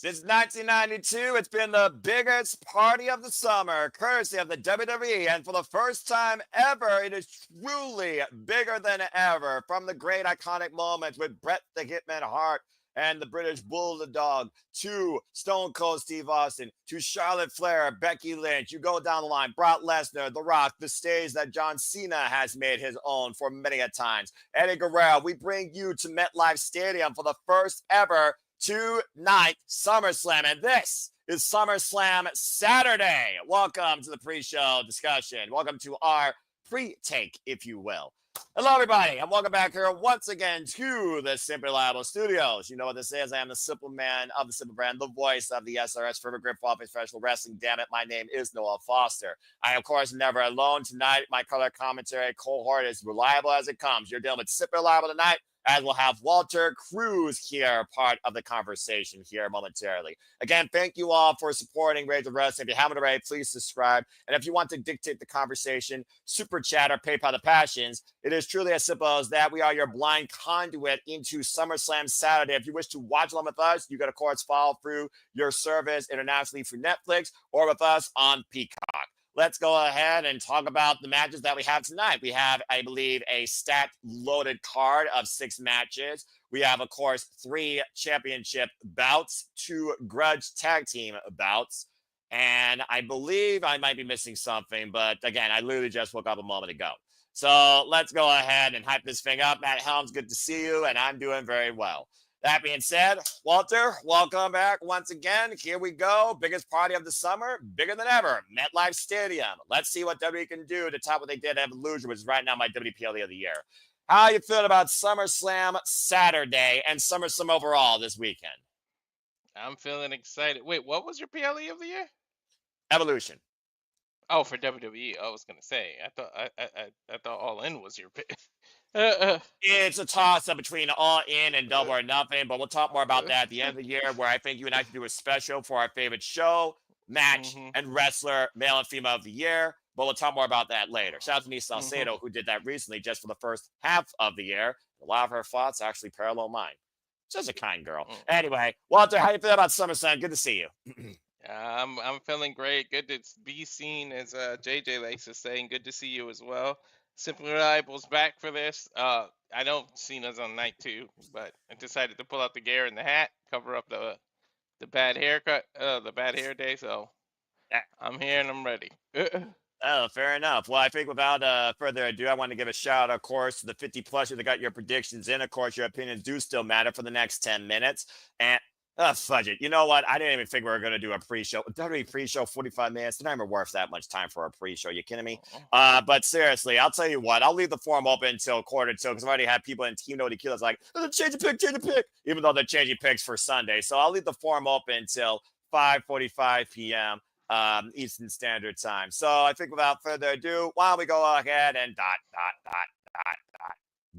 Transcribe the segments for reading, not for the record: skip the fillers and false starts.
Since 1992, it's been the biggest party of the summer, courtesy of the WWE, and for the first time ever, it is truly bigger than ever. From the great iconic moments with Bret the Hitman Hart and the British Bulldog, to Stone Cold Steve Austin, to Charlotte Flair, Becky Lynch, you go down the line, Brock Lesnar, The Rock, the stage that John Cena has made his own for many a times, Eddie Guerrero. We bring you to MetLife Stadium for the first ever two-night SummerSlam, and this is SummerSlam Saturday. Welcome to the pre-show discussion. Welcome to our pre-take, if you will. Hello, everybody, and welcome back here once again to the Simply Reliable Studios. You know what this is. I am the simple man of the simple brand, the voice of the SRS Forever Grip Office Professional Wrestling. Damn it, my name is Noah Foster. I, of course, am never alone. Tonight, my color commentary cohort is reliable as it comes. You're dealing with Simply Reliable tonight, as we'll have Walter Cruz here, part of the conversation here momentarily. Again, thank you all for supporting Rage of Wrestling. If you haven't already, please subscribe. And if you want to dictate the conversation, super chat or PayPal the passions, it is truly as simple as that. We are your blind conduit into SummerSlam Saturday. If you wish to watch along with us, you can, of course, follow through your service internationally through Netflix or with us on Peacock. Let's go ahead and talk about the matches that we have tonight. We have, I believe, a stacked, loaded card of 6 matches. We have, of course, 3 championship bouts, 2 grudge tag team bouts. And I believe I might be missing something. But again, I literally just woke up a moment ago. So let's go ahead and hype this thing up. Matt Helms, good to see you. And I'm doing very well. That being said, Walter, welcome back once again. Here we go. Biggest party of the summer, bigger than ever. MetLife Stadium. Let's see what WWE can do to top what they did at Evolution, which is right now my WPLE of the year. How you feeling about SummerSlam Saturday and SummerSlam overall this weekend? I'm feeling excited. Wait, what was your PLE of the year? Evolution. Oh, for WWE. I was gonna say. I thought All In was your pick. It's a toss-up between All In and Double or Nothing, but we'll talk more about that at the end of the year, where I think you and I can do a special for our favorite show, match, and wrestler, male and female of the year, but we'll talk more about that later. Shout out to Nisa Salcedo, who did that recently just for the first half of the year. A lot of her thoughts actually parallel mine. Such a kind girl. Anyway, Walter, how you feel about SummerSlam? Good to see you. I'm feeling great. Good to be seen, as JJ likes to say, and good to see you as well. Simply Reliable's back for this. I know Cena's on night 2, but I decided to pull out the gear and the hat, cover up the bad haircut, the bad hair day. So I'm here and I'm ready. Oh, fair enough. Well, I think without further ado, I want to give a shout out, of course, to the 50+ that got your predictions in. Of course, your opinions do still matter for the next 10 minutes. And fudge it. You know what? I didn't even think we were going to do a pre-show. WWE pre-show, 45 minutes. It's not even worth that much time for a pre-show. You kidding me? But seriously, I'll tell you what. I'll leave the forum open until 1:45 because I've already had people in Team No Tequila's like, change the pick, even though they're changing picks for Sunday. So I'll leave the forum open until 5:45 p.m. Eastern Standard Time. So I think without further ado, why don't we go ahead and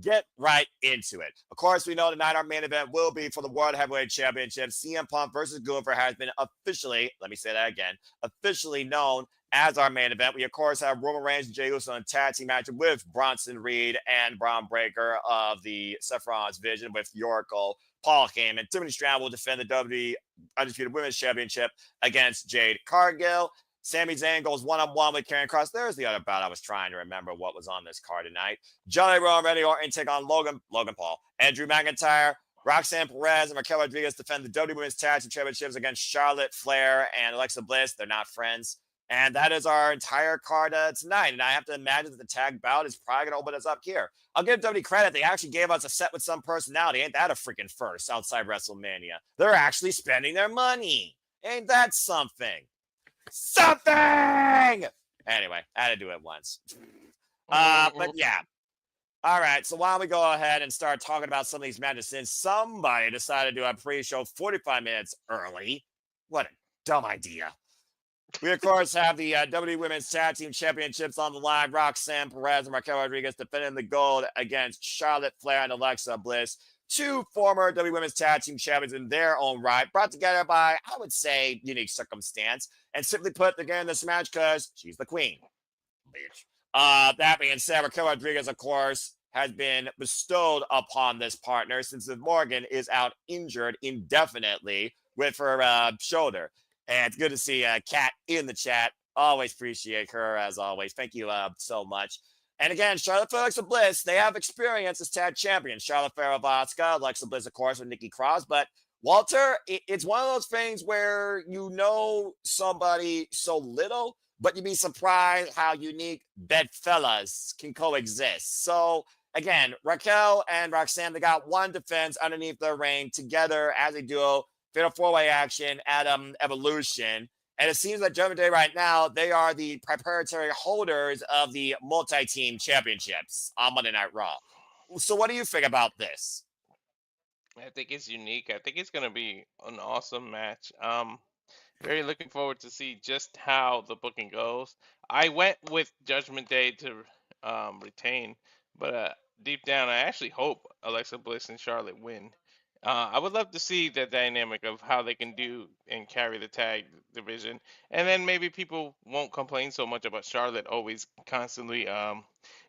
get right into it. Of course, we know tonight our main event will be for the World Heavyweight Championship. CM Punk versus Gunther has been officially, let me say that again, officially known as our main event. We, of course, have Roman Reigns and Jey Uso in a tag team match with Bronson Reed and Braun Breaker of the Seth Rollins Vision with Oracle, Paul Heyman. Tiffany Stratton will defend the WWE Undisputed Women's Championship against Jade. Cargill. Sami Zayn goes one-on-one with Karrion Kross. There's the other bout. I was trying to remember what was on this card tonight. Johnny Rowan, Randy Orton take on Logan Paul. Andrew McIntyre, Roxanne, Perez, and Raquel Rodriguez defend the WWE Women's Tag Team Championships against Charlotte, Flair, and Alexa Bliss. They're not friends. And that is our entire card tonight. And I have to imagine that the tag bout is probably going to open us up here. I'll give WWE credit. They actually gave us a set with some personality. Ain't that a freaking first outside WrestleMania? They're actually spending their money. Ain't that something? Anyway, I had to do it once. But yeah. All right, so why don't we go ahead and start talking about some of these matches since somebody decided to do a pre-show 45 minutes early. What a dumb idea. We, of course, have the WWE Women's Tag Team Championships on the line. Roxanne, Perez, and Raquel Rodriguez defending the gold against Charlotte, Flair, and Alexa Bliss. 2 former WWE Women's Tag Team Champions in their own right, brought together by, I would say, unique circumstance. And simply put, they're getting this match because she's the queen. Bitch. That being said, Raquel Rodriguez, of course, has been bestowed upon this partner since Liv Morgan is out injured indefinitely with her shoulder. And it's good to see Kat in the chat. Always appreciate her as always. Thank you so much. And again, Charlotte Flair, Alexa Bliss, they have experience as tag champions. Charlotte Flair of Asuka, Alexa Bliss, of course, with Nikki Cross. But Walter, it's one of those things where you know somebody so little, but you'd be surprised how unique bedfellas can coexist. So again, Raquel and Roxanne, they got one defense underneath their ring together as a duo, fatal four-way action at Evolution. And it seems that Judgement Day right now, they are the proprietary holders of the multi-team championships on Monday Night Raw. So what do you think about this? I think it's unique. I think it's gonna be an awesome match. Very looking forward to see just how the booking goes. I went with Judgment Day to retain, but deep down, I actually hope Alexa Bliss and Charlotte win. I would love to see the dynamic of how they can do and carry the tag division, and then maybe people won't complain so much about Charlotte always constantly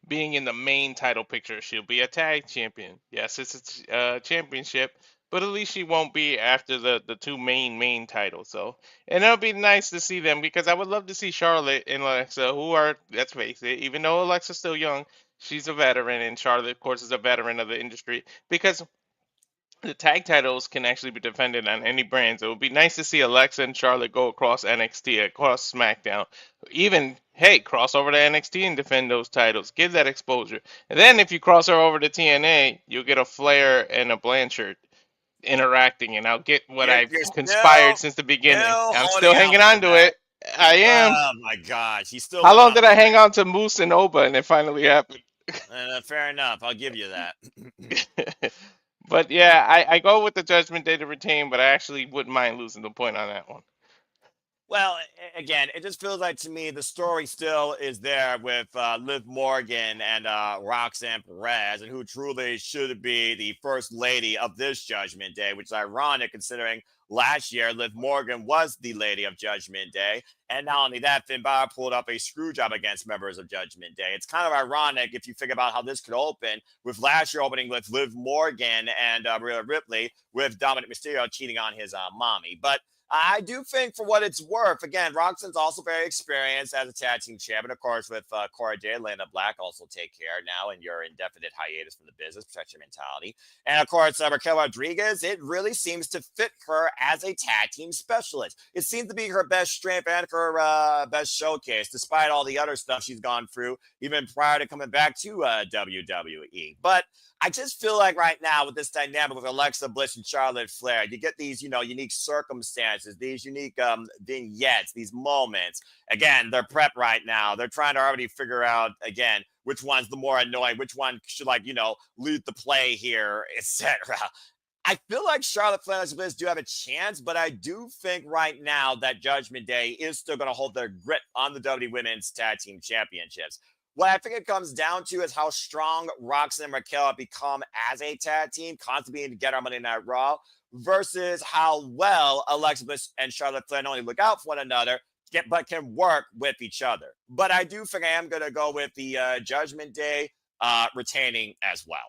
being in the main title picture. She'll be a tag champion. Yes, it's a championship, but at least she won't be after the two main titles. So, and it'll be nice to see them because I would love to see Charlotte and Alexa, who are, let's face it, even though Alexa's still young, she's a veteran, and Charlotte, of course, is a veteran of the industry because the tag titles can actually be defended on any brand. So it would be nice to see Alexa and Charlotte go across NXT, across SmackDown, even hey, cross over to NXT and defend those titles. Give that exposure. And then if you cross her over to TNA, you'll get a Flair and a Blanchard interacting, and I'll get what You're, I've you're conspired still, since the beginning. I'm still holding out hanging on for to that. it. I am. Oh my gosh, he's still How living long on did a I hang dream. on to Moose and Oba, and it finally happened? Fair enough, I'll give you that. But yeah, I go with the Judgment Day to retain, but I actually wouldn't mind losing the point on that one. Well, again, it just feels like to me the story still is there with Liv Morgan and Roxanne Perez, and who truly should be the first lady of this Judgment Day, which is ironic considering last year Liv Morgan was the lady of Judgment Day. And not only that, Finn Balor pulled up a screw job against members of Judgment Day. It's kind of ironic if you think about how this could open, with last year opening with Liv Morgan and Rhea Ripley, with Dominic Mysterio cheating on his mommy. But I do think, for what it's worth, again, Roxanne's also very experienced as a tag team champion, of course, with Cora Jade, Lana Black also take care now in your indefinite hiatus from the business, protect your mentality. And of course, Raquel Rodriguez, it really seems to fit her as a tag team specialist. It seems to be her best strength and her best showcase, despite all the other stuff she's gone through, even prior to coming back to WWE. But I just feel like right now with this dynamic with Alexa Bliss and Charlotte Flair, you get these, unique circumstances, these unique vignettes, these moments. Again, they're prepped right now. They're trying to already figure out, again, which one's the more annoying, which one should, lead the play here, etc. I feel like Charlotte Flair and Bliss do have a chance, but I do think right now that Judgment Day is still going to hold their grip on the WWE Women's Tag Team Championships. What I think it comes down to is how strong Roxanne and Raquel have become as a tag team, constantly being together on Monday Night Raw, versus how well Alexa Bliss and Charlotte Flair not only look out for one another, but can work with each other. But I do think I am going to go with the Judgment Day retaining as well.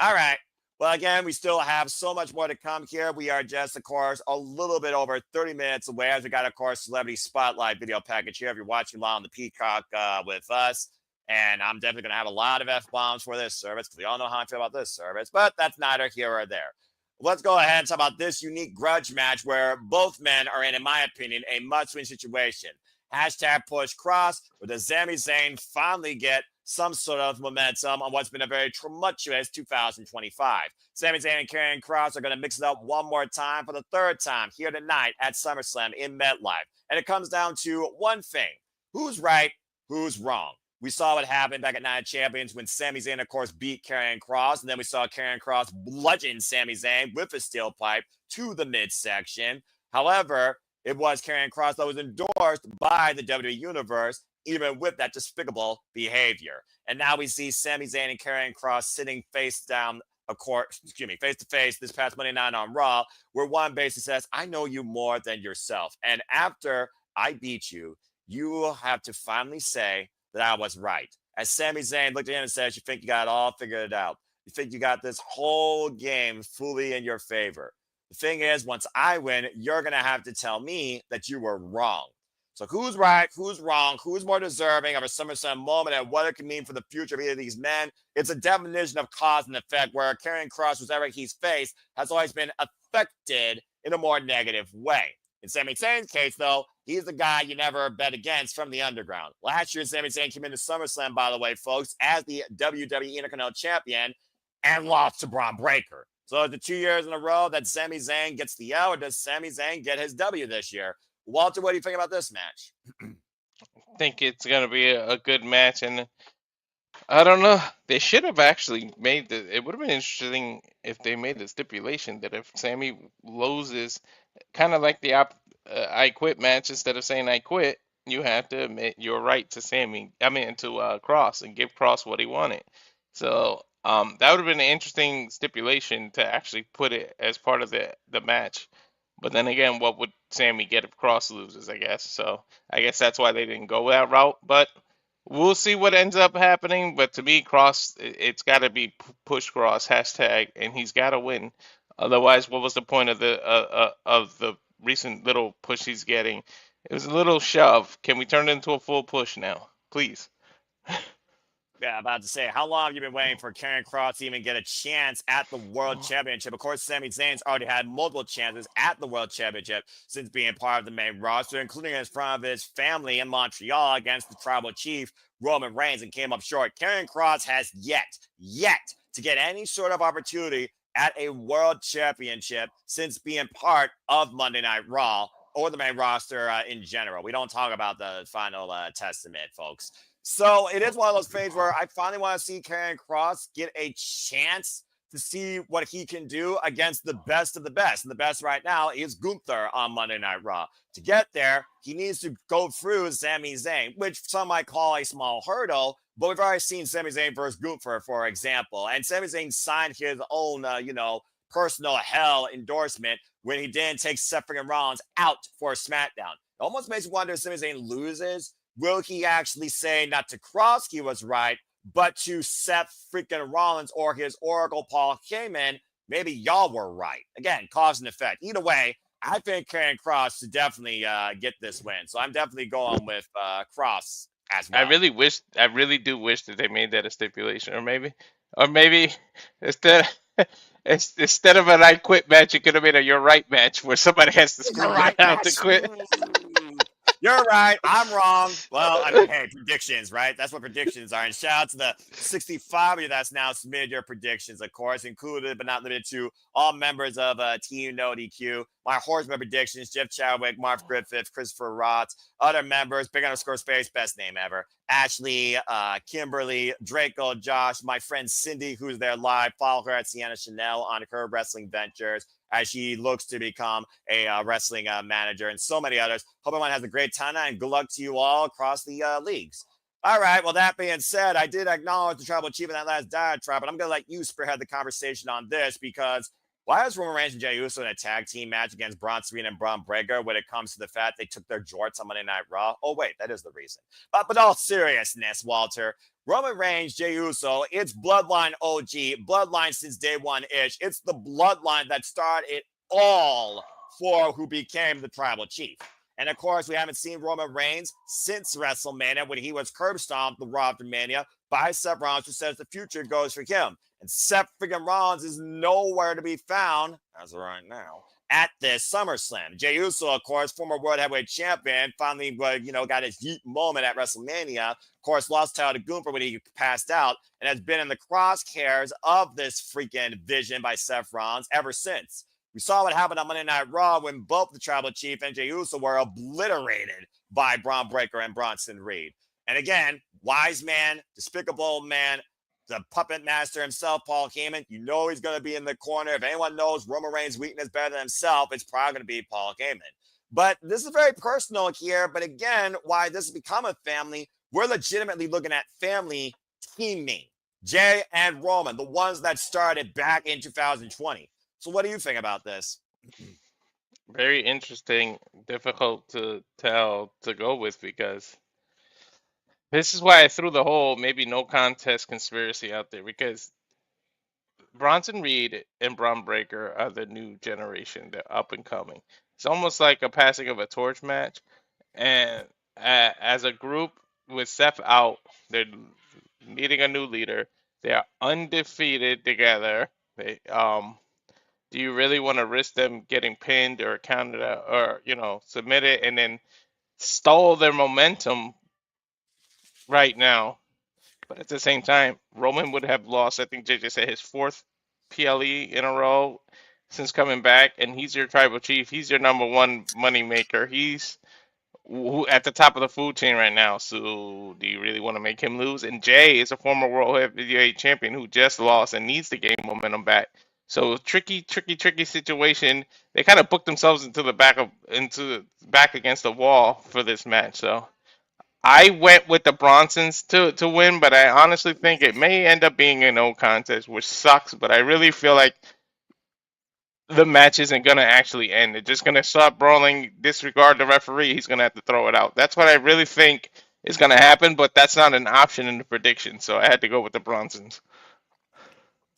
All right. Well, again, we still have so much more to come here. We are just, of course, a little bit over 30 minutes away, as we got, of course, Celebrity Spotlight video package here. If you're watching live on the Peacock with us, and I'm definitely going to have a lot of F-bombs for this service, because we all know how I feel about this service, but that's neither here or there. Let's go ahead and talk about this unique grudge match where both men are in my opinion, a must-win situation. Hashtag push Kross, where does Sami Zayn finally get some sort of momentum on what's been a very tumultuous 2025. Sami Zayn and Karrion Kross are going to mix it up one more time for the third time here tonight at SummerSlam in MetLife. And it comes down to one thing. Who's right? Who's wrong? We saw what happened back at Night of Champions when Sami Zayn, of course, beat Karrion Kross. And then we saw Karrion Kross bludgeon Sami Zayn with a steel pipe to the midsection. However, it was Karrion Kross that was endorsed by the WWE Universe, even with that despicable behavior. And now we see Sami Zayn and Karrion Kross sitting face to face this past Monday night on Raw, where one basically says, I know you more than yourself. And after I beat you, you will have to finally say that I was right. As Sami Zayn looked at him and says, you think you got it all figured out. You think you got this whole game fully in your favor. The thing is, once I win, you're going to have to tell me that you were wrong. So who's right, who's wrong, who's more deserving of a SummerSlam moment, and what it can mean for the future of either of these men? It's a definition of cause and effect, where Karrion Kross, whoever he's faced, has always been affected in a more negative way. In Sami Zayn's case, though, he's the guy you never bet against from the underground. Last year, Sami Zayn came into SummerSlam, by the way, folks, as the WWE Intercontinental Champion and lost to Bron Breakker. So the 2 years in a row that Sami Zayn gets the L, or does Sami Zayn get his W this year? Walter, what do you think about this match? I think it's gonna be a good match, and I don't know. They should have actually made the. It would have been interesting if they made the stipulation that if Sammy loses, kind of like the I quit match, instead of saying I quit, you have to admit your right to Sammy. I mean to Kross, and give Kross what he wanted. So that would have been an interesting stipulation to actually put it as part of the match. But then again, what would Sammy get if Kross loses? I guess so. I guess that's why they didn't go that route. But we'll see what ends up happening. But to me, Kross, it's got to be push Kross hashtag, and he's got to win. Otherwise, what was the point of the recent little push he's getting? It was a little shove. Can we turn it into a full push now, please? Yeah, about to say, how long have you been waiting for Karrion Kross to even get a chance at the World Championship? Of course, Sami Zayn's already had multiple chances at the World Championship since being part of the main roster, including in front of his family in Montreal against the Tribal Chief Roman Reigns, and came up short. Karrion Kross has yet to get any sort of opportunity at a World Championship since being part of Monday Night Raw or the main roster in general. We don't talk about the final testament, folks. So it is one of those things where I finally want to see Karrion Kross get a chance to see what he can do against the best of the best. And the best right now is Gunther on Monday Night Raw. To get there, he needs to go through Sami Zayn, which some might call a small hurdle, but we've already seen Sami Zayn versus Gunther, for example. And Sami Zayn signed his own, personal hell endorsement when he didn't take Seth freaking Rollins out for SmackDown. It almost makes me wonder if Sami Zayn loses, will he actually say not to Kross he was right, but to Seth freaking Rollins or his Oracle Paul Heyman, maybe y'all were right? Again, cause and effect. Either way, I think Karrion Kross should definitely get this win. So I'm definitely going with Kross as I well. really do wish that they made that a stipulation, or maybe instead, instead of an I quit match, it could have been a you're right match where somebody has to You're scream it right, out to match. quit. You're right. I'm wrong. Well, I mean, hey, predictions, right? That's what predictions are. And shout out to the 65 of you that's now submitted your predictions, of course, included but not limited to all members of Team No DQ. My Horseman predictions: Jeff Chadwick, Marv Griffith, Christopher Roth, other members, Big Underscore Space, best name ever. Ashley, Kimberly, Draco, Josh, my friend Cindy, who's there live. Follow her at Sienna Chanel on her wrestling ventures as she looks to become a wrestling manager, and so many others. Hope everyone has a great time, and good luck to you all across the leagues. All right, well, that being said, I did acknowledge the Tribal Chief in that last diatribe, but I'm going to let you spearhead the conversation on this, because why is Roman Reigns and Jey Uso in a tag team match against Bronson and Bron Breakker when it comes to the fact they took their jorts on Monday Night Raw? Oh, wait, that is the reason. But all seriousness, Walter, Roman Reigns, Jey Uso, it's Bloodline OG, Bloodline since day one-ish. It's the Bloodline that started it all for who became the Tribal Chief. And of course, we haven't seen Roman Reigns since WrestleMania when he was curb stomped the Raw after Mania by Seth Rollins, who says the future goes for him. And Seth freaking Rollins is nowhere to be found, as of right now, at this SummerSlam. Jey Uso, of course, former World Heavyweight Champion, finally, got his yeet moment at WrestleMania. Of course, lost title to Gunther when he passed out, and has been in the crosshairs of this freaking vision by Seth Rollins ever since. We saw what happened on Monday Night Raw when both the Tribal Chief and Jey Uso were obliterated by Bron Breakker and Bronson Reed. And again, wise man, despicable man, the puppet master himself, Paul Heyman, you know he's going to be in the corner. If anyone knows Roman Reigns' weakness better than himself, it's probably going to be Paul Heyman. But this is very personal here. But again, why this has become a family, we're legitimately looking at family teaming. Jey and Roman, the ones that started back in 2020. So what do you think about this? Very interesting, difficult to tell to go with, because this is why I threw the whole maybe no contest conspiracy out there, because Bronson Reed and Braun Breaker are the new generation. They're up and coming. It's almost like a passing of a torch match. And as a group with Seth out, they're needing a new leader. They are undefeated together. Do you really want to risk them getting pinned or counted out or submitted and then stall their momentum right now? But at the same time, Roman would have lost. I think JJ said his fourth PLE in a row since coming back, and he's your tribal chief. He's your number one money maker. He's at the top of the food chain right now. So do you really want to make him lose? And Jay is a former world heavyweight champion who just lost and needs to gain momentum back. So tricky, tricky, tricky situation. They kind of booked themselves into the back against the wall for this match. So I went with the Bronsons to win, but I honestly think it may end up being a no contest, which sucks. But I really feel like the match isn't gonna actually end. They're just gonna stop brawling, disregard the referee. He's gonna have to throw it out. That's what I really think is gonna happen, but that's not an option in the prediction. So I had to go with the Bronsons.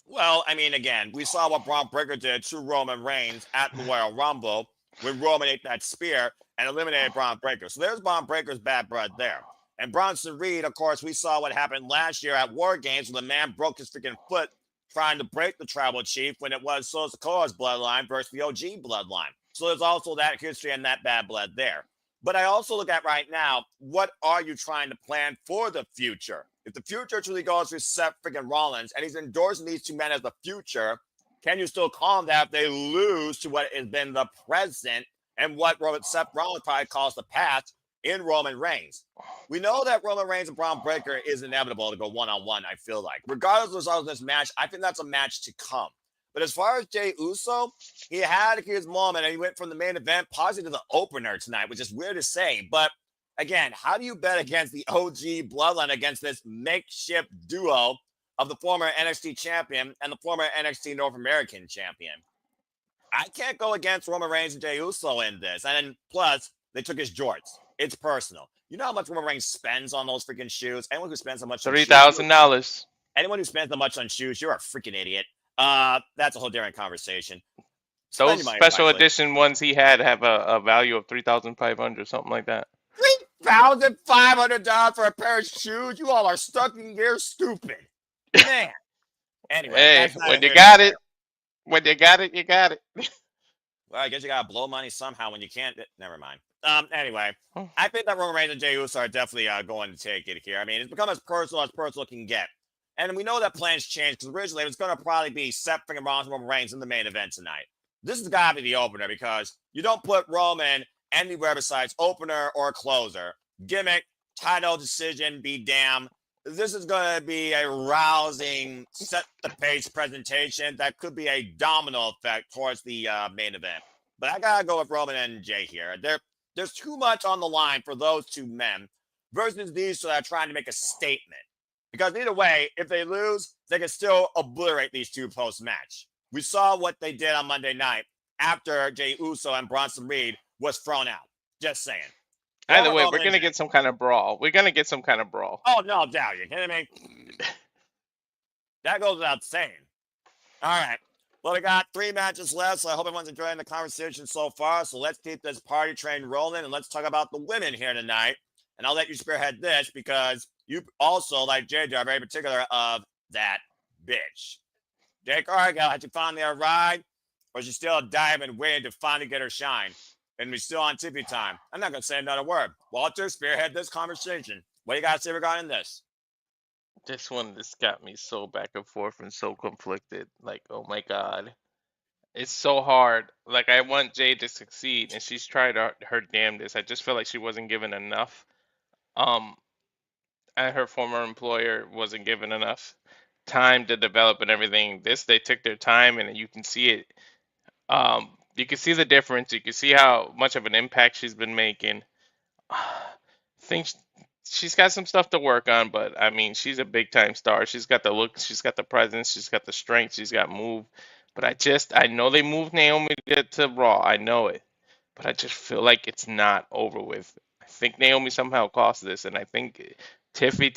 Well, I mean, again, we saw what Braun Breaker did to Roman Reigns at the Royal Rumble when Roman ate that spear and eliminated Braun Breaker. So there's Braun Breaker's bad blood there. And Bronson Reed, of course, we saw what happened last year at War Games when the man broke his freaking foot trying to break the tribal chief when it was Sosikoa's bloodline versus the OG bloodline. So there's also that history and that bad blood there. But I also look at right now, what are you trying to plan for the future? If the future truly goes with Seth freaking Rollins and he's endorsing these two men as the future, can you still call them that if they lose to what has been the present and what Seth Rollins probably calls the past in Roman Reigns? We know that Roman Reigns and Braun Breaker is inevitable to go one-on-one, I feel like. Regardless of the result of this match, I think that's a match to come. But as far as Jey Uso, he had his moment and he went from the main event positive to the opener tonight, which is weird to say. But again, how do you bet against the OG bloodline against this makeshift duo of the former NXT champion and the former NXT North American champion? I can't go against Roman Reigns and Jey Uso in this. And then plus, they took his jorts. It's personal. You know how much Roman Reigns spends on those freaking shoes? Anyone who spends so much on shoes, $3,000. anyone who spends that much on shoes, you're a freaking idiot. That's a whole different conversation. Spend Those your money special wisely. edition ones he had have a value of 3,500, something like that. $3,500 for a pair of shoes? You all are stuck in gear stupid. Man. Anyway, Hey, that's not when you here got nor it, when you got it, you got it. well, I guess you gotta blow money somehow when you can't. Never mind. Anyway, Oh, I think that Roman Reigns and Jey Uso are definitely going to take it here. I mean, it's become as personal can get. And we know that plans changed because originally it was going to probably be Seth freaking Rollins and Roman Reigns in the main event tonight. This has got to be the opener because you don't put Roman anywhere besides opener or closer. Gimmick, title decision, be damn. This is going to be a rousing, set the pace presentation that could be a domino effect towards the main event. But I got to go with Roman and Jay here. There's too much on the line for those two men versus these two that are trying to make a statement. Because either way, if they lose, they can still obliterate these two post-match. We saw what they did on Monday night after Jey Uso and Bronson Reed was thrown out. Just saying. either Going with way, Roman we're and gonna Jey. get some kind of brawl. We're gonna get some kind of brawl. Oh, no doubt. You kidding me? That goes without saying. All right. Well, we got 3 matches left, so I hope everyone's enjoying the conversation so far. So let's keep this party train rolling and let's talk about the women here tonight. And I'll let you spearhead this because you also, like JJ, are very particular of that bitch. Jay Cargill, had you finally arrived? Or is she still diving, waiting to finally get her shine? And we still on Tiffany time. I'm not going to say another word. Walter, spearhead this conversation. What do you got to say regarding this? This one just got me so back and forth and so conflicted. Like, oh my God. It's so hard. Like, I want Jade to succeed, and she's tried her damnedest. I just feel like she wasn't given enough. Um, and her former employer wasn't given enough time to develop and everything. This, they took their time, and you can see it. You can see the difference. You can see how much of an impact she's been making. Think she's got some stuff to work on, but I mean, she's a big time star. She's got the look, she's got the presence, she's got the strength, she's got move. But I know they moved Naomi to Raw. I know it, but I just feel like it's not over with. I think Naomi somehow caused this, and I think Tiffany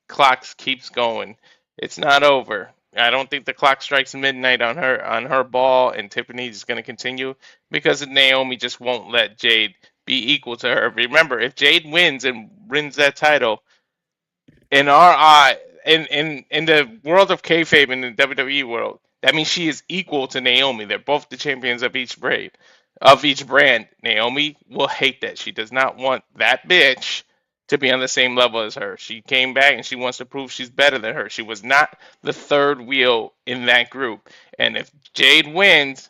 clocks keeps going. It's not over. I don't think the clock strikes midnight on her ball, and Tiffany's going to continue because Naomi just won't let Jade be equal to her. Remember, if Jade wins and wins that title, in our eye, in the world of kayfabe in the WWE world, that means she is equal to Naomi. They're both the champions of each brand. Naomi will hate that. She does not want that bitch to be on the same level as her. She came back and she wants to prove she's better than her. She was not the third wheel in that group. And if Jade wins,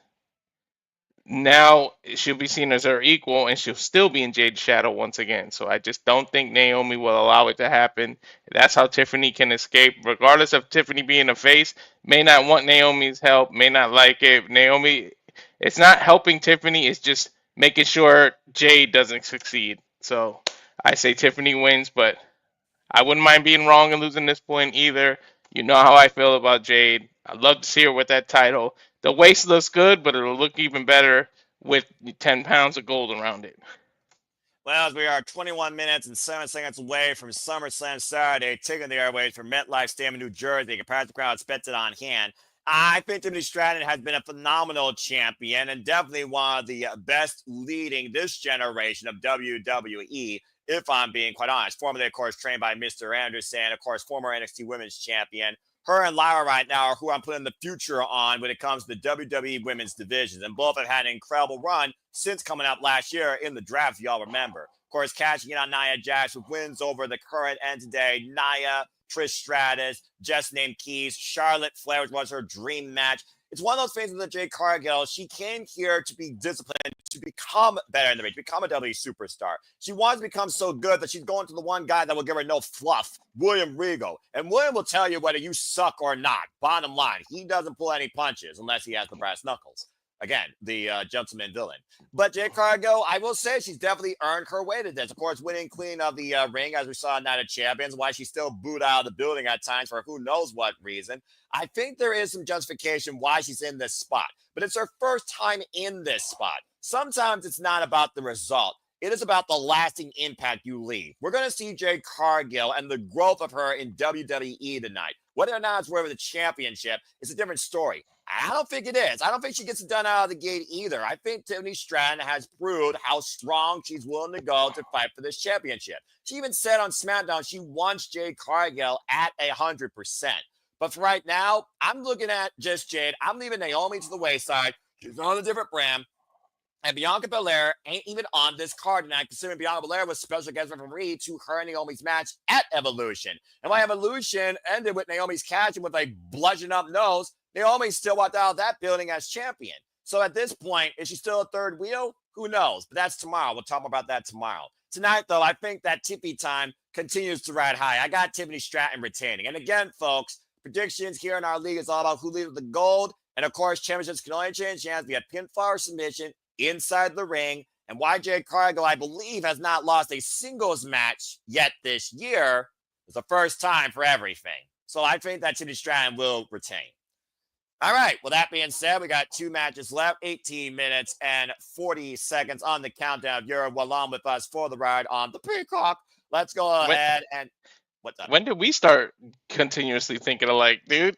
now she'll be seen as her equal and she'll still be in Jade's shadow once again. So I just don't think Naomi will allow it to happen. That's how Tiffany can escape, regardless of Tiffany being a face, may not want Naomi's help, may not like it. Naomi, it's not helping Tiffany, it's just making sure Jade doesn't succeed. So I say Tiffany wins, but I wouldn't mind being wrong and losing this point either. You know how I feel about Jade. I'd love to see her with that title. The waist looks good, but it'll look even better with 10 pounds of gold around it. Well, as we are 21 minutes and 7 seconds away from SummerSlam Saturday, taking the airways from MetLife Stadium in New Jersey, compared to the crowd expected on hand. I think Tiffany Stratton has been a phenomenal champion and definitely one of the best leading this generation of WWE, if I'm being quite honest. Formerly, of course, trained by Mr. Anderson, of course, former NXT Women's Champion. Her and Lyra right now are who I'm putting the future on when it comes to the WWE women's divisions. And both have had an incredible run since coming up last year in the draft, if y'all remember. Of course, cashing in on Nia Jax with wins over the current and today Nia, Trish Stratus, just named Keys, Charlotte Flair, which was her dream match. It's one of those things with Jade Cargill. She came here to be disciplined, to become better in the ring, to become a WWE superstar. She wants to become so good that she's going to the one guy that will give her no fluff, William Regal. And William will tell you whether you suck or not. Bottom line, he doesn't pull any punches unless he has the brass knuckles. Again, the gentleman villain. But Jade Cargill, I will say she's definitely earned her way to this. Of course, winning clean of the ring, as we saw in Night of Champions, why she's still booed out of the building at times for who knows what reason. I think there is some justification why she's in this spot, but it's her first time in this spot. Sometimes it's not about the result. It is about the lasting impact you leave. We're going to see Jade Cargill and the growth of her in WWE tonight. Whether or not it's worth the championship is a different story. I don't think it is. I don't think she gets it done out of the gate either. I think Tiffany Stratton has proved how strong she's willing to go to fight for this championship. She even said on SmackDown she wants Jade Cargill at 100%. But for right now, I'm looking at just Jade. I'm leaving Naomi to the wayside. She's on a different brand. And Bianca Belair ain't even on this card tonight, considering Bianca Belair was special guest referee to her and Naomi's match at Evolution. And while Evolution ended with Naomi's catching with a bludgeon up nose, Naomi still walked out of that building as champion. So at this point, is she still a third wheel? Who knows? But that's tomorrow. We'll talk more about that tomorrow. Tonight, though, I think that Tippy time continues to ride high. I got Tiffany Stratton retaining. And again, folks, predictions here in our league is all about who leads with the gold. And of course, championships can only change hands via pinfall or submission inside the ring. And YJ Cargill, I believe, has not lost a singles match yet this year. It's the first time for everything. So I think that Tiffany Stratton will retain. All right. Well, that being said, we got 2 matches left, 18 minutes and 40 seconds on the countdown. You're along with us for the ride on the Peacock. Let's go ahead and what's up? When did we start continuously thinking alike, dude?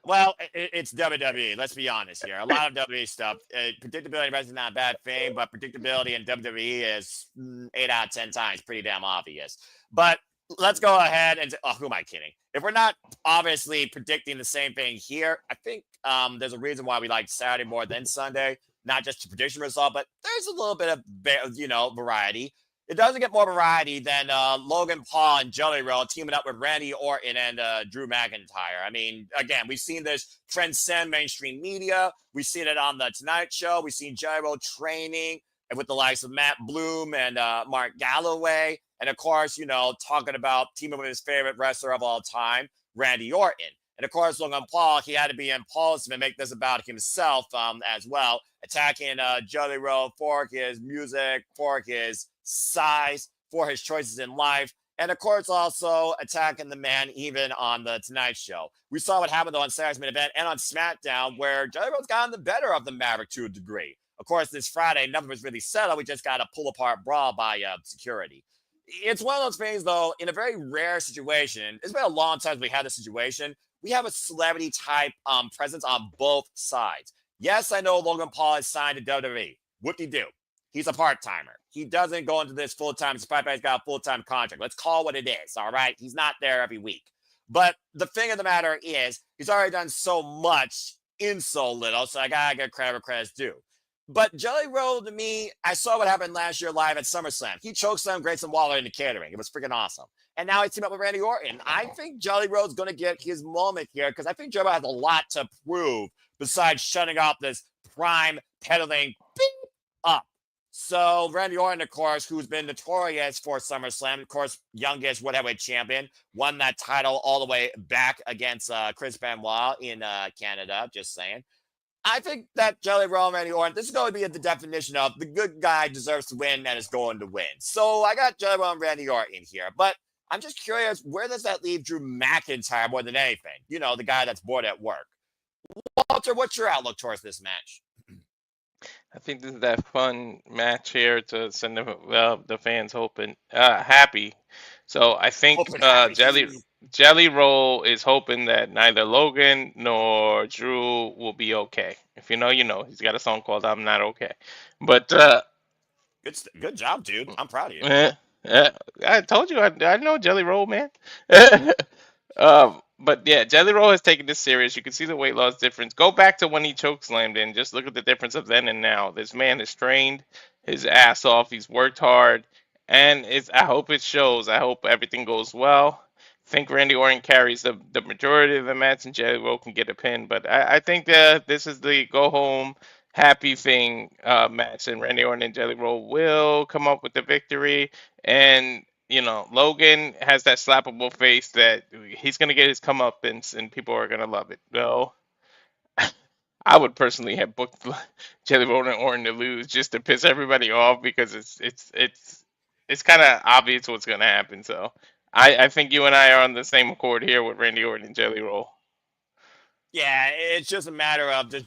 Well, it's WWE. Let's be honest here. A lot of WWE stuff. Predictability in wrestling is not a bad thing, but predictability in WWE is 8 out of 10 times pretty damn obvious. But let's go ahead and who am I kidding? If we're not obviously predicting the same thing here, I think there's a reason why we like Saturday more than Sunday. Not just the prediction result, but there's a little bit of variety. It doesn't get more variety than Logan Paul and Jelly Roll teaming up with Randy Orton and Drew McIntyre. I mean, again, we've seen this transcend mainstream media. We've seen it on the Tonight Show. We've seen Jelly Roll training with the likes of Matt Bloom and Mark Galloway. And of course, talking about teaming with his favorite wrestler of all time, Randy Orton. And of course, Logan Paul, he had to be impulsive and make this about himself as well, attacking Jelly Roll for his music, for his size, for his choices in life, and of course also attacking the man even on the Tonight Show. We saw what happened though on Saturday's main event and on SmackDown, where Jelly Roll's gotten the better of the Maverick to a degree. Of course, this Friday, nothing was really settled. We just got a pull-apart brawl by security. It's one of those things, though, in a very rare situation. It's been a long time since we had this situation. We have a celebrity type presence on both sides. Yes, I know Logan Paul is signed to WWE. Whoop-de-doo. He's a part-timer. He doesn't go into this full-time, despite he's got a full-time contract. Let's call what it is, all right? He's not there every week. But the thing of the matter is, he's already done so much in so little, so I gotta get credit where credit's due. But Jelly Roll, to me, I saw what happened last year live at SummerSlam. He chokeslammed Grayson Waller into catering. It was freaking awesome. And now he's teamed up with Randy Orton. I think Jelly Roll's going to get his moment here because I think Jelly Roll has a lot to prove besides shutting off this prime peddling beep up. So Randy Orton, of course, who's been notorious for SummerSlam, of course, youngest World Heavyweight Champion, won that title all the way back against Chris Benoit in Canada. Just saying. I think that Jelly Roll and Randy Orton, this is going to be the definition of the good guy deserves to win and is going to win. So I got Jelly Roll and Randy Orton here, but I'm just curious, where does that leave Drew McIntyre more than anything? You know, the guy that's bored at work. Walter, what's your outlook towards this match? I think this is that fun match here to send the fans happy. So I think Jelly Roll is hoping that neither Logan nor Drew will be okay. If you know, you know. He's got a song called "I'm Not Okay," but good job, dude. I'm proud of you. I told you I know Jelly Roll, man. But yeah, Jelly Roll has taken this serious. You can see the weight loss difference. Go back to when he chokeslammed and just look at the difference of then and now. This man has trained his ass off. He's worked hard, and I hope it shows. I hope everything goes well. I think Randy Orton carries the majority of the match, and Jelly Roll can get a pin. But I think that this is the go home happy thing match, and Randy Orton and Jelly Roll will come up with the victory. And Logan has that slappable face that he's gonna get his comeuppance, and people are gonna love it. No, I would personally have booked Jelly Roll and Orton to lose just to piss everybody off because it's kind of obvious what's gonna happen. So I think you and I are on the same accord here with Randy Orton and Jelly Roll. Yeah, it's just a matter of does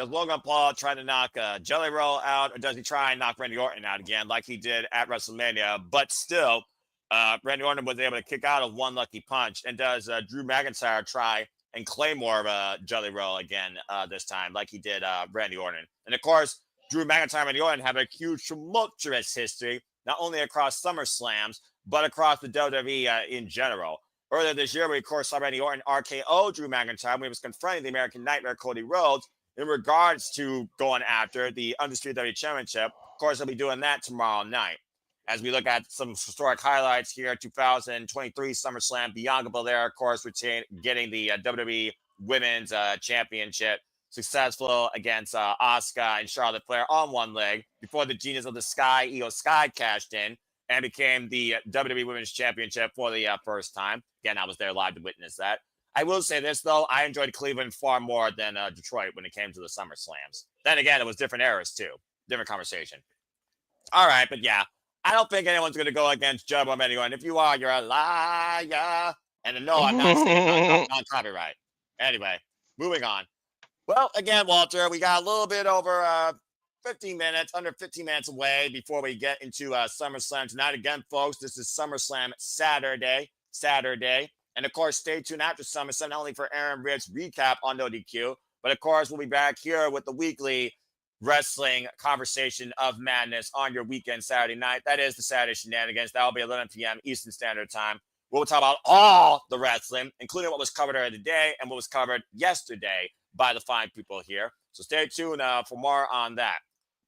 Logan Paul try to knock Jelly Roll out, or does he try and knock Randy Orton out again like he did at WrestleMania? But still, Randy Orton was able to kick out of one lucky punch. And does Drew McIntyre try and claymore Jelly Roll again this time like he did Randy Orton? And of course, Drew McIntyre and Randy Orton have a huge tumultuous history, not only across SummerSlams, but across the WWE in general. Earlier this year, we, of course, saw Randy Orton RKO Drew McIntyre when he was confronting the American Nightmare Cody Rhodes in regards to going after the Undisputed WWE Championship. Of course, he'll be doing that tomorrow night. As we look at some historic highlights here, 2023 SummerSlam, Bianca Belair, of course, getting the WWE Women's Championship, successful against Asuka and Charlotte Flair on one leg before the Genius of the Sky, Io Sky, cashed in and became the WWE Women's Championship for the first time. Again, I was there live to witness that. I will say this, though. I enjoyed Cleveland far more than Detroit when it came to the SummerSlams. Then again, it was different eras, too. Different conversation. All right, but yeah, I don't think anyone's going to go against Judgement anyone. If you are, you're a liar. And no, I'm not saying non-copyright. Anyway, moving on. Well, again, Walter, we got a little bit over 15 minutes, under 15 minutes away before we get into SummerSlam tonight. Again, folks, this is SummerSlam Saturday. And, of course, stay tuned after SummerSlam, not only for Aaron Rick's recap on No DQ, but, of course, we'll be back here with the weekly wrestling conversation of madness on your weekend Saturday night. That is the Saturday Shenanigans. That will be 11 p.m. Eastern Standard Time. We'll talk about all the wrestling, including what was covered earlier today and what was covered yesterday by the fine people here. So stay tuned for more on that.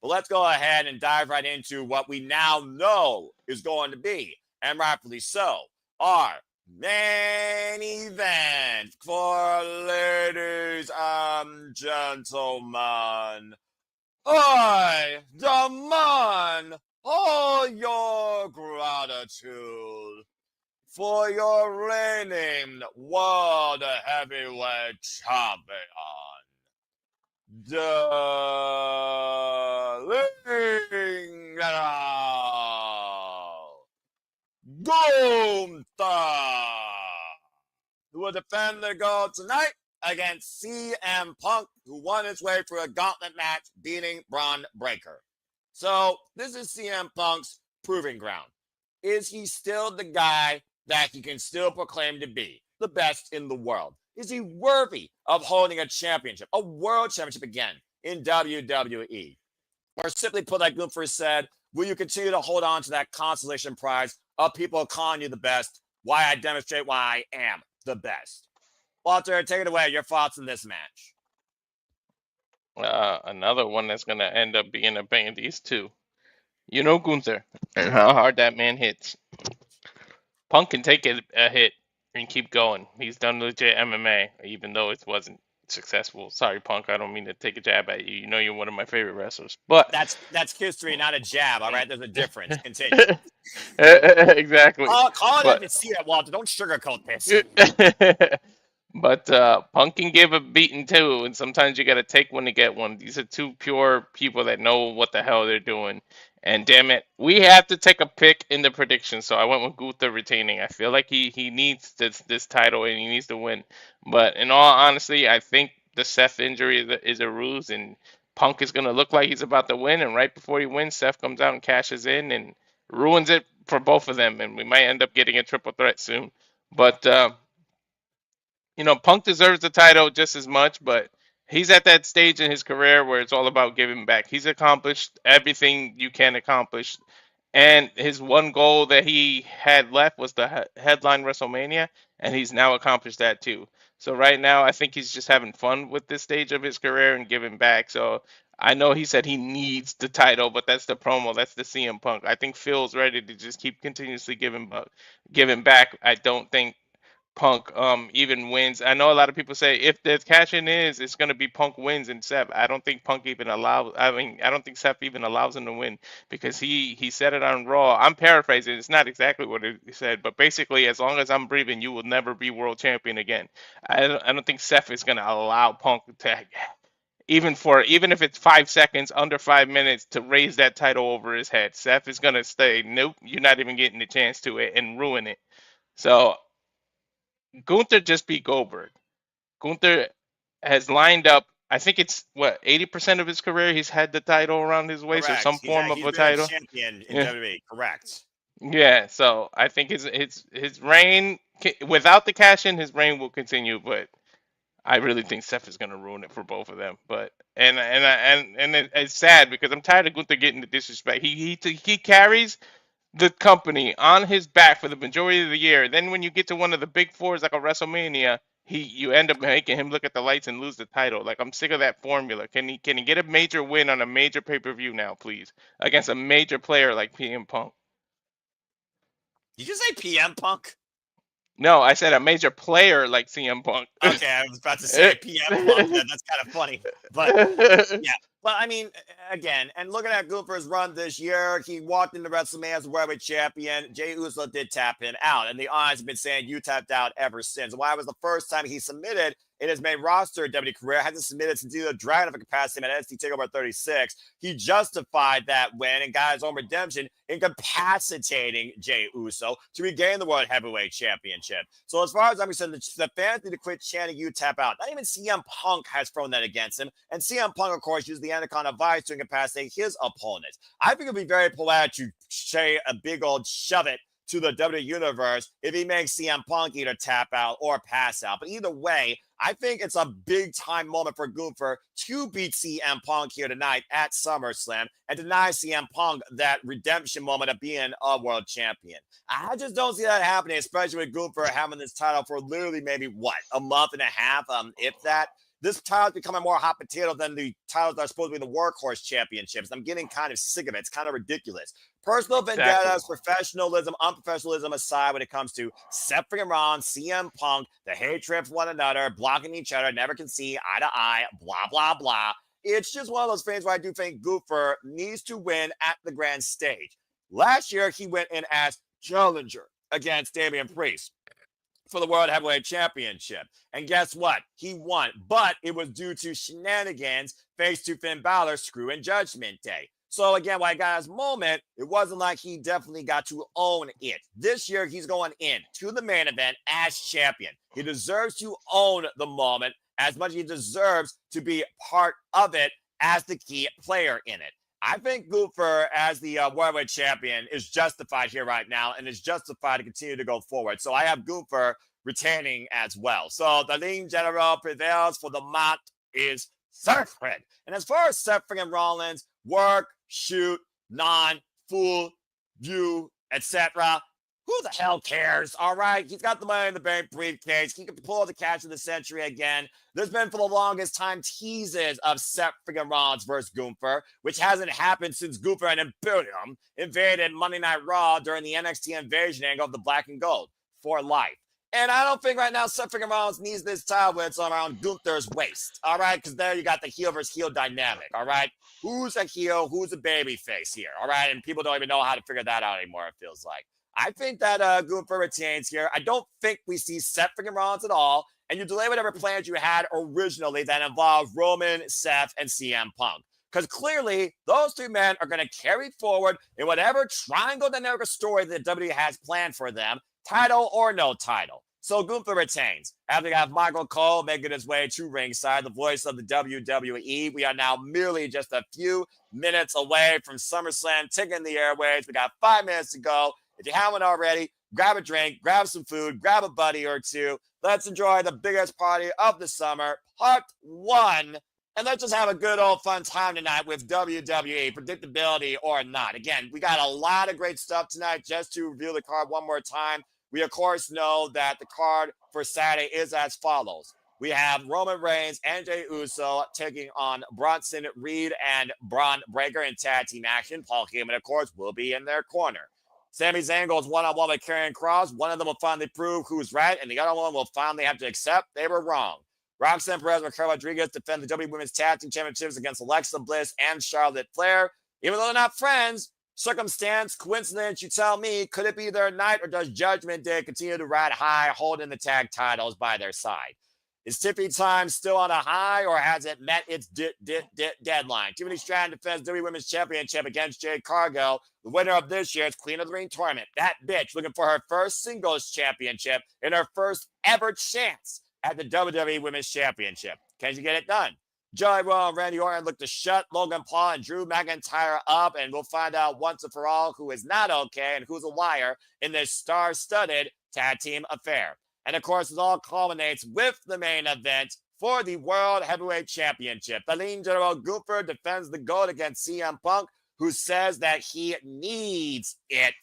But let's go ahead and dive right into what we now know is going to be, and rightfully so, our main event for ladies and gentlemen. I demand all your gratitude for your reigning World Heavyweight Champion, Gunther, who will defend the gold tonight against CM Punk, who won his way through a gauntlet match, beating Bron Breakker. So this is CM Punk's proving ground. Is he still the guy that he can still proclaim to be the best in the world? Is he worthy of holding a championship, a world championship again in WWE? Or simply put, like Gunther said, will you continue to hold on to that consolation prize of people calling you the best? Why I demonstrate why I am the best. Walter, take it away. Your thoughts on this match. Another one that's gonna end up being a bang of these two. You know Gunther and how hard that man hits. Punk can take a hit and keep going. He's done legit MMA, even though it wasn't successful. Sorry, Punk. I don't mean to take a jab at you. You know you're one of my favorite wrestlers, but That's history, not a jab. All right, there's a difference. Continue. exactly. Call it as But you see it, Walter. Don't sugarcoat this. but Punk can give a beating too, and sometimes you got to take one to get one. These are two pure people that know what the hell they're doing. And damn it, we have to take a pick in the prediction. So I went with Gunther retaining. I feel like he needs this title and he needs to win. But in all honesty, I think the Seth injury is a ruse, and Punk is gonna look like he's about to win. And right before he wins, Seth comes out and cashes in and ruins it for both of them. And we might end up getting a triple threat soon. But Punk deserves the title just as much, but he's at that stage in his career where it's all about giving back. He's accomplished everything you can accomplish, and his one goal that he had left was the headline WrestleMania, and he's now accomplished that too. So right now, I think he's just having fun with this stage of his career and giving back. So I know he said he needs the title, but that's the promo. That's the CM Punk. I think Phil's ready to just keep continuously giving back. I don't think Punk even wins. I know a lot of people say if the cash in is, it's gonna be Punk wins and Seth. I don't think Punk even allows. I mean, I don't think Seth even allows him to win because he said it on Raw. I'm paraphrasing. It's not exactly what he said, but basically, as long as I'm breathing, you will never be world champion again. I don't think Seth is gonna allow Punk to even if it's 5 seconds, under 5 minutes, to raise that title over his head. Seth is gonna stay. Nope, you're not even getting the chance to it and ruin it. So Gunther just beat Goldberg. Gunther has lined up. I think it's what 80% of his career he's had the title around his waist or Correct. some form of He's a been a title. champion in Yeah, WWE. Correct. yeah. So I think his reign without the cash in, his reign will continue. But I really think Seth is gonna ruin it for both of them. But it's sad because I'm tired of Gunther getting the disrespect. He carries the company on his back for the majority of the year. Then when you get to one of the big fours like a WrestleMania, you end up making him look at the lights and lose the title. Like I'm sick of that formula. Can he get a major win on a major pay-per-view now, please? Against a major player like PM Punk. Did you say PM Punk? No, I said a major player like CM Punk. Okay, I was about to say PM Punk. That's kind of funny. But yeah. But I mean, again, and looking at Gunther's run this year, he walked into WrestleMania as a world champion. Jey Uso did tap him out, and the odds have been saying you tapped out ever since. Why it was the first time he submitted in his main roster WWE career, hasn't submitted since either Dragon of a capacity at NXT TakeOver 36. He justified that win and got his own redemption, incapacitating Jey Uso to regain the World Heavyweight Championship. So as far as I'm concerned, the fans need to quit chanting you tap out. Not even CM Punk has thrown that against him. And CM Punk, of course, used the Anaconda Vice to incapacitate his opponent. I think it would be very polite to say a big old shove it to the WWE Universe if he makes CM Punk either tap out or pass out. But either way, I think it's a big time moment for Gunther to beat CM Punk here tonight at SummerSlam and deny CM Punk that redemption moment of being a world champion. I just don't see that happening, especially with Gunther having this title for literally maybe a month and a half, if that. This title's becoming more hot potato than the titles that are supposed to be the workhorse championships. I'm getting kind of sick of it. It's kind of ridiculous. Personal vendettas, professionalism, unprofessionalism aside when it comes to Seth freaking Rollins, CM Punk, the hatred for one another, blocking each other, never can see eye to eye, blah, blah, blah. It's just one of those things where I do think Gunther needs to win at the grand stage. Last year, he went in as challenger against Damian Priest for the World Heavyweight Championship. And guess what? He won. But it was due to shenanigans thanks to Finn Balor screwing Judgment Day. So again, while I got his moment, it wasn't like he definitely got to own it. This year, he's going in to the main event as champion. He deserves to own the moment as much as he deserves to be part of it as the key player in it. I think Gunther, as the Worldwide Champion, is justified here right now and is justified to continue to go forward. So I have Gunther retaining as well. So the lean general prevails for the mat is sacred. And as far as Seth freaking Rollins, work, shoot, non, fool, view, etc. Who the hell cares? All right. He's got the Money in the Bank briefcase. He can pull the catch of the century again. There's been for the longest time teases of Seth freaking Rollins versus Gunther, which hasn't happened since Gunther and Imperium invaded Monday Night Raw during the NXT invasion angle of the Black and Gold for life. And I don't think right now Seth freaking Rollins needs this title when it's around Gunther's waist. All right. Because there you got the heel versus heel dynamic. All right. Who's a heel? Who's a baby face here? All right. And people don't even know how to figure that out anymore, it feels like. I think that Gunther retains here. I don't think we see Seth freaking Rollins at all. And you delay whatever plans you had originally that involved Roman, Seth, and CM Punk. Because clearly, those three men are going to carry forward in whatever triangle dynamic story that WWE has planned for them, title or no title. So Gunther retains. After you have Michael Cole making his way to ringside, the voice of the WWE. We are now merely just a few minutes away from SummerSlam taking the airways. We got 5 minutes to go. If you haven't already, grab a drink, grab some food, grab a buddy or two. Let's enjoy the biggest party of the summer, part 1. And let's just have a good old fun time tonight with WWE, predictability or not. Again, we got a lot of great stuff tonight. Just to review the card one more time, we of course know that the card for Saturday is as follows. We have Roman Reigns and Jey Uso taking on Bronson, Reed, and Bron Breakker in tag team action. Paul Heyman, of course, will be in their corner. Sami Zayn goes one-on-one with Karrion Kross. One of them will finally prove who's right, and the other one will finally have to accept they were wrong. Roxanne, Perez, and Raquel Rodriguez defend the WWE Women's Tag Team Championships against Alexa Bliss and Charlotte Flair. Even though they're not friends, circumstance, coincidence, you tell me, could it be their night, or does Judgement Day continue to ride high, holding the tag titles by their side? Is Tiffany time still on a high, or has it met its deadline? Tiffany Stratton defends WWE Women's Championship against Jade Cargill, the winner of this year's Queen of the Ring tournament. That bitch looking for her first singles championship and her first ever chance at the WWE Women's Championship. Can she get it done? Joey Rowe and Randy Orton look to shut Logan Paul and Drew McIntyre up, and we'll find out once and for all who is not okay and who's a liar in this star-studded tag team affair. And of course, it all culminates with the main event for the World Heavyweight Championship. The lean general Gunther defends the gold against CM Punk, who says that he needs it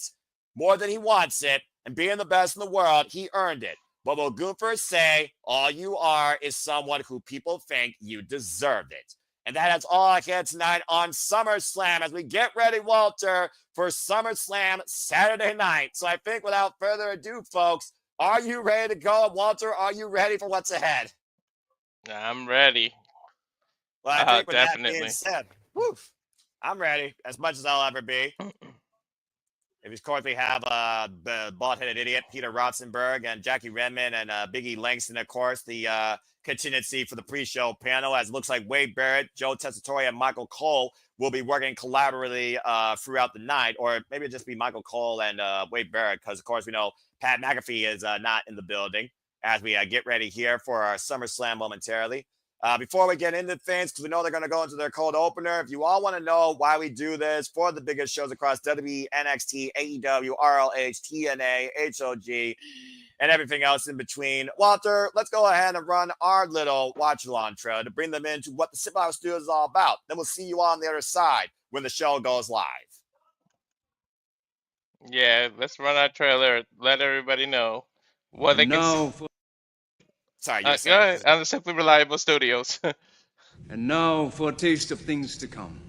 more than he wants it, and being the best in the world, he earned it. But will Gunther say, all you are is someone who people think you deserve it? And that is all I had tonight on SummerSlam as we get ready, Walter, for SummerSlam Saturday night. So I think without further ado, folks, are you ready to go? Walter, are you ready for what's ahead? I'm ready. Well, I think with definitely. that being said, I'm ready as much as I'll ever be. If of course we have the bald-headed idiot Peter Rotzenberg and Jackie Redmond and Biggie Langston, of course, the contingency for the pre-show panel, as it looks like Wade Barrett, Joe Tessitore, and Michael Cole will be working collaboratively throughout the night, or maybe it'll just be Michael Cole and Wade Barrett, because of course we know Pat McAfee is not in the building as we get ready here for our SummerSlam momentarily. Before we get into things, because we know they're going to go into their cold opener, if you all want to know why we do this for the biggest shows across WWE, NXT, AEW, RLH, TNA, HOG, and everything else in between, Walter, let's go ahead and run our little watch-along trailer to bring them into what the Sip Out Studios is all about. Then we'll see you on the other side when the show goes live. Yeah, let's run our trailer. Let everybody know what they can see. Sorry, go ahead. On the Simply Reliable Studios. And now for a taste of things to come.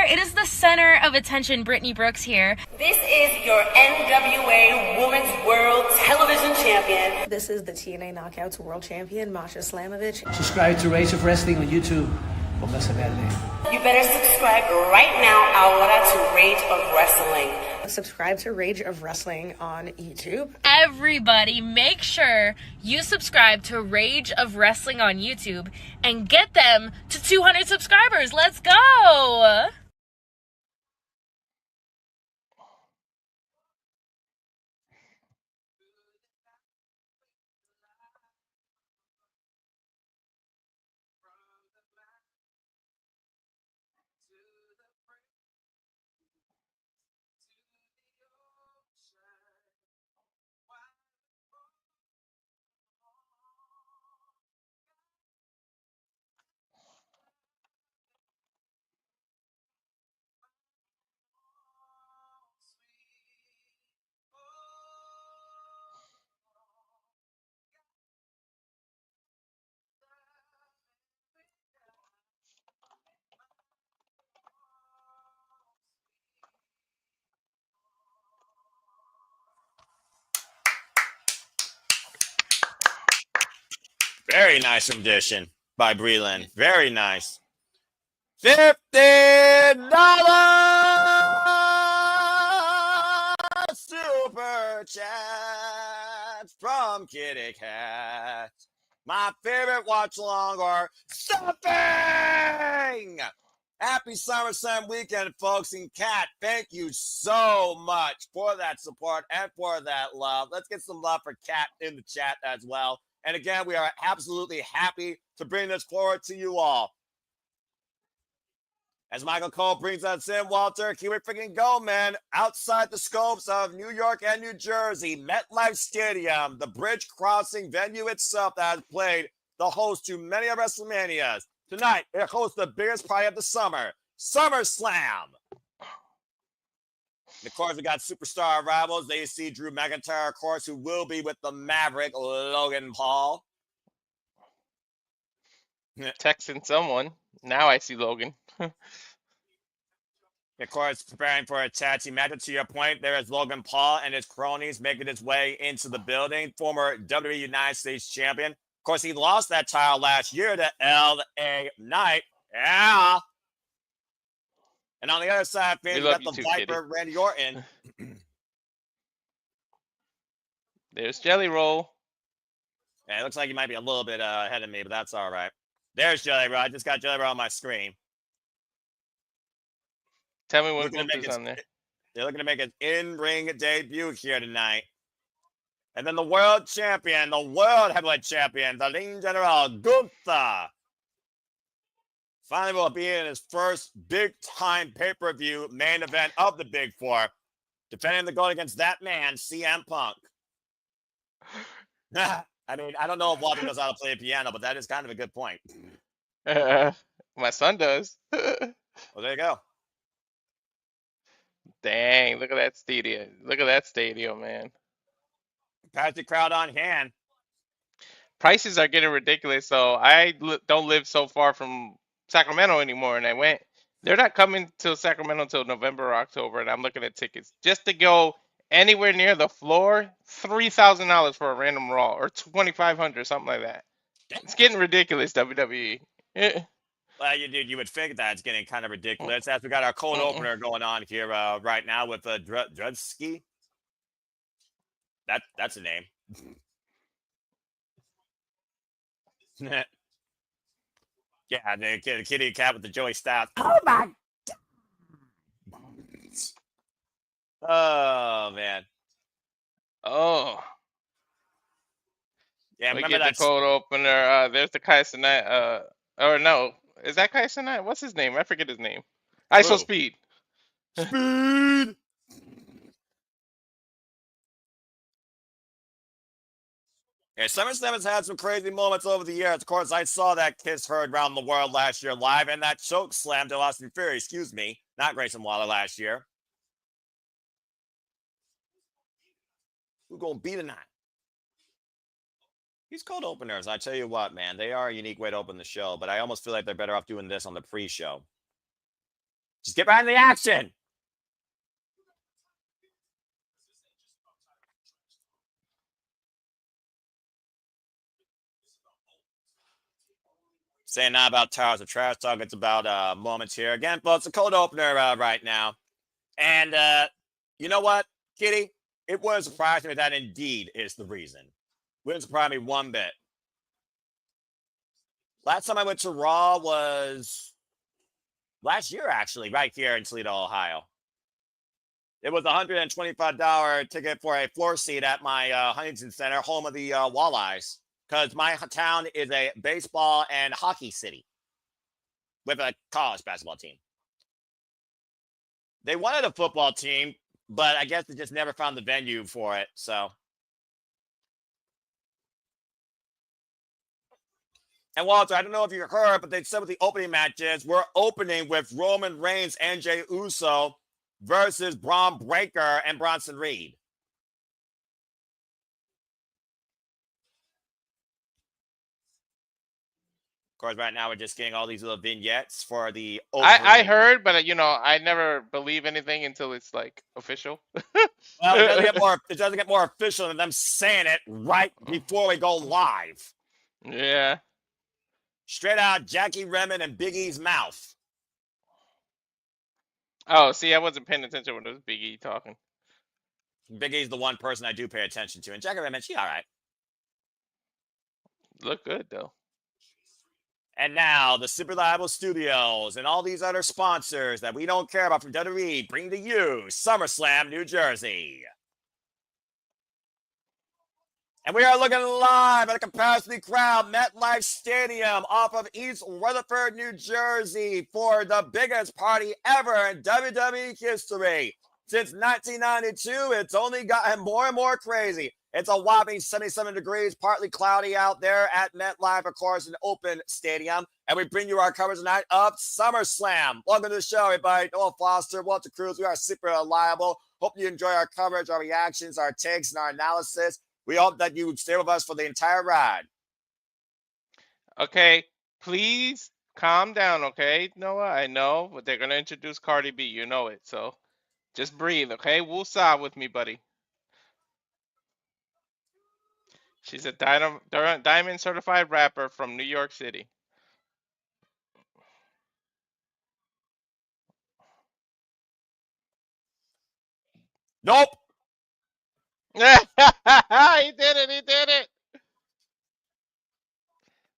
It is the center of attention, Brittany Brooks here. This is your NWA Women's World Television Champion. This is the TNA Knockouts World Champion, Masha Slamovich. Subscribe to Rage of Wrestling on YouTube. Póngase verde. You better subscribe right now ahora to Rage of Wrestling. Subscribe to Rage of Wrestling on YouTube. Everybody, make sure you subscribe to Rage of Wrestling on YouTube and get them to 200 subscribers. Let's go! Very nice rendition by Breland. Very nice. $50 super chat from Kitty Cat. My favorite watch along or something. Happy SummerSlam weekend, folks. And Kat, thank you so much for that support and for that love. Let's get some love for Kat in the chat as well. And again, we are absolutely happy to bring this forward to you all. As Michael Cole brings us in, Walter, here we freaking go, man. Outside the scopes of New York and New Jersey, MetLife Stadium, the bridge crossing venue itself that has played the host to many of WrestleManias. Tonight, it hosts the biggest party of the summer, SummerSlam. And of course, we got superstar rivals. They see Drew McIntyre, of course, who will be with the Maverick, Logan Paul. Texting someone. Now I see Logan. Of course, preparing for a tag team match. To your point, there is Logan Paul and his cronies making his way into the building. Former WWE United States champion. Of course, he lost that title last year to L.A. Knight. Yeah. And on the other side, we got the Viper, Kitty. Randy Orton. There's Jelly Roll. Yeah, it looks like he might be a little bit ahead of me, but that's all right. There's Jelly Roll. I just got Jelly Roll on my screen. Tell me what Gunther's on there. They're looking to make an in-ring debut here tonight. And then the world champion, the world heavyweight champion, the Lean General, Gunther. Finally will be in his first big-time pay-per-view main event of the Big Four. Defending the gold against that man, CM Punk. I mean, I don't know if Walter knows how to play a piano, but that is kind of a good point. My son does. Well, there you go. Dang, look at that stadium. Look at that stadium, man. Patrick crowd on hand. Prices are getting ridiculous, so I don't live so far from Sacramento anymore, and I went. They're not coming to Sacramento until November or October, and I'm looking at tickets just to go anywhere near the floor. $3,000 for a random Raw, or $2,500, something like that. It's getting ridiculous, WWE. Well, you would think that it's getting kind of ridiculous as we got our cold opener going on here right now with Drudsky. That's a name. Yeah, the kitty cat with the Joey Styles. Oh my God. Oh man. Oh. Yeah, We remember get that the cold opener. There's the Kai Cenat. Or no, is that Kai Cenat? What's his name? I forget his name. ISO Speed. Speed. Yeah, SummerSlam has had some crazy moments over the years. Of course, I saw that Kiss heard around the world last year live, and that choke slam to Austin Fury, excuse me, not Grayson Waller last year. Who gonna be tonight? These cold openers, I tell you what, man, they are a unique way to open the show, but I almost feel like they're better off doing this on the pre-show. Just get right in the action. Saying not about Towers of Trash Talk. It's about moments here. Again, folks, it's a cold opener right now. And you know what, Kitty? It wouldn't surprise me that indeed is the reason. Wouldn't surprise me one bit. Last time I went to Raw was last year, actually, right here in Toledo, Ohio. It was a $125 ticket for a floor seat at my Huntington Center, home of the Walleyes, because my town is a baseball and hockey city with a college basketball team. They wanted a football team, but I guess they just never found the venue for it. So, and Walter, I don't know if you heard, but they said with the opening matches, we're opening with Roman Reigns and Jey Uso versus Braun Breaker and Bronson Reed. Of course, right now we're just getting all these little vignettes for the opening. I heard, but I never believe anything until it's like official. Well, it doesn't get more official than them saying it right before we go live. Yeah. Straight out Jackie Redmond and Big E's mouth. Oh, see, I wasn't paying attention when it was Big E talking. Big E's the one person I do pay attention to. And Jackie Redmond, she all right. Look good, though. And now the Super Reliable Studios and all these other sponsors that we don't care about from WWE bring to you SummerSlam, New Jersey. And we are looking live at a capacity crowd, MetLife Stadium off of East Rutherford, New Jersey for the biggest party ever in WWE history. Since 1992, it's only gotten more and more crazy. It's a whopping 77 degrees, partly cloudy out there at MetLife, of course, an open stadium. And we bring you our coverage tonight of SummerSlam. Welcome to the show, everybody. Noah Foster, Walter Cruz. We are super reliable. Hope you enjoy our coverage, our reactions, our takes, and our analysis. We hope that you stay with us for the entire ride. Okay, please calm down, okay, Noah? I know, but they're going to introduce Cardi B. You know it, so just breathe, okay? Woosah with me, buddy. She's a diamond certified rapper from New York City. Nope. He did it. He did it.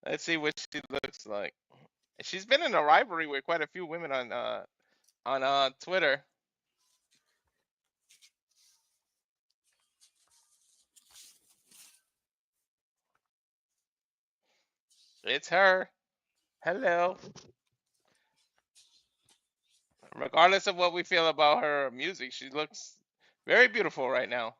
Let's see what she looks like. She's been in a rivalry with quite a few women on Twitter. It's her. Hello. Regardless of what we feel about her music, she looks very beautiful right now.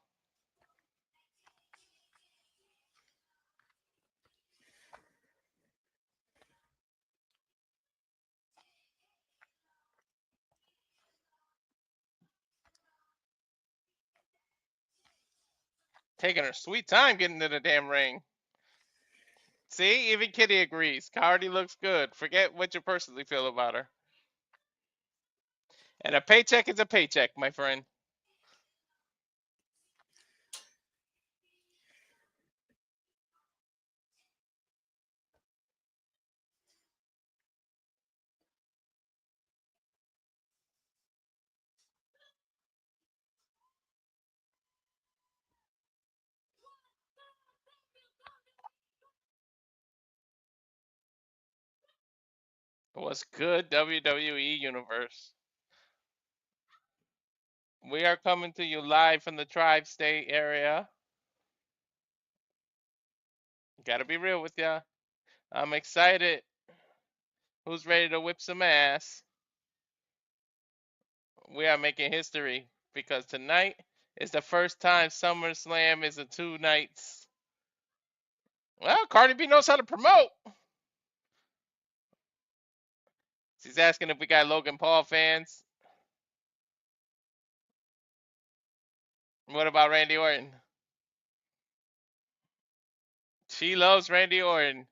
Taking her sweet time getting to the damn ring. See, even Kitty agrees. Cardi looks good. Forget what you personally feel about her. And a paycheck is a paycheck, my friend. What's good, WWE Universe? We are coming to you live from the tri-state area. Gotta be real with ya. I'm excited. Who's ready to whip some ass? We are making history because tonight is the first time SummerSlam is a 2 nights. Well, Cardi B knows how to promote. She's asking if we got Logan Paul fans. What about Randy Orton? She loves Randy Orton.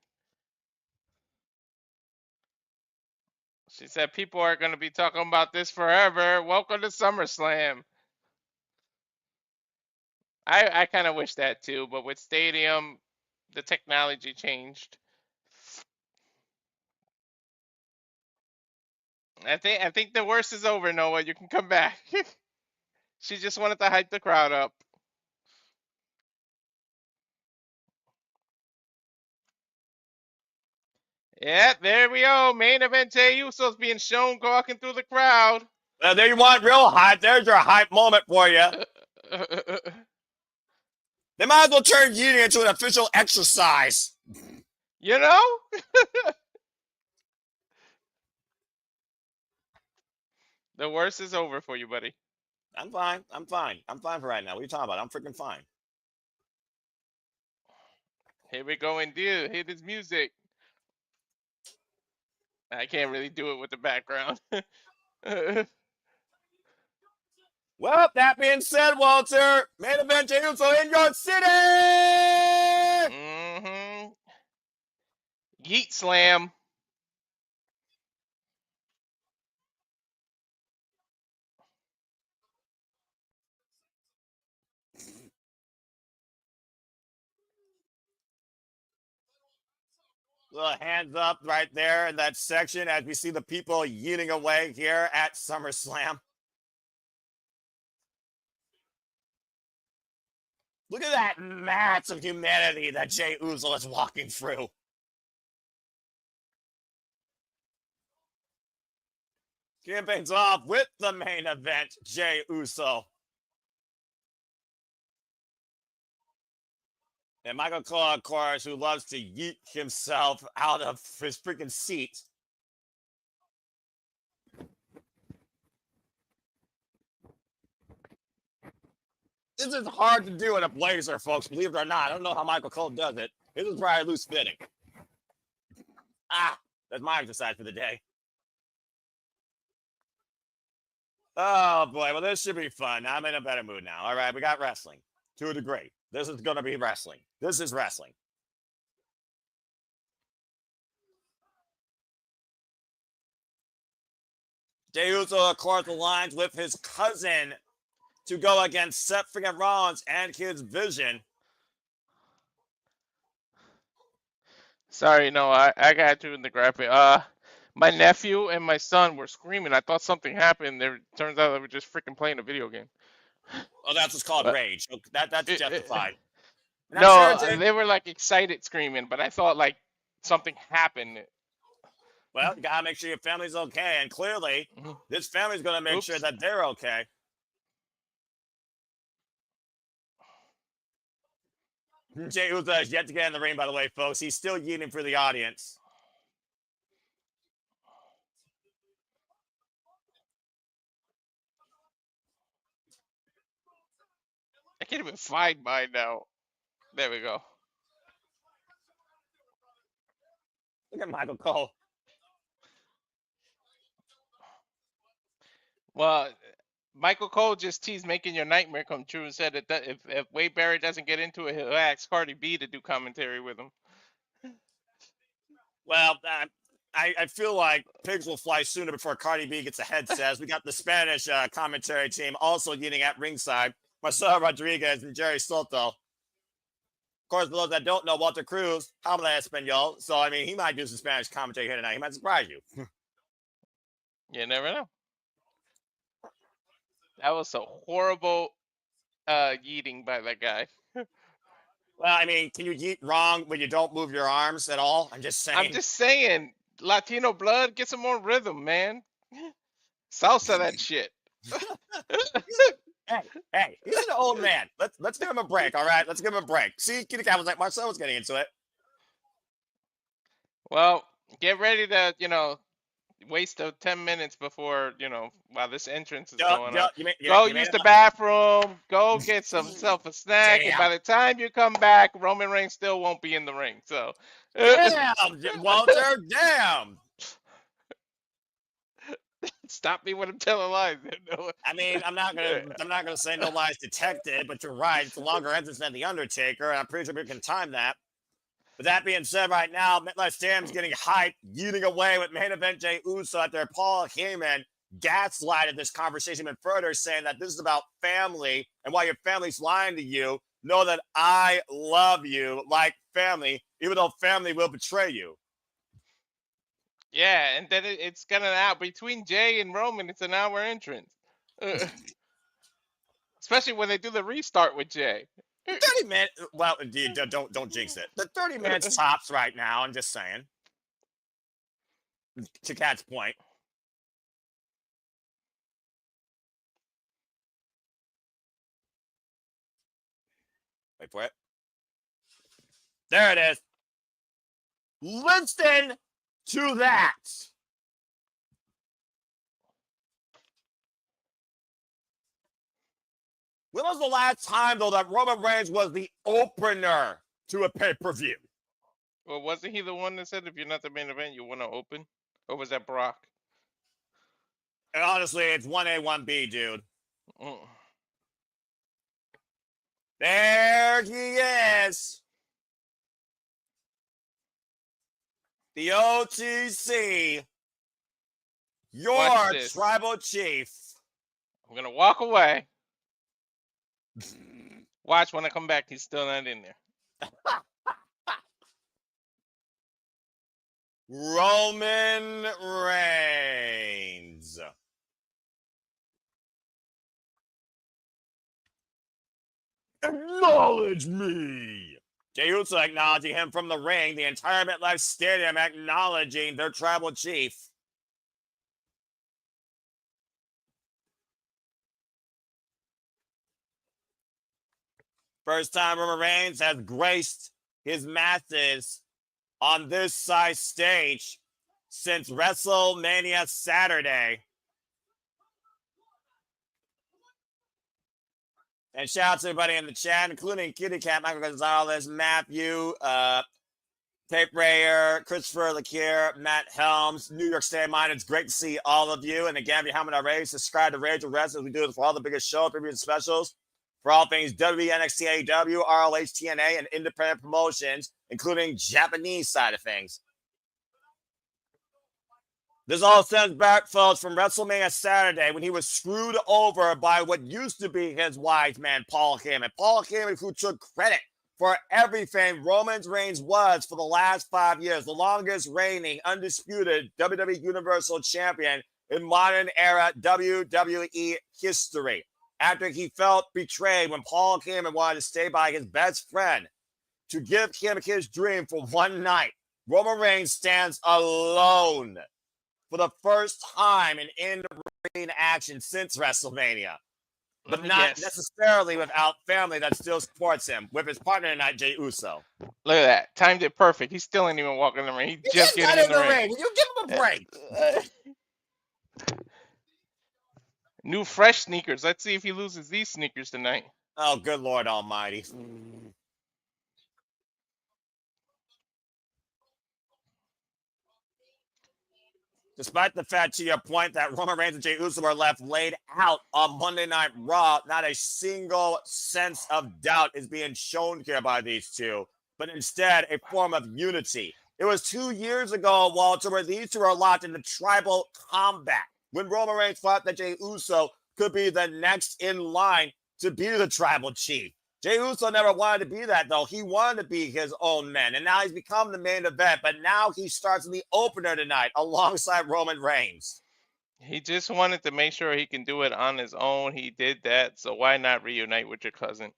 She said people are going to be talking about this forever. Welcome to SummerSlam. I kind of wish that too, but with Stadium, the technology changed. I think the worst is over, Noah. You can come back. She just wanted to hype the crowd up. Yeah, there we go. Main event Jey Uso's being shown walking through the crowd. There you want real hype. There's your hype moment for you. They might as well turn yeeting into an official exercise. You know? The worst is over for you, buddy. I'm fine. I'm fine. I'm fine for right now. What are you talking about? I'm freaking fine. Here we go indeed. Hit his music. I can't really do it with the background. Well, that being said, Walter, main event Jey Uso in your city! Mm-hmm. Yeet slam. Little hands up right there in that section as we see the people yeeting away here at SummerSlam. Look at that mass of humanity that Jey Uso is walking through. Kicking things off with the main event, Jey Uso. And Michael Cole, of course, who loves to yeet himself out of his freaking seat. This is hard to do in a blazer, folks, believe it or not. I don't know how Michael Cole does it. This is probably loose fitting. That's my exercise for the day. Oh, boy. Well, this should be fun. I'm in a better mood now. All right, we got wrestling to a degree. This is going to be wrestling. This is wrestling. Jey Uso, of course, aligns with his cousin to go against Seth freaking Rollins and his Vision. Sorry, no, I got you in the graphic. My nephew and my son were screaming. I thought something happened. There turns out they were just freaking playing a video game. Oh, that's what's called rage. That's justified. No, they were like excited screaming, but I thought like something happened. Well, you gotta make sure your family's okay, and clearly, this family's gonna make sure that they're okay. Jey Uso has yet to get in the ring, by the way, folks. He's still yeeting for the audience. I can't even find mine now. There we go. Look at Michael Cole. Well, Michael Cole just teased making your nightmare come true and said that if Wade Barrett doesn't get into it, he'll ask Cardi B to do commentary with him. Well, I feel like pigs will fly sooner before Cardi B gets a headset. We got the Spanish commentary team also getting at ringside. Marcelo Rodriguez and Jerry Soto. Of course, for those that don't know, Walter Cruz, habla español. So, I mean, he might do some Spanish commentary here tonight. He might surprise you. You never know. That was a horrible yeeting by that guy. Well, I mean, can you yeet wrong when you don't move your arms at all? I'm just saying. I'm just saying, Latino blood, get some more rhythm, man. Salsa that shit. Hey, he's an old man. Let's give him a break, all right? Let's give him a break. See, Kitty Cat was like, Marcelo's getting into it. Well, get ready to, waste 10 minutes before, while this entrance is going on. Go use the bathroom. Go get yourself a snack. And by the time you come back, Roman Reigns still won't be in the ring. So, damn, Walter, damn. Stop me when I'm telling lies. I mean, I'm not gonna say no lies detected, but you're right. It's a longer entrance than the Undertaker, and I'm pretty sure we can time that. But that being said, right now, MetLife Stadium's getting hyped, eating away with main event Jey Uso after Paul Heyman gaslighted this conversation even further, saying that this is about family, and while your family's lying to you, know that I love you like family, even though family will betray you. Yeah, and then it's got an hour between Jay and Roman. It's an hour entrance, especially when they do the restart with Jay. 30 minutes. Well, indeed, don't jinx it. The 30 minutes tops right now. I'm just saying. To Cat's point. Wait for it. There it is. Listen to that. When was the last time, though, that Roman Reigns was the opener to a pay-per-view? Well, wasn't he the one that said if you're not the main event, you want to open? Or was that Brock? And honestly, it's 1A, 1B, dude. Mm. There he is. The OTC. Your tribal chief. I'm going to walk away. Watch when I come back, he's still not in there. Roman Reigns. Acknowledge me. Jey Uso acknowledging him from the ring. The entire MetLife Stadium acknowledging their tribal chief. First time Roman Reigns has graced his masses on this size stage since WrestleMania Saturday. And shout out to everybody in the chat, including Kitty Cat, Michael Gonzalez, Matthew, Tape Rayer, Christopher Lakier, Matt Helms, New York State Mind. It's great to see all of you. And again, if you haven't already, subscribe to Rage of Wrestling. We do this for all the biggest shows, previews, and specials. For all things WWE, NXT, AEW, ROH, TNA, and independent promotions, including Japanese side of things. This all stems back, folks, from WrestleMania Saturday when he was screwed over by what used to be his wise man, Paul Heyman. Paul Heyman, who took credit for everything Roman Reigns was for the last 5 years, the longest reigning, undisputed WWE Universal Champion in modern era WWE history. After he felt betrayed when Paul Heyman wanted to stay by his best friend to give him his dream for one night, Roman Reigns stands alone for the first time in in-ring action since WrestleMania. But not necessarily without family that still supports him, with his partner tonight, Jey Uso. Look at that. Timed it perfect. He still ain't even walking in the ring. He just getting in the ring. You give him a break. New fresh sneakers. Let's see if he loses these sneakers tonight. Oh, good Lord Almighty. Despite the fact, to your point, that Roman Reigns and Jey Uso were left laid out on Monday Night Raw, not a single sense of doubt is being shown here by these two, but instead a form of unity. It was 2 years ago, Walter, where these two were locked into tribal combat, when Roman Reigns thought that Jey Uso could be the next in line to be the tribal chief. Jey Uso never wanted to be that, though. He wanted to be his own man, and now he's become the main event, but now he starts in the opener tonight alongside Roman Reigns. He just wanted to make sure he can do it on his own. He did that, so why not reunite with your cousin?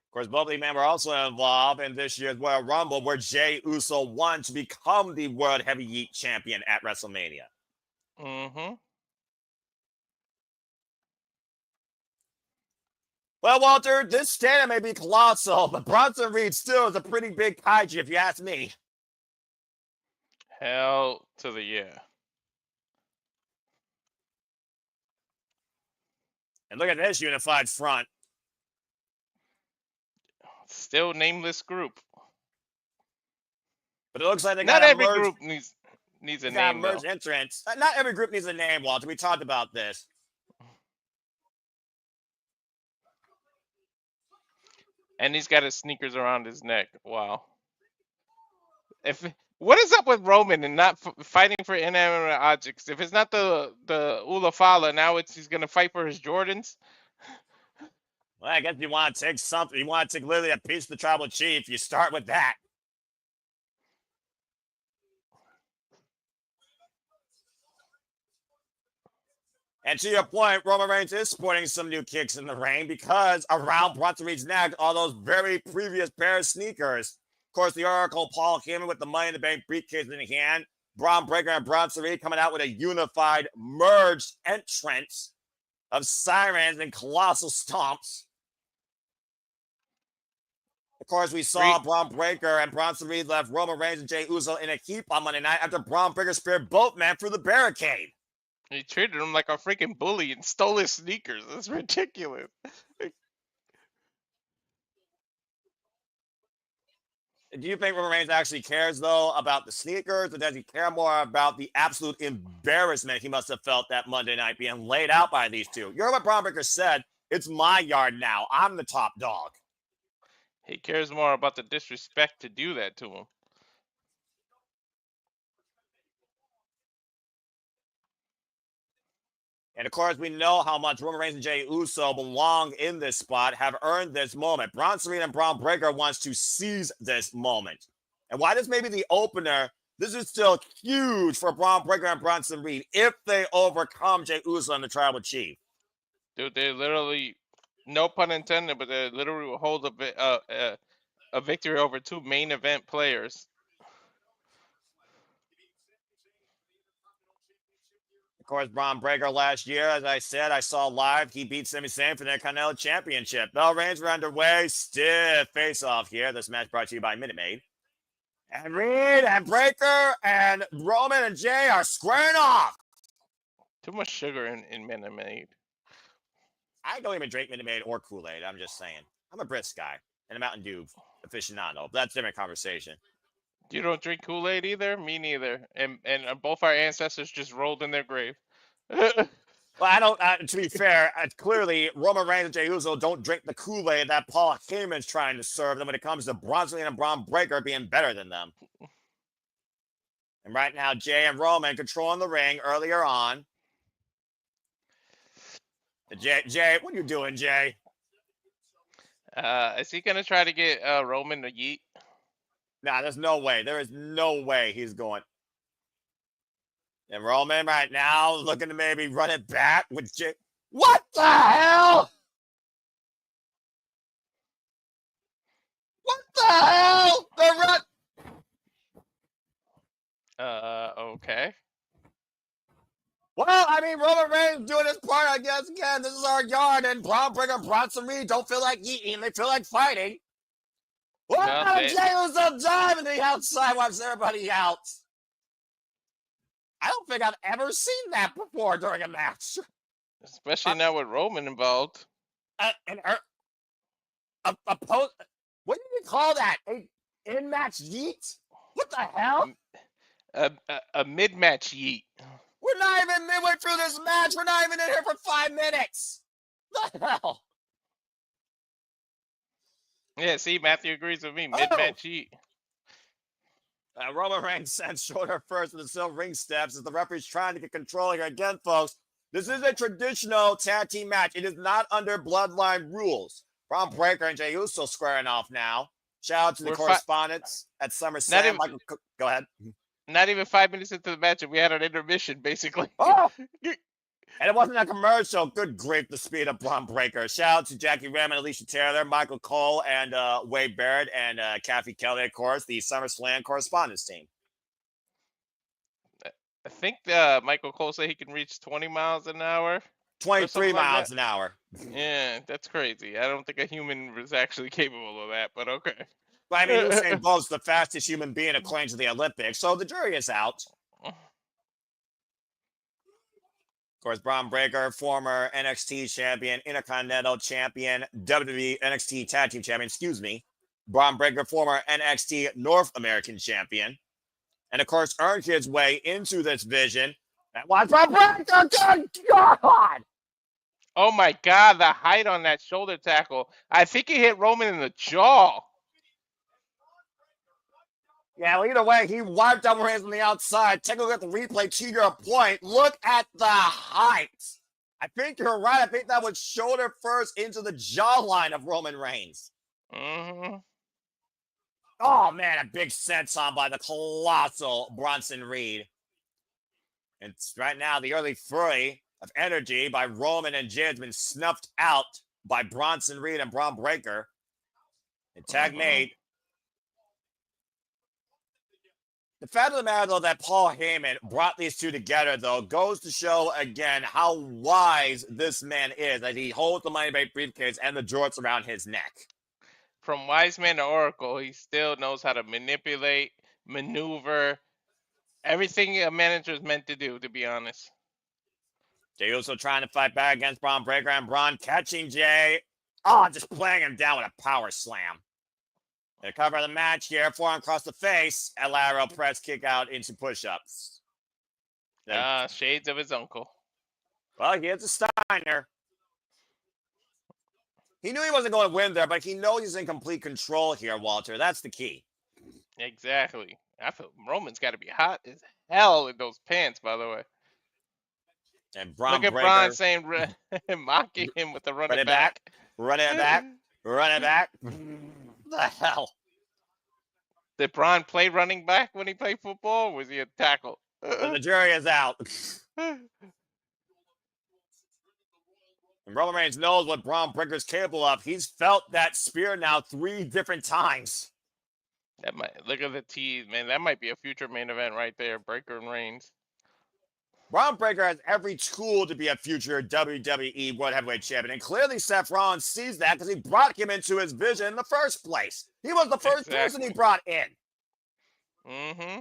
Of course, both of these men were also involved in this year's Royal Rumble, where Jey Uso won to become the World Heavyweight Champion at WrestleMania. Mm-hmm. Well, Walter, this stadium may be colossal, but Bronson Reed still is a pretty big kaiju, if you ask me. Hell to the yeah. And look at this unified front. Still nameless group. But it looks like they not got every group needs a name. Merged entrance. Not every group needs a name, Walter. We talked about this. And he's got his sneakers around his neck. Wow. What is up with Roman and not fighting for inanimate objects? If it's not the Ulafala, now he's gonna fight for his Jordans. Well, I guess you want to take something. You want to take literally a piece of the tribal chief. You start with that. And to your point, Roman Reigns is sporting some new kicks in the ring because around Bronson Reed's neck are those very previous pair of sneakers. Of course, the Oracle Paul Heyman with the Money in the Bank briefcase in hand. Braun Breaker and Bronson Reed coming out with a unified, merged entrance of sirens and colossal stomps. Of course, we saw Braun Breaker and Bronson Reed left Roman Reigns and Jey Uso in a heap on Monday night after Braun Breaker speared both men through the barricade. He treated him like a freaking bully and stole his sneakers. That's ridiculous. Do you think Roman Reigns actually cares, though, about the sneakers, or does he care more about the absolute embarrassment he must have felt that Monday night being laid out by these two? You heard what Braun Breaker said. It's my yard now. I'm the top dog. He cares more about the disrespect to do that to him. And, of course, we know how much Roman Reigns and Jey Uso belong in this spot, have earned this moment. Bronson Reed and Braun Breaker wants to seize this moment. And why this may be the opener, this is still huge for Braun Breaker and Bronson Reed if they overcome Jey Uso and the Tribal Chief. Dude, they literally, no pun intended, but they literally will hold a victory over two main event players. Of course, Braun Breaker last year, as I said, I saw live, he beat Sami Zayn for their Continental Championship. Bell Reigns were underway. Stiff face-off here. This match brought to you by Minute Maid. And Reed and Breaker and Roman and Jey are squaring off. Too much sugar in Minute Maid. I don't even drink Minute Maid or Kool-Aid. I'm just saying. I'm a brisk guy and a Mountain Dew aficionado. But that's a different conversation. You don't drink Kool-Aid either? Me neither. And both our ancestors just rolled in their grave. Well, I don't, to be fair, clearly Roman Reigns and Jey Uso don't drink the Kool-Aid that Paul Heyman's trying to serve them when it comes to Bronson and Braun Breaker being better than them. And right now, Jey and Roman controlling the ring earlier on. Jey, what are you doing, Jey? Is he going to try to get Roman to yeet? Nah, there's no way. There is no way he's going. And Roman right now looking to maybe run it back with Jey. What the hell? What the hell? The run. Okay. Well, I mean, Roman Reigns doing his part, I guess. Again, this is our yard, and Braun Breaker and Bronson Reed don't feel like eating. They feel like fighting. Well, Jey Uso diving the outside, wipes everybody out. I don't think I've ever seen that before during a match. Especially now with Roman involved. What do you call that? A in-match yeet? What the hell? A mid-match yeet. We're not even midway through this match. We're not even in here for 5 minutes. What the hell? Yeah, see, Matthew agrees with me. Mid-match yeet. Roman Reigns sends shoulder first to the silver ring steps as the referee's trying to get control here. Again, folks, this is a traditional tag team match. It is not under bloodline rules. Braun Breaker and Jey Uso squaring off now. Shout out to the correspondents at SummerSlam. Go ahead. Not even 5 minutes into the match, and we had an intermission, basically. Oh! And it wasn't a commercial. Good grief, the speed of Braun Breaker. Shout out to Jackie Ram and Alicia Taylor, Michael Cole, and Wade Barrett, and Kathy Kelly, of course, the SummerSlam correspondence team. I think Michael Cole said he can reach 20 miles an hour. 23 miles an hour. Yeah, that's crazy. I don't think a human was actually capable of that, but okay. But I mean, Usain Bolt's the fastest human being acclaimed to the Olympics, so the jury is out. Of course, Braun Breaker, former NXT champion, Intercontinental champion, WWE NXT Tag Team champion, Braun Breaker, former NXT North American champion. And, of course, earned his way into this vision. And watch Braun Breaker, good God! Oh my God, the height on that shoulder tackle. I think he hit Roman in the jaw. Yeah, well, either way, he wiped out Reigns on the outside. Take a look at the replay to your point. Look at the height. I think you're right. I think that was shoulder first into the jawline of Roman Reigns. Mm-hmm. Oh, man, a big senton by the colossal Bronson Reed. And right now, the early flurry of energy by Roman and Jade has been snuffed out by Bronson Reed and Braun Breaker. And tag made. The fact of the matter, though, that Paul Heyman brought these two together, though, goes to show again how wise this man is as he holds the Money Bank briefcase and the jorts around his neck. From wise man to oracle, he still knows how to manipulate, maneuver, everything a manager is meant to do, to be honest. Jey Uso trying to fight back against Braun Breaker, and Braun catching Jay. Oh, just playing him down with a power slam. They cover the match here, forearm across the face, El Arrow press kick out into push-ups. Shades of his uncle. Well, he hits a Steiner. He knew he wasn't going to win there, but he knows he's in complete control here, Walter. That's the key. Exactly. I feel Roman's got to be hot as hell in those pants, by the way. And Braun Look at Breaker, Bron saying, mocking him with the run it back. Run it back. Run it back. The hell? Did Bron play running back when he played football, or was he a tackle? The jury is out. And Roman Reigns knows what Braun Breaker's capable of. He's felt that spear now 3 different times. That might look at the tease, man. That might be a future main event right there. Breaker and Reigns. Braun Breaker has every tool to be a future WWE World Heavyweight Champion. And clearly Seth Rollins sees that because he brought him into his vision in the first place. He was the first person he brought in. Mm-hmm.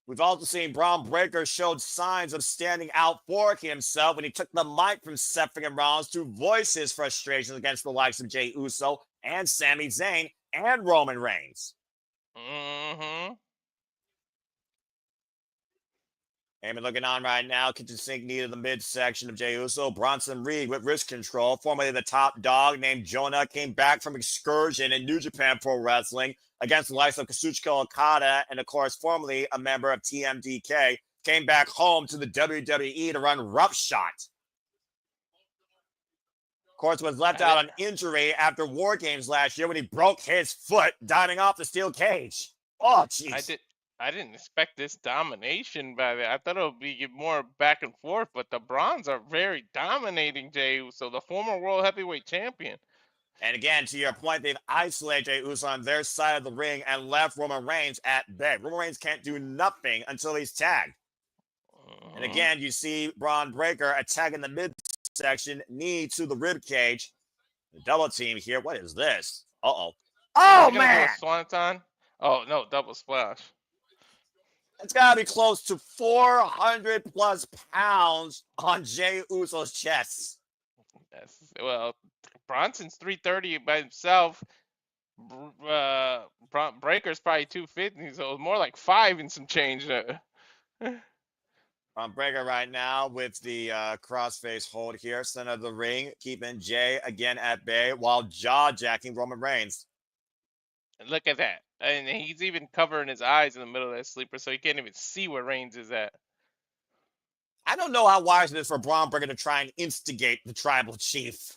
We've also seen Braun Breaker showed signs of standing out for himself when he took the mic from Seth Rollins to voice his frustrations against the likes of Jey Uso and Sami Zayn and Roman Reigns. Mm-hmm. Heyman looking on right now. Kitchen sink knee to the midsection of Jey Uso. Bronson Reed with wrist control. Formerly the top dog named Jonah came back from excursion in New Japan Pro Wrestling against the likes of Kazuchika Okada and, of course, formerly a member of TMDK. Came back home to the WWE to run Roughshot. Of course, was left out on injury after War Games last year when he broke his foot diving off the steel cage. Oh, jeez. I didn't expect this domination by that. I thought it would be more back and forth, but the Brons are very dominating Jey Uso, the former World Heavyweight Champion. And again, to your point, they've isolated Jey Uso on their side of the ring and left Roman Reigns at bay. Roman Reigns can't do nothing until he's tagged. And again, you see Braun Breaker attacking the midsection, knee to the rib cage. The double team here. What is this? Uh-oh. Oh, man! Swanton? Oh, no, double splash. It's got to be close to 400 plus pounds on Jey Uso's chest. Yes. Well, Bronson's 330 by himself. Breaker's probably 250, so it's more like 5 and some change there. Breaker right now with the crossface hold here, center of the ring, keeping Jey again at bay while jaw-jacking Roman Reigns. Look at that. And he's even covering his eyes in the middle of that sleeper, so he can't even see where Reigns is at. I don't know how wise it is for Braun Breaker to try and instigate the tribal chief.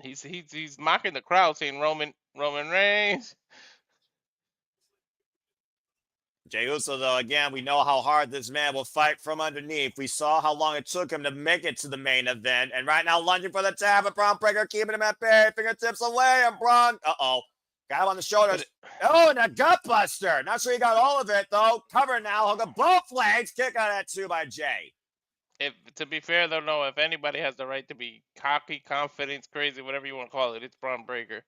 He's mocking the crowd, saying Roman Reigns. Jey Uso, though, again, we know how hard this man will fight from underneath. We saw how long it took him to make it to the main event. And right now, lunging for the tap, but Braun Breaker keeping him at bay, fingertips away, and Braun, got him on the shoulders. Oh, and a gut buster. Not sure he got all of it, though. Cover now. Hook up both legs. Kick out at 2 by Jey. To be fair, though, no, if anybody has the right to be cocky, confident, crazy, whatever you want to call it, it's Braun Breaker.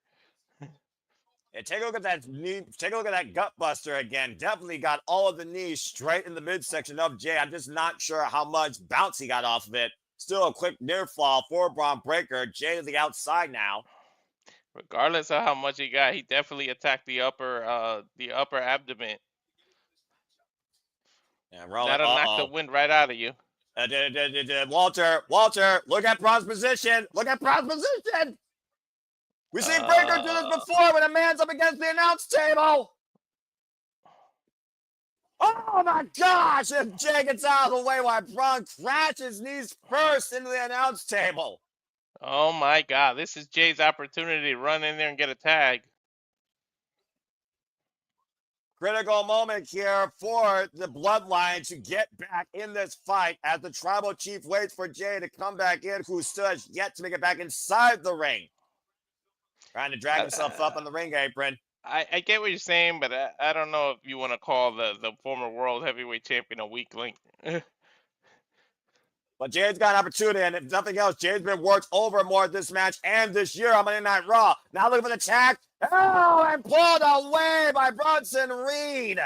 Yeah, take a look at that knee. Take a look at that gut buster again. Definitely got all of the knees straight in the midsection of Jey. I'm just not sure how much bounce he got off of it. Still a quick near fall for Braun Breaker. Jey to the outside now. Regardless of how much he got, he definitely attacked the upper abdomen. Yeah, that'll knock the wind right out of you. Walter, look at Bron's position. Look at Bron's position. We've seen Breaker do this before when a man's up against the announce table. Oh my gosh! If Jay gets out of the way while Bron crashes knees first into the announce table. Oh my God, this is Jay's opportunity to run in there and get a tag. Critical moment here for the Bloodline to get back in this fight as the Tribal Chief waits for Jay to come back in, who still has yet to make it back inside the ring. Trying to drag himself up on the ring apron. I get what you're saying, but I don't know if you want to call the former World Heavyweight Champion a weak link. But Jade's got an opportunity, and if nothing else, Jade's been worked over more this match and this year on Monday Night Raw. Now looking for the tag. Oh, and pulled away by Bronson Reed.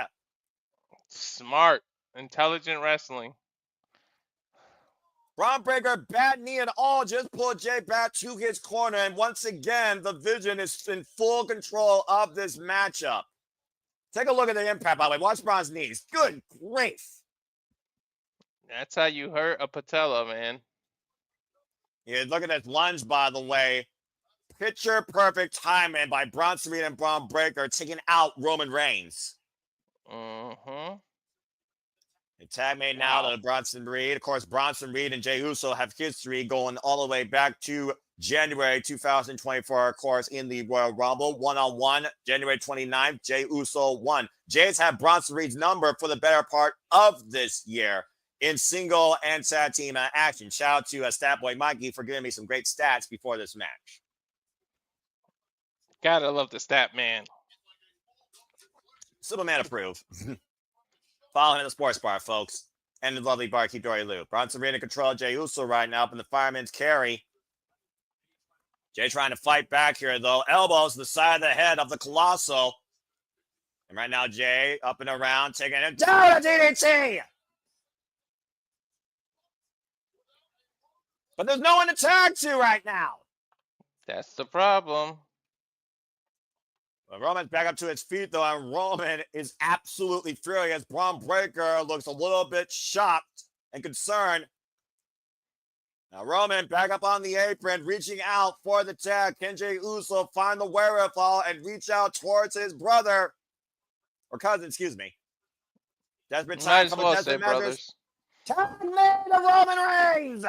Smart, intelligent wrestling. Bron Breakker, bad knee and all, just pulled Jay back to his corner. And once again, the Vision is in full control of this matchup. Take a look at the impact, by the way. Watch Bron's knees. Good grief. That's how you hurt a patella, man. Yeah, look at this lunge, by the way. Picture perfect timing by Bronson Reed and Bron Breakker taking out Roman Reigns. Mm-hmm. The tag made now to Bronson Reed. Of course, Bronson Reed and Jey Uso have history going all the way back to January 2024, of course, in the Royal Rumble. One-on-one, January 29th, Jey Uso won. Jay's had Bronson Reed's number for the better part of this year in single and tag team action. Shout out to Statboy Mikey for giving me some great stats before this match. Gotta love the stat man. Superman approved. Follow him at the sports bar, folks. And the lovely barkeep Dory Lou. Bronson Reed in control of Jey Uso right now up in the fireman's carry. Jay trying to fight back here, though. Elbows to the side of the head of the Colossal. And right now, Jay up and around, taking him down to DDT. But there's no one to tag to right now. That's the problem. Well, Roman's back up to his feet, though, and Roman is absolutely furious. Bron Breakker looks a little bit shocked and concerned. Now, Roman back up on the apron, reaching out for the tag. Can Jey Uso find the wherewithal and reach out towards his brother? Or cousin, excuse me. Desperate time from the desperate measures. Tag made to Roman Reigns!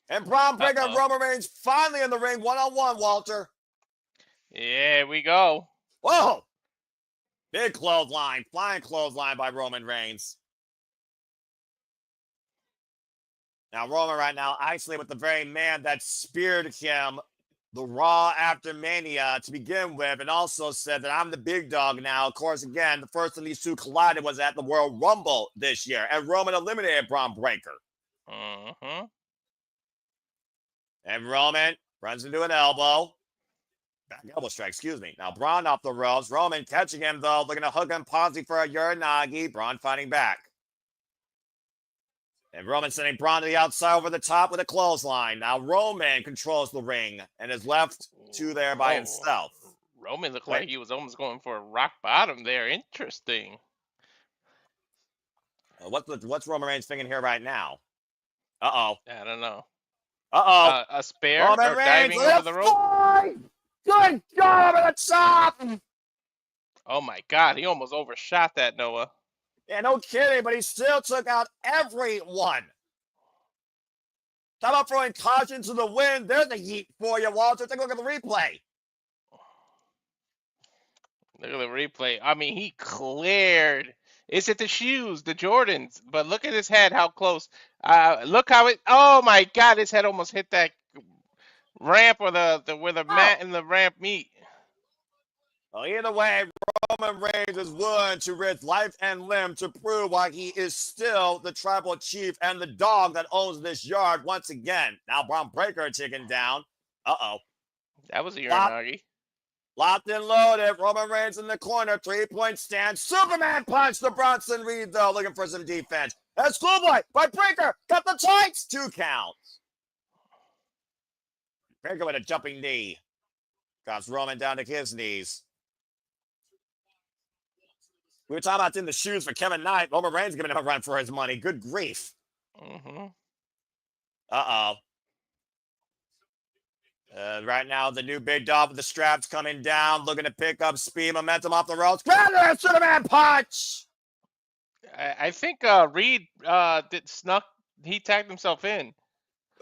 And Bron Breakker and Roman Reigns finally in the ring, one-on-one, Walter. Yeah, we go. Whoa! Big clothesline, flying clothesline by Roman Reigns. Now, Roman right now isolated with the very man that speared him the Raw after Mania to begin with, and also said that I'm the big dog now. Of course, again, the first of these two collided was at the World Rumble this year, and Roman eliminated Bron Breakker. Mm-hmm. And Roman runs into an elbow. Back elbow strike, excuse me. Now, Bron off the ropes. Roman catching him, though, looking to hook him, pausing for a Uranagi. Bron fighting back. And Roman sending Bron to the outside over the top with a clothesline. Now, Roman controls the ring and is left to there by himself. Roman looked like he was almost going for a rock bottom there. Interesting. What's Roman Reigns thinking here right now? Uh-oh. I don't know. Uh-oh. A spare Roman or Reigns diving over the rope? Good God, over the top! Oh my God, he almost overshot that, Noah. Yeah, no kidding, but he still took out everyone. Talk about throwing caution to the wind. There's a yeet for you, Walter. Take a look at the replay. Look at the replay. I mean, he cleared. Is it the shoes, the Jordans? But look at his head, how close. Look how it. Oh my God, his head almost hit that ramp or where the mat and the ramp meet. Well, either way, Roman Reigns is willing to risk life and limb to prove why he is still the tribal chief and the dog that owns this yard once again. Now, Bron Breakker taken down. Uh-oh. That was a Uranagi. Locked and loaded. Roman Reigns in the corner. 3-point stand. Superman punch to Bronson Reed, though, looking for some defense. And Schoolboy by Breakker. Got the tights. 2 counts. Breakker with a jumping knee. Drops Roman down to his knees. We were talking about in the shoes for Kevin Knight. Roman Reigns giving him a run for his money. Good grief. Mm-hmm. Uh-oh. Right now, the new big dog with the straps coming down, looking to pick up speed, momentum off the ropes. Grab that Superman punch! I think Reed he tagged himself in.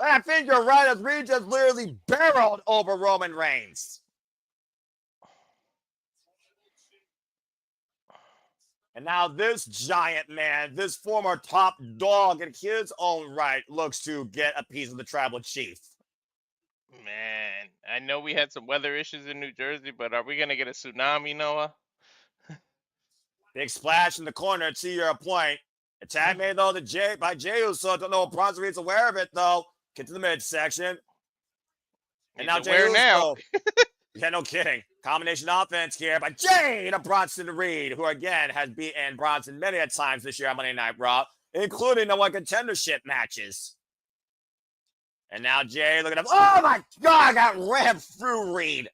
I think you're right, as Reed just literally barreled over Roman Reigns. And now this giant man, this former top dog in his own right, looks to get a piece of the tribal chief. Man, I know we had some weather issues in New Jersey, but are we going to get a tsunami, Noah? Big splash in the corner, to your point. Attack made, though, by Jey Uso. Don't know if Bronson Reed's aware of it, though. Get to the midsection. And now Jey Uso. Now. Yeah, no kidding. Combination offense here by Jade to Bronson Reed, who again has beaten Bronson many a times this year on Monday Night Raw, including the one contendership matches. And now Jay, look at him. Oh my God, got rammed through Reed.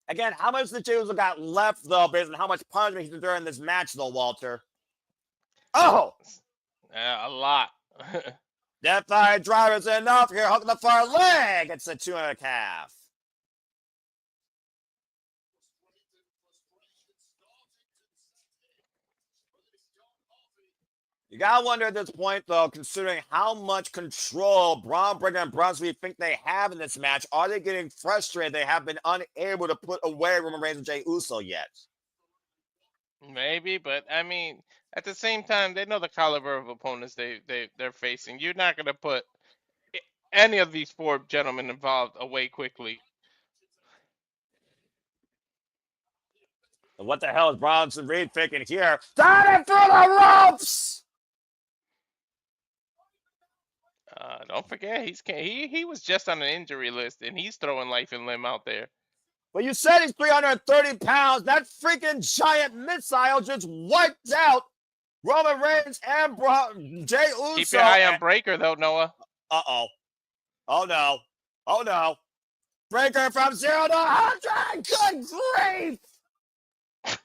Again, how much the Jey Uso got left, though, based on how much punishment he's enduring this match, though, Walter? Oh! A lot. Death Eye Driver's enough here. Hook the far leg. It's a 2.5. You gotta wonder at this point, though, considering how much control Braun Breaker and Bronson Reed think they have in this match, are they getting frustrated they have been unable to put away Roman Reigns and Jey Uso yet? Maybe, but I mean, at the same time, they know the caliber of opponents they're facing. You're not gonna put any of these four gentlemen involved away quickly. What the hell is Bronson Reed thinking here? Starting through the ropes! Don't forget, he was just on an injury list, and he's throwing life and limb out there. But you said he's 330 pounds. That freaking giant missile just wiped out Roman Reigns and Jey Uso. Keep your eye on Breaker, though, Noah. Uh-oh. Oh, no. Oh, no. Breaker from 0 to 100. Good grief.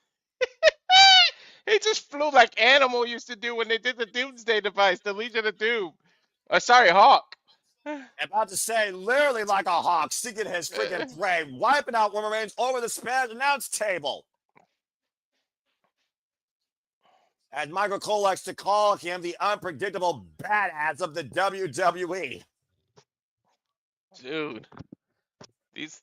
He just flew like Animal used to do when they did the Doomsday device, the Legion of Doom. Sorry, Hawk. About to say, literally like a hawk, seeking his freaking prey, wiping out Roman Reigns over the Spanish announce table. As Michael Cole likes to call him, the unpredictable badass of the WWE. Dude, these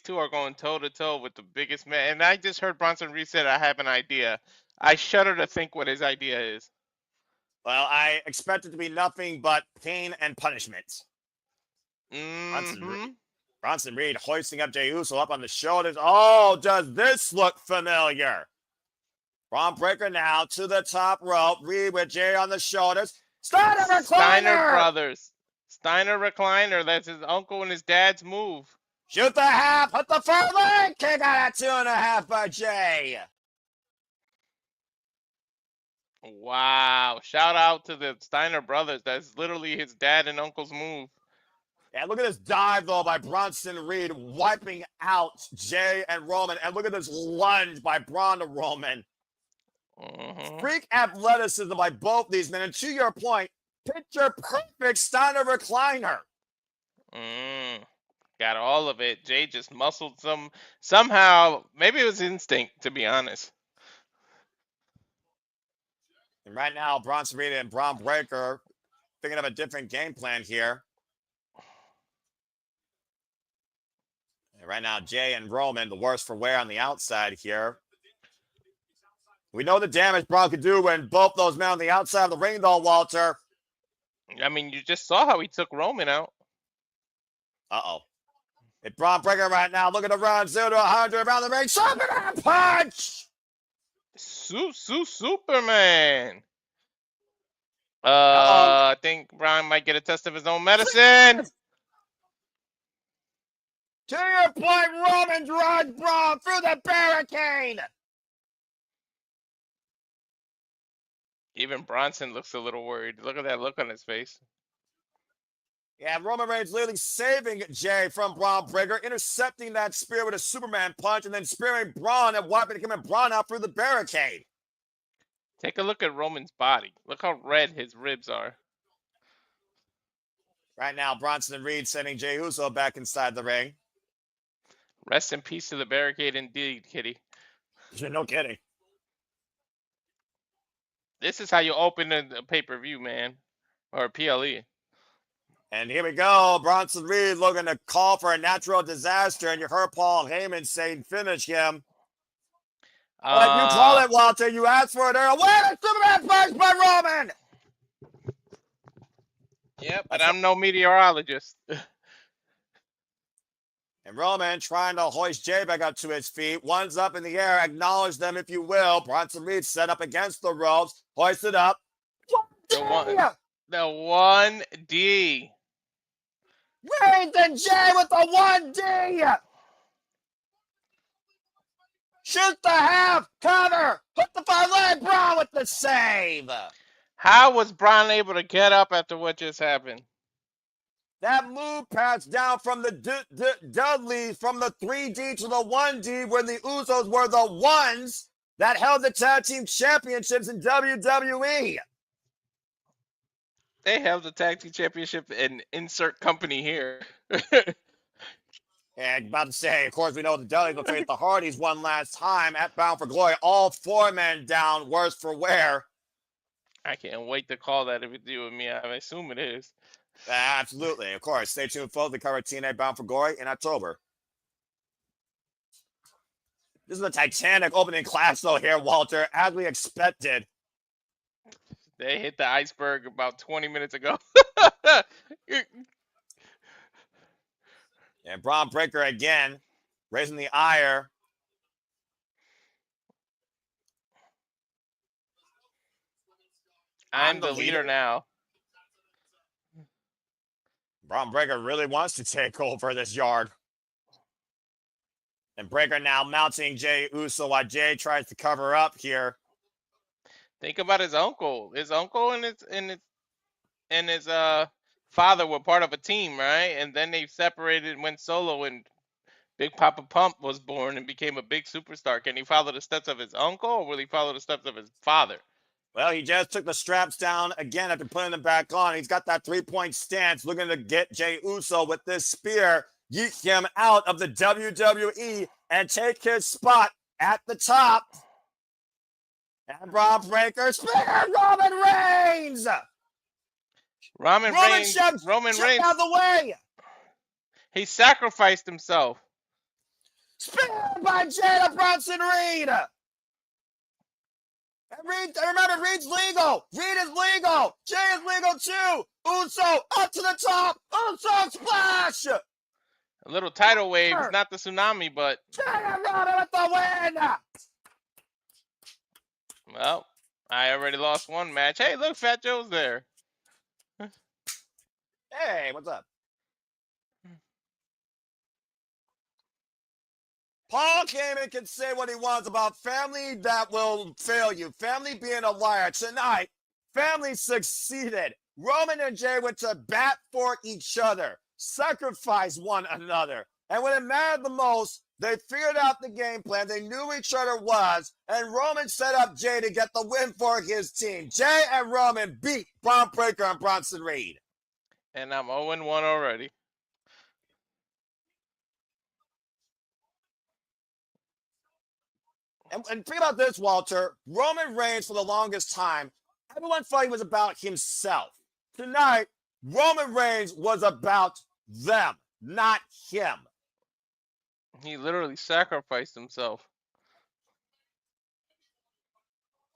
two are going toe to toe with the biggest man. And I just heard Bronson Reed said, "I have an idea." I shudder to think what his idea is. Well, I expect it to be nothing but pain and punishment. Bronson Reed hoisting up Jey Uso up on the shoulders. Oh, does this look familiar? Braun Breaker now to the top rope. Reed with Jey on the shoulders. Steiner Recliner! Steiner Brothers. Steiner Recliner. That's his uncle and his dad's move. Shoot the half. Hit the front leg. Kick out at 2.5 by Jey. Wow. Shout out to the Steiner Brothers. That's literally his dad and uncle's move. Yeah, look at this dive, though, by Bronson Reed, wiping out Jey and Roman. And look at this lunge by Braun to Roman. Freak athleticism by both these men. And to your point, picture perfect Steiner Recliner. Got all of it. Jey just muscled somehow. Maybe it was instinct, to be honest. And right now, Bronson Reed and Braun Breaker thinking of a different game plan here. And right now, Jey and Roman, the worst for wear on the outside here. We know the damage Braun could do when both those men on the outside of the ring, though, Walter. I mean, you just saw how he took Roman out. Uh-oh. It's Braun Breaker right now looking to run 0 to 100 around the ring. Superman punch! Superman. I think Braun might get a test of his own medicine. To your point, Roman drives Braun through the barricade. Even Bronson looks a little worried. Look at that look on his face. Yeah, Roman Reigns literally saving Jay from Braun Breaker, intercepting that spear with a Superman punch, and then spearing Bron and wiping him and Bron out through the barricade. Take a look at Roman's body. Look how red his ribs are. Right now, Bronson and Reed sending Jey Uso back inside the ring. Rest in peace to the barricade indeed, Kitty. No kidding. This is how you open a pay-per-view, man. Or a PLE. And here we go. Bronson Reed looking to call for a natural disaster, and you heard Paul Heyman saying finish him. Like you call it, Walter. You asked for it earlier. Where a Superman punch by Roman? Yep, but I'm no meteorologist. And Roman trying to hoist Jay back up to his feet. One's up in the air. Acknowledge them, if you will. Bronson Reed set up against the ropes. Hoisted up. The 1D. Reed and Jay with the 1D. Shoot the half. Cover. Put the 5-leg Braun with the save. How was Bron able to get up after what just happened? That move passed down from the Dudleys from the 3D to the 1D, where the Usos were the ones that held the tag team championships in WWE. They held the tag team championship and insert company here. And about to say, of course, we know the Dudleys will face the Hardys one last time at Bound for Glory. All 4 men down, worse for wear. I can't wait to call that if it's you and me. I assume it is. Absolutely, of course. Stay tuned, folks. We cover TNA Bound for Glory in October. This is a Titanic opening class, though, here, Walter, as we expected. They hit the iceberg about 20 minutes ago. And Braun Breaker again, raising the ire. I'm the leader now. Braun Breaker really wants to take over this yard. And Breaker now mounting Jey Uso while Jay tries to cover up here. Think about his uncle. His uncle and his father were part of a team, right? And then they separated and went solo, and Big Papa Pump was born and became a big superstar. Can he follow the steps of his uncle, or will he follow the steps of his father? Well, he just took the straps down again after putting them back on. He's got that 3-point stance, looking to get Jey Uso with this spear, yeet him out of the WWE, and take his spot at the top. And Braun Breaker spear Roman Reigns. Roman Reigns out of the way. He sacrificed himself. Spear by Jada Bronson Reed. And remember, Reed's legal. Reed is legal. Jay is legal too. Uso up to the top. Uso splash. A little tidal wave. It's not the tsunami, but. Jay and Roman with the win. Well, I already lost one match. Hey, look, Fat Joe's there. Hey, what's up? Paul Heyman can say what he wants about family that will fail you. Family being a liar. Tonight, family succeeded. Roman and Jay went to bat for each other, sacrificed one another. And when it mattered the most, they figured out the game plan. They knew each other was, and Roman set up Jay to get the win for his team. Jay and Roman beat Braun Breaker and Bronson Reed. And I'm 0-1 already. And think about this, Walter. Roman Reigns, for the longest time, everyone thought he was about himself. Tonight, Roman Reigns was about them, not him. He literally sacrificed himself.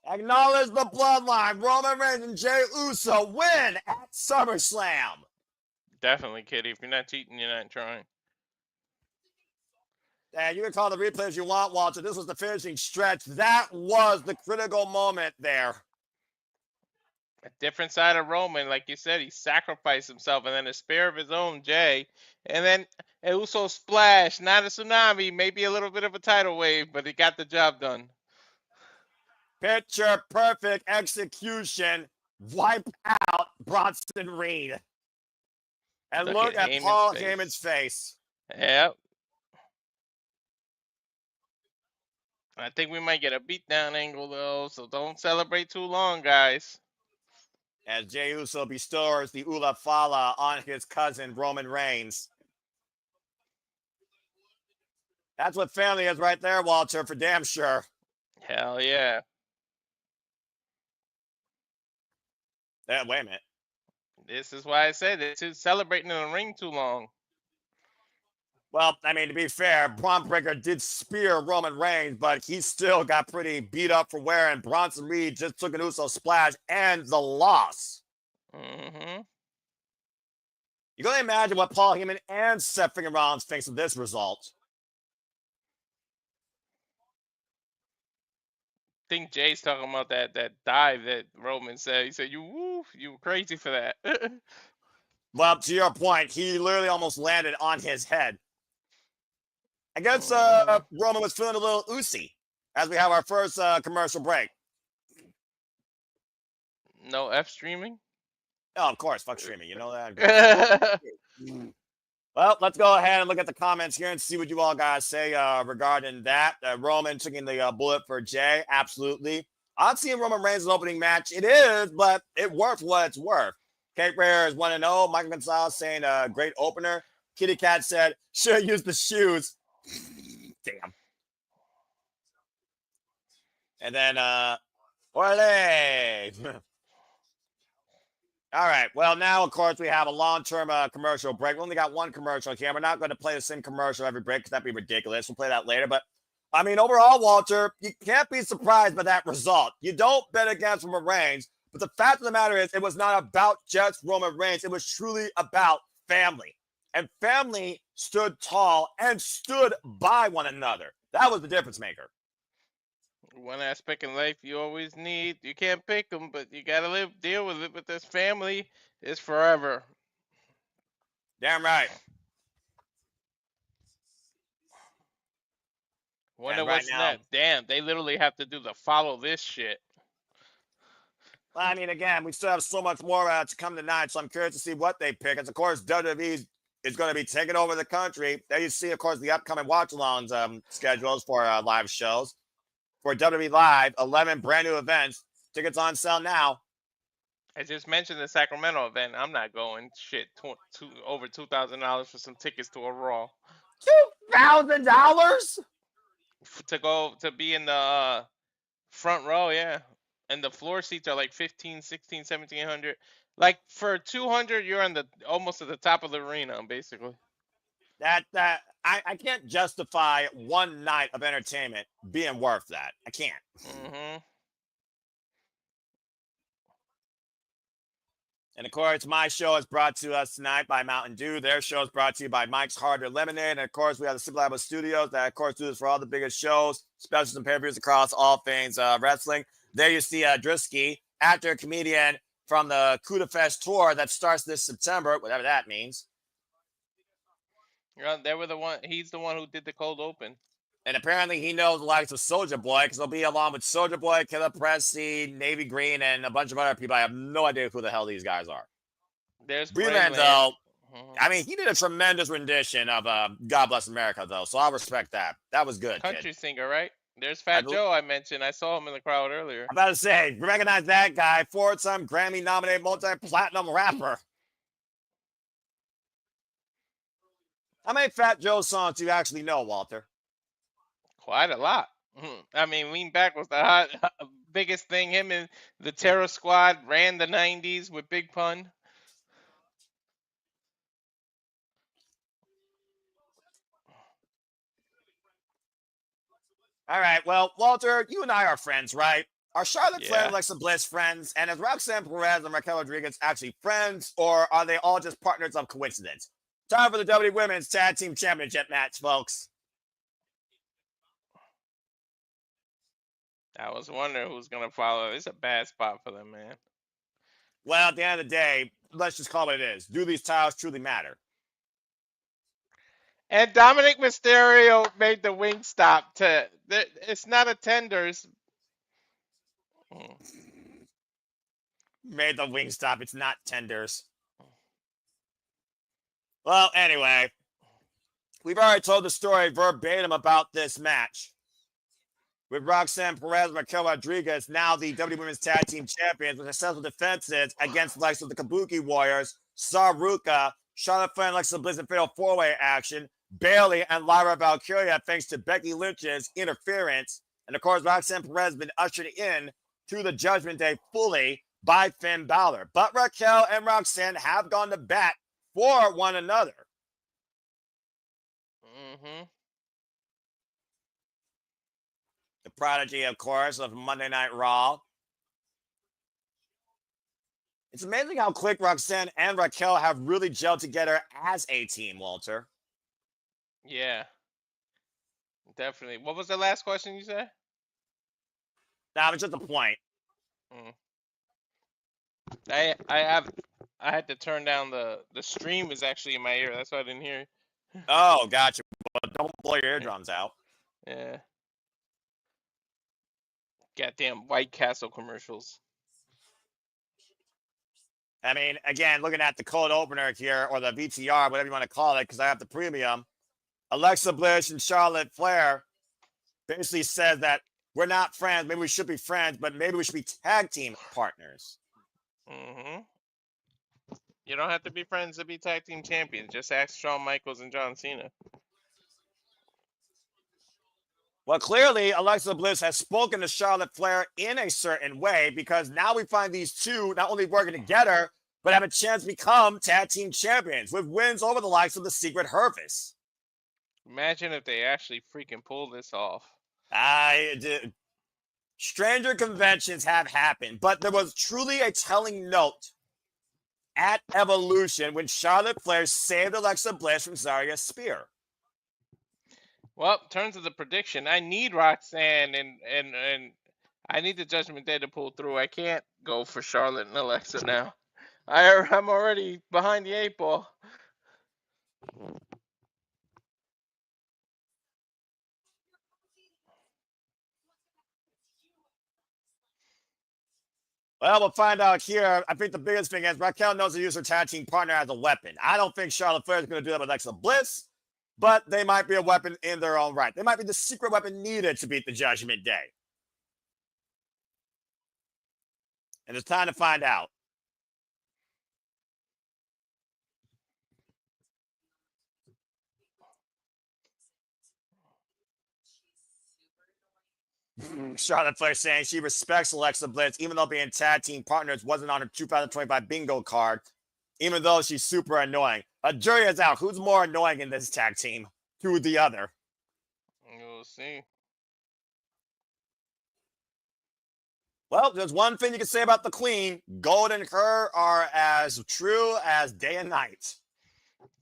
Acknowledge the bloodline. Roman Reigns and Jey Uso win at SummerSlam. Definitely, Kitty. If you're not cheating, you're not trying. And you can call the replays you want, Walter. This was the finishing stretch. That was the critical moment there. A different side of Roman, like you said, he sacrificed himself, and then a spear of his own, Jay, and then a Uso splash, not a tsunami, maybe a little bit of a tidal wave, but he got the job done. Picture perfect execution. Wipe out Bronson Reed. And Look look at at Paul Heyman's Heyman's face. Yep. I think we might get a beatdown angle though, so don't celebrate too long, guys. As Jey Uso bestows the Ula Fala on his cousin Roman Reigns. That's what family is right there, Walter, for damn sure. Hell yeah. Wait a minute. This is why I said it's celebrating in the ring too long. Well, I mean, to be fair, Braun Breaker did spear Roman Reigns, but he still got pretty beat up for wearing. Bronson Reed just took an Uso splash and the loss. Mm-hmm. You can only imagine what Paul Heyman and Seth freaking Rollins thinks of this result. I think Jay's talking about that dive that Roman said. He said, you were crazy for that. Well, to your point, he literally almost landed on his head. I guess Roman was feeling a little oozy as we have our first commercial break. No F streaming? Oh, of course, fuck streaming. You know that. Well, let's go ahead and look at the comments here and see what you all guys say regarding that. Roman taking the bullet for Jay. Absolutely. I'm seeing Roman Reigns' opening match. It is, but it worth what it's worth. Kate Rare is 1-0. Michael Gonzalez saying great opener. Kitty Cat said, should use the shoes. Damn. And then, Orle. All right. Well, now, of course, we have a long-term commercial break. We only got one commercial here. We're not going to play the same commercial every break because that'd be ridiculous. We'll play that later. But, I mean, overall, Walter, you can't be surprised by that result. You don't bet against Roman Reigns. But the fact of the matter is, it was not about just Roman Reigns. It was truly about family. And family stood tall and stood by one another. That was the difference maker. One aspect in life you always need. You can't pick them, but you got to deal with it. But this family is forever. Damn right. Wonder right what's now. next. Damn, they literally have to do the follow this shit. Well, I mean, again, we still have so much more to come tonight, so I'm curious to see what they pick. And, of course, WWE is going to be taking over the country. There you see, of course, the upcoming watch-alongs schedules for live shows. For WWE Live, 11 brand new events. Tickets on sale now. I just mentioned the Sacramento event. I'm not going. Shit, over $2,000 for some tickets to a Raw. $2,000? To be in the front row, yeah. And the floor seats are like 15, 16, 1700. Like for 200, you're on almost at the top of the arena, basically. I can't justify one night of entertainment being worth that. I can't. Mm-hmm. And of course, my show is brought to us tonight by Mountain Dew. Their show is brought to you by Mike's Harder Lemonade. And of course, we have the Simple Labo Studios that, of course, do this for all the biggest shows, specials, and pay-per-views across all things wrestling. There you see Drusky, actor, comedian from the Kuda Fest tour that starts this September, whatever that means. They were the one. He's the one who did the cold open. And apparently he knows the likes of Soulja Boy because he'll be along with Soulja Boy, Killer Pressy, Navy Green, and a bunch of other people. I have no idea who the hell these guys are. There's Breland, though. I mean, he did a tremendous rendition of God Bless America, though, so I'll respect that. That was good. Country singer, right? There's Fat Joe I mentioned. I saw him in the crowd earlier. I'm about to say, recognize that guy, four-time Grammy-nominated multi-platinum rapper. How many Fat Joe songs do you actually know, Walter? Quite a lot. I mean, Lean Back was the biggest thing. Him and the Terror Squad ran the 90s with Big Pun. All right, well, Walter, you and I are friends, right? Are Charlotte Flair and Alexa Bliss friends? And is Roxanne Perez and Raquel Rodriguez actually friends? Or are they all just partners of coincidence? Time for the WWE Women's Tag Team Championship match, folks. I was wondering who's going to follow. It's a bad spot for them, man. Well, at the end of the day, let's just call it is. Do these titles truly matter? And Dominic Mysterio made the wing stop. It's not a tenders. Made the wing stop. It's not tenders. Well, anyway, we've already told the story verbatim about this match. With Roxanne, Perez, and Raquel Rodriguez, now the WWE Women's Tag Team Champions, with successful defenses against the likes of the Kabuki Warriors, Saruka, Charlotte Flair, and Alexa Bliss in fatal four-way action, Bayley and Lyra Valkyria, thanks to Becky Lynch's interference. And of course, Roxanne Perez has been ushered in to the Judgment Day fully by Finn Balor. But Raquel and Roxanne have gone to bat for one another. Mm-hmm. The prodigy, of course, of Monday Night Raw. It's amazing how quick Roxanne and Raquel have really gelled together as a team, Walter. Yeah. Definitely. What was the last question you said? Nah, it's just a point. I had to turn down the stream is actually in my ear. That's why I didn't hear you. Oh, gotcha. But don't blow your eardrums out. Yeah. Goddamn White Castle commercials. I mean, again, looking at the cold opener here, or the VTR, whatever you want to call it, because I have the premium. Alexa Bliss and Charlotte Flair basically said that we're not friends. Maybe we should be friends, but maybe we should be tag team partners. Mm-hmm. You don't have to be friends to be tag team champions. Just ask Shawn Michaels and John Cena. Well, clearly, Alexa Bliss has spoken to Charlotte Flair in a certain way, because now we find these two not only working together, but have a chance to become tag team champions with wins over the likes of the Secret Harvest. Imagine if they actually freaking pull this off. Stranger conventions have happened, but there was truly a telling note at Evolution when Charlotte Flair saved Alexa Bliss from Zarya's spear. Well, in terms of the prediction, I need Roxanne and I need the Judgment Day to pull through. I can't go for Charlotte and Alexa now. I'm already behind the 8 ball. Well, we'll find out here. I think the biggest thing is Raquel knows to use her tag team partner as a weapon. I don't think Charlotte Flair is going to do that with Alexa Bliss, but they might be a weapon in their own right. They might be the secret weapon needed to beat the Judgment Day. And it's time to find out. Charlotte Flair saying she respects Alexa Bliss, even though being tag team partners wasn't on her 2025 bingo card, even though she's super annoying. A jury is out. Who's more annoying in this tag team to the other? We'll see. Well, there's one thing you can say about the Queen. Gold and her are as true as day and night.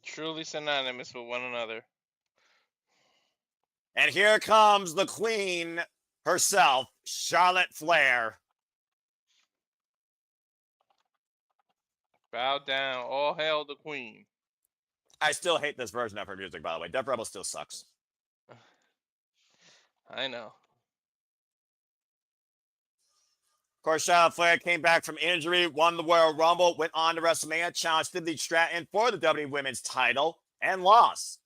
Truly synonymous with one another. And here comes the Queen herself, Charlotte Flair. Bow down. All hail the Queen. I still hate this version of her music, by the way. Def Rebel still sucks. I know. Of course, Charlotte Flair came back from injury, won the Royal Rumble, went on to WrestleMania, challenged Tiffany Stratton for the WWE Women's title, and lost.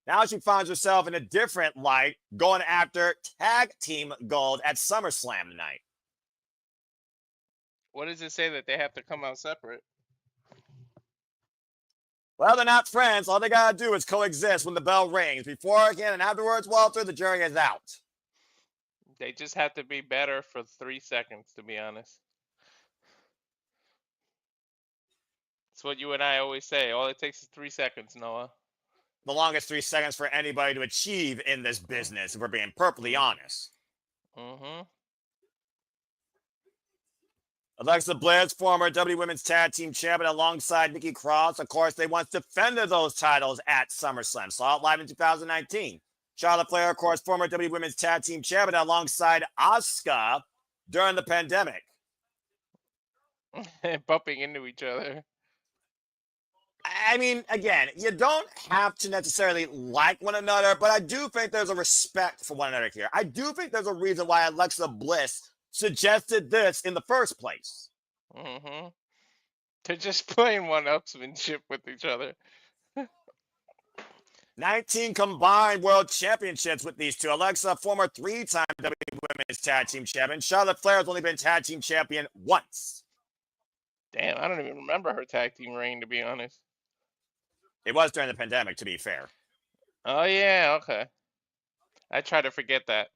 Now she finds herself in a different light, going after tag team gold at SummerSlam tonight. What does it say that they have to come out separate? Well, they're not friends. All they got to do is coexist when the bell rings. Beforehand and afterwards, Walter, the jury is out. They just have to be better for 3 seconds, to be honest. That's what you and I always say. All it takes is 3 seconds, Noah. The longest 3 seconds for anybody to achieve in this business, if we're being perfectly honest. Mm-hmm. Alexa Bliss, former WWE Women's Tag Team Champion alongside Nikki Cross. Of course, they once defended those titles at SummerSlam. Saw it live in 2019. Charlotte Flair, of course, former WWE Women's Tag Team Champion alongside Asuka during the pandemic. Bumping into each other. I mean, again, you don't have to necessarily like one another, but I do think there's a respect for one another here. I do think there's a reason why Alexa Bliss suggested this in the first place. Mm-hmm. They're just playing one-upsmanship with each other. 19 combined world championships with these two. Alexa, former 3-time WWE Women's Tag Team Champion. Charlotte Flair has only been Tag Team Champion once. Damn, I don't even remember her tag team reign, to be honest. It was during the pandemic, to be fair. Oh, yeah, okay. I try to forget that.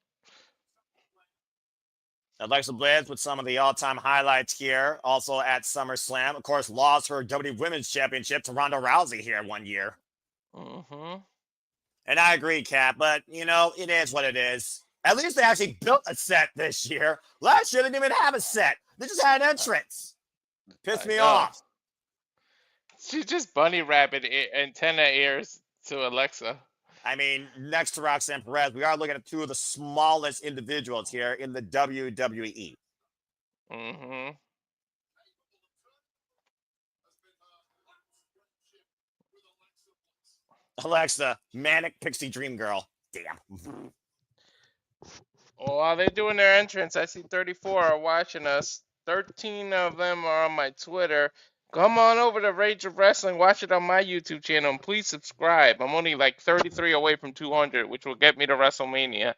Alexa Bliss with some of the all-time highlights here. Also at SummerSlam. Of course, lost her WWE Women's Championship to Ronda Rousey here one year. Mm-hmm. And I agree, Kat, but, you know, it is what it is. At least they actually built a set this year. Last year, they didn't even have a set. They just had an entrance. Pissed me off. She's just bunny rabbit antenna ears to Alexa. I mean, next to Roxanne Perez, we are looking at two of the smallest individuals here in the WWE. Mm-hmm. Alexa, manic pixie dream girl. Damn. Well, while they're doing their entrance, I see 34 are watching us. 13 of them are on my Twitter. Come on over to Rage of Wrestling. Watch it on my YouTube channel. And please subscribe. I'm only like 33 away from 200, which will get me to WrestleMania.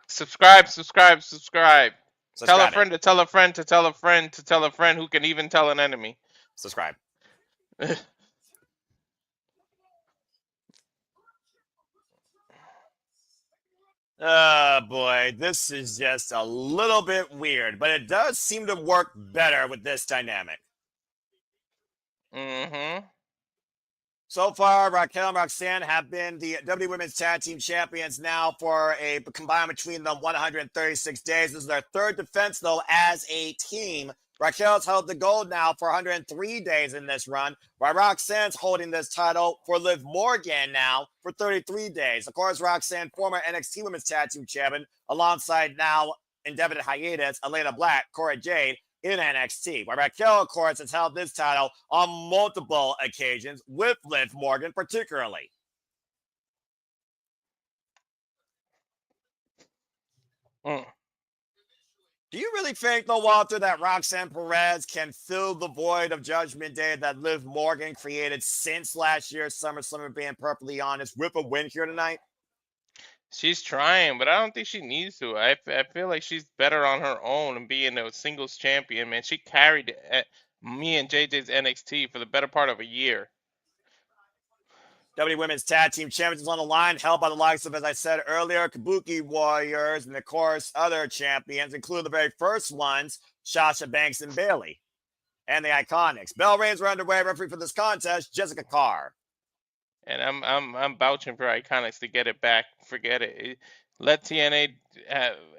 Subscribe. Tell a friend to tell a friend to tell a friend to tell a friend who can even tell an enemy. Subscribe. Oh boy, this is just a little bit weird, but it does seem to work better with this dynamic. Mm-hmm. So far, Raquel and Roxanne have been the WWE Women's Tag Team Champions now for a combined between them 136 days. This is their third defense, though, as a team. Raquel's held the gold now for 103 days in this run, while Roxanne's holding this title for Liv Morgan now for 33 days. Of course, Roxanne, former NXT Women's Tag Team Champion, alongside now indefinite hiatus, Elena Black, Cora Jade in NXT. While Raquel, of course, has held this title on multiple occasions with Liv Morgan particularly. Do you really think, though, Walter, that Roxanne Perez can fill the void of Judgment Day that Liv Morgan created since last year's SummerSlam, being perfectly honest, with a win here tonight? She's trying, but I don't think she needs to. I feel like she's better on her own and being a singles champion, man. She carried me and JJ's NXT for the better part of a year. WWE Women's Tag Team Champions on the line, held by the likes of, as I said earlier, Kabuki Warriors, and of course, other champions, including the very first ones, Sasha Banks and Bayley, and the Iconics. Bell rings were underway. Referee for this contest, Jessica Carr. And I'm vouching for Iconics to get it back. Forget it. Let TNA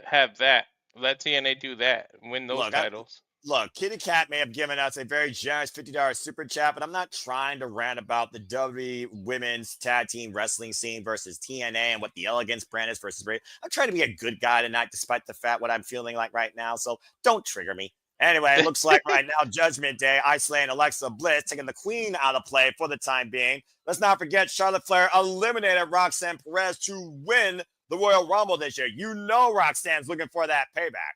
have that. Let TNA do that. Win those titles. Look, Kitty Cat may have given us a very generous $50 super chat, but I'm not trying to rant about the WWE Women's Tag Team Wrestling scene versus TNA and what the Elegance brand is versus Bray. I'm trying to be a good guy tonight, despite the fact what I'm feeling like right now. So don't trigger me. Anyway, it looks like right now, Judgment Day, isolating Alexa Bliss, taking the Queen out of play for the time being. Let's not forget Charlotte Flair eliminated Roxanne Perez to win the Royal Rumble this year. You know Roxanne's looking for that payback.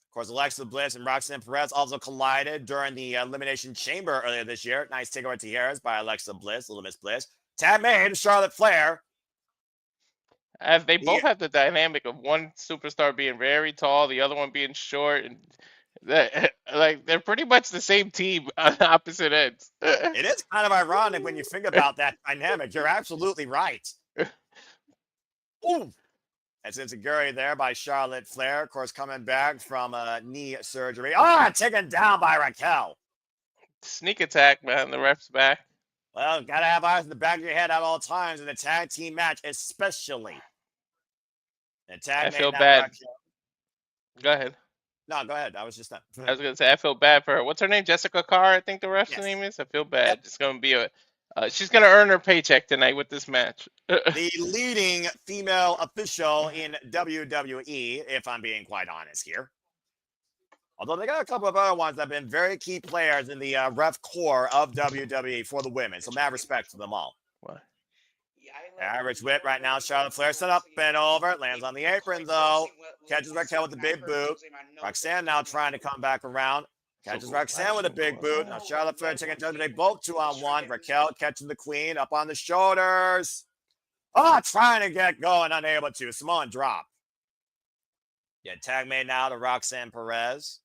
Of course, Alexa Bliss and Roxanne Perez also collided during the Elimination Chamber earlier this year. Nice takeover to Harris by Alexa Bliss, Little Miss Bliss. Tag made Charlotte Flair. As they both have the dynamic of one superstar being very tall, the other one being short, and they're pretty much the same team on opposite ends. It is kind of ironic when you think about that dynamic. You're absolutely right. Ooh. That's Enziguri there by Charlotte Flair. Of course, coming back from knee surgery. Taken down by Raquel. Sneak attack, man. The ref's back. Well, gotta have eyes in the back of your head at all times in a tag team match, especially. I feel bad. Raquel. Go ahead. No, go ahead. I was just not. I was gonna say I feel bad for her. What's her name? Jessica Carr, I think the ref's name is. I feel bad. Yep. It's gonna be she's gonna earn her paycheck tonight with this match. The leading female official in WWE, if I'm being quite honest here. Although they got a couple of other ones that have been very key players in the ref core of WWE for the women. So mad respect to them all. What? Average whip right now. Charlotte Flair set up and over. Lands on the apron, though. Catches Raquel with the big boot. Roxanne now trying to come back around. Catches Roxanne with a big boot. Now Charlotte Flair taking Judgement. They both 2-on-1. Raquel catching the Queen up on the shoulders. Oh, trying to get going, unable to. Samoan drop. Yeah, tag made now to Roxanne Perez.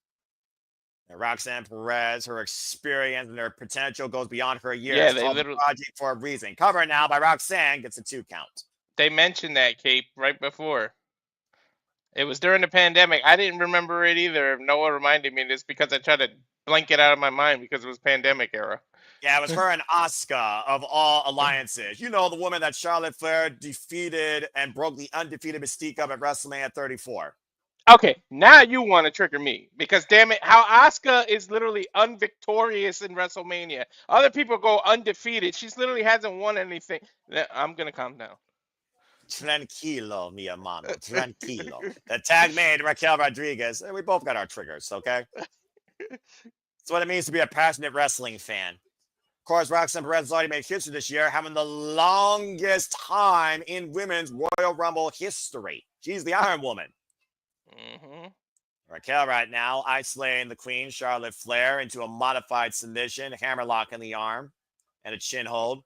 And Roxanne Perez, her experience and her potential goes beyond her years. Yeah, It's they called the literally project for a reason. Covered now by Roxanne, gets a 2 count. they mentioned that Cape right before. It was during the pandemic. I didn't remember it either. Noah reminded me this because I tried to blank it out of my mind because it was pandemic era. Yeah, it was her and Asuka of all alliances. You know, the woman that Charlotte Flair defeated and broke the undefeated mystique of at WrestleMania 34. Okay, now you want to trigger me because damn it, how Asuka is literally unvictorious in WrestleMania. Other people go undefeated. She's literally hasn't won anything. I'm gonna calm down. Tranquilo, mi hermano. Tranquilo. The tag made Raquel Rodriguez. And we both got our triggers, okay? That's what it means to be a passionate wrestling fan. Of course, Roxanne Perez has already made history this year, having the longest time in women's Royal Rumble history. She's the Iron Woman. Mm-hmm. Raquel right now isolating the Queen, Charlotte Flair, into a modified submission, hammerlock in the arm, and a chin hold.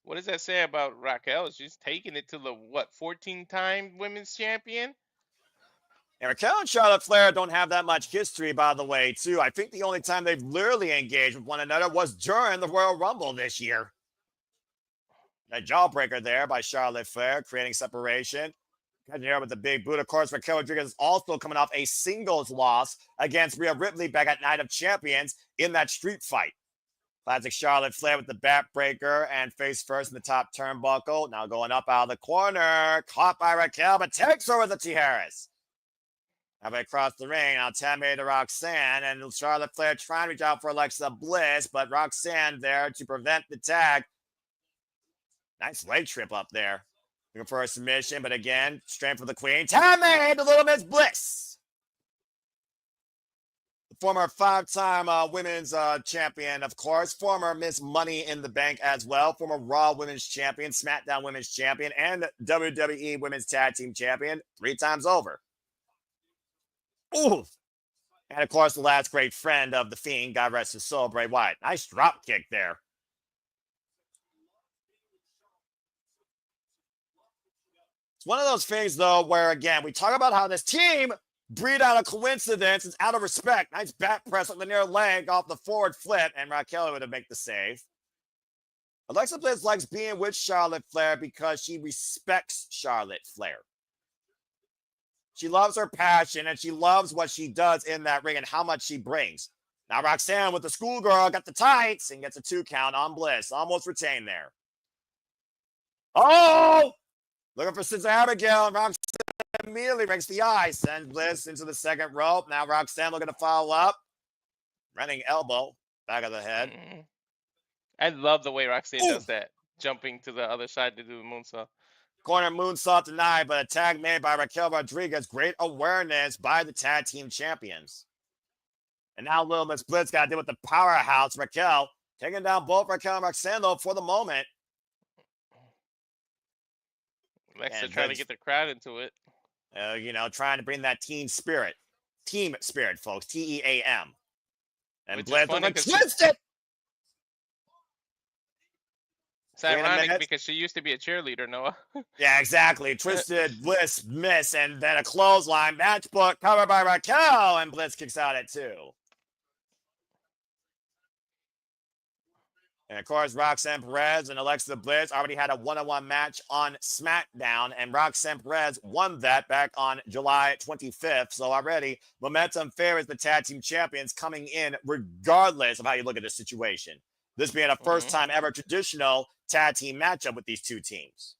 What does that say about Raquel? She's taking it to the 14-time women's champion? And Raquel and Charlotte Flair don't have that much history, by the way, too. I think the only time they've literally engaged with one another was during the Royal Rumble this year. A jawbreaker there by Charlotte Flair, creating separation. Catching her with the big boot. Of course, Raquel Rodriguez is also coming off a singles loss against Rhea Ripley back at Night of Champions in that street fight. Classic Charlotte Flair with the backbreaker and face first in the top turnbuckle. Now going up out of the corner. Caught by Raquel, but takes her with the T-Harris. Halfway across the ring, now Tammy to Roxanne, and Charlotte Flair trying to reach out for Alexa Bliss, but Roxanne there to prevent the tag. Nice leg trip up there. Looking for a submission, but again, straight for the Queen. Tammy to Little Miss Bliss. The former 5-time women's champion, of course. Former Miss Money in the Bank as well. Former Raw Women's Champion, SmackDown Women's Champion, and WWE Women's Tag Team Champion 3 times over. Ooh. And of course, the last great friend of the Fiend, God rest his soul, Bray Wyatt. Nice drop kick there. It's one of those things, though, where, again, we talk about how this team breed out of coincidence. It's out of respect. Nice back press on the near leg off the forward flip, and Raquel would have made the save. Alexa Bliss likes being with Charlotte Flair because she respects Charlotte Flair. She loves her passion, and she loves what she does in that ring and how much she brings. Now Roxanne with the schoolgirl got the tights and gets a 2 count on Bliss. Almost retained there. Oh! Looking for Sister Abigail, and Roxanne immediately breaks the ice. Sends Bliss into the second rope. Now Roxanne looking to follow up. Running elbow, back of the head. I love the way Roxanne does that. Jumping to the other side to do the moonsault. Corner moonsault denied, but a tag made by Raquel Rodriguez. Great awareness by the tag team champions. And now Little Miss Bliss got to deal with the powerhouse Raquel. Taking down both Raquel and Roxanne, though, for the moment. Alexa trying to get the crowd into it. Trying to bring that team spirit. Team spirit, folks. T-E-A-M. And Bliss twisted. It's ironic because she used to be a cheerleader, Noah. Yeah, exactly. Twisted, Bliss, miss, and then a clothesline. Matchbook covered by Raquel, and Bliss kicks out at 2. And of course, Roxanne Perez and Alexa Bliss already had a one-on-one match on SmackDown, and Roxanne Perez won that back on July 25th. So already, momentum favors the tag team champions coming in regardless of how you look at the situation. This being a first-time ever traditional tag team matchup with these two teams.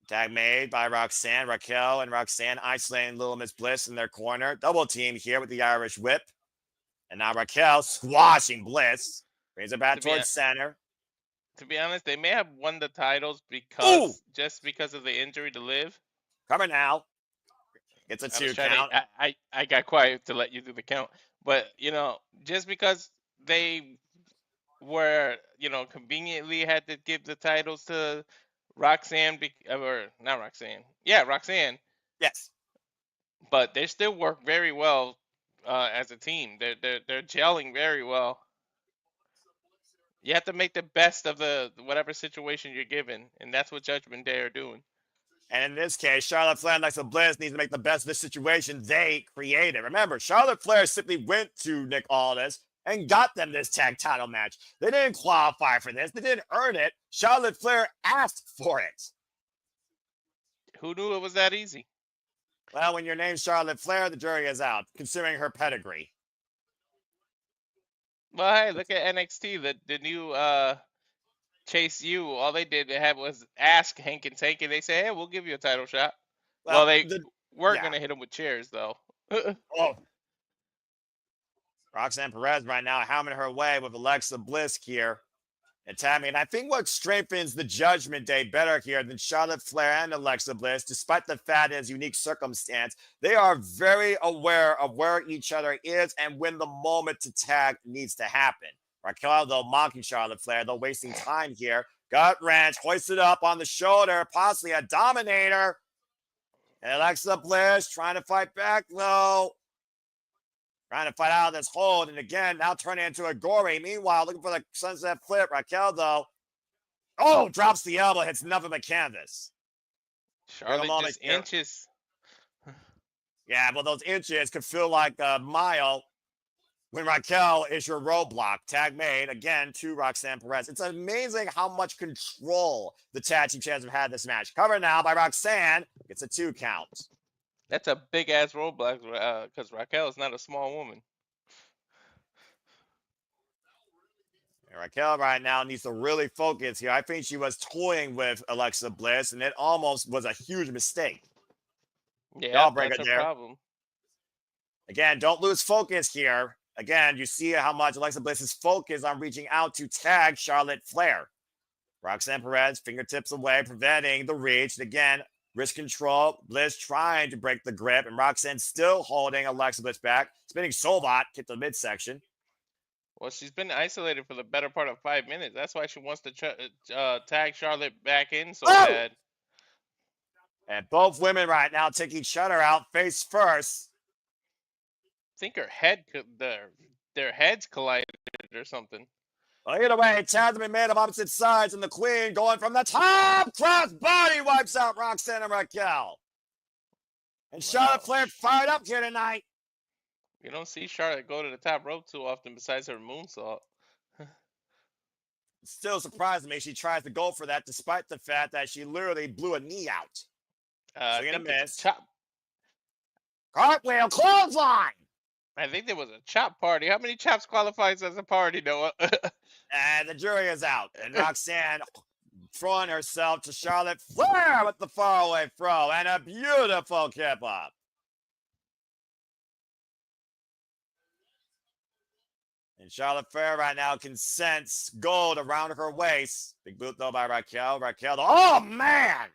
Tag made by Roxanne, Raquel, and Roxanne isolating Little Miss Bliss in their corner. Double team here with the Irish whip. And now Raquel squashing Bliss. Brings it back towards center. To be honest, they may have won the titles because just because of the injury to Liv. Coming now. It's a 2 count. I got quiet to let you do the count. But, just because they were, conveniently had to give the titles to Roxanne, or not Roxanne. Yeah, Roxanne. Yes. But they still work very well as a team. They're gelling very well. You have to make the best of the whatever situation you're given, and that's what Judgment Day are doing. And in this case, Charlotte Flair and Alexa Bliss needs to make the best of the situation they created. Remember, Charlotte Flair simply went to Nick Aldis and got them this tag title match. They didn't qualify for this. They didn't earn it. Charlotte Flair asked for it. Who knew it was that easy? Well, when your name's Charlotte Flair, the jury is out, considering her pedigree. Well, hey, look at NXT. The new Chase U. All they did was ask Hank and Tank, and they say, "Hey, we'll give you a title shot." Well, they weren't gonna hit him with chairs though. Oh. Roxanne Perez right now hammering her way with Alexa Bliss here and Tammy. And I think what strengthens the Judgment Day better here than Charlotte Flair and Alexa Bliss, despite the fact it's unique circumstance, they are very aware of where each other is and when the moment to tag needs to happen. Raquel, though, mocking Charlotte Flair, though, wasting time here. Gut wrench, hoisted up on the shoulder, possibly a dominator. And Alexa Bliss trying to fight back, though. Trying to fight out of this hold, and again, now turning into a gory. Meanwhile, looking for the sunset flip. Raquel, though, drops the elbow, hits nothing but canvas. Charlotte just inches. Yeah, well, those inches could feel like a mile when Raquel is your roadblock. Tag made, again, to Roxanne Perez. It's amazing how much control the tag team champs have had this match. Covered now by Roxanne. Gets a 2 count. That's a big-ass roadblock because Raquel is not a small woman. And Raquel right now needs to really focus here. I think she was toying with Alexa Bliss, and it almost was a huge mistake. Yeah, that's her problem. Again, don't lose focus here. Again, you see how much Alexa Bliss is focused on reaching out to tag Charlotte Flair. Roxanne Perez, fingertips away, preventing the reach. And again, wrist control. Bliss trying to break the grip, and Roxanne still holding Alexa Bliss back. Spinning Solbot, hit the midsection. Well, she's been isolated for the better part of 5 minutes. That's why she wants to tag Charlotte back in so bad. And both women right now take each other out face first. I think their heads collided or something. Well, either way, tags have been made of opposite sides, and the Queen going from the top. Cross body wipes out Roxanne and Raquel. And Charlotte Flair fired up here tonight. You don't see Charlotte go to the top rope too often besides her moonsault. It's still surprising me she tries to go for that despite the fact that she literally blew a knee out. Swing and a miss. Cartwheel, clothesline. I think there was a chop party. How many chops qualifies as a party, Noah? And the jury is out. And Roxanne throwing herself to Charlotte Flair with the faraway throw and a beautiful kip up. And Charlotte Flair right now can sense gold around her waist. Big boot though by Raquel. Oh man!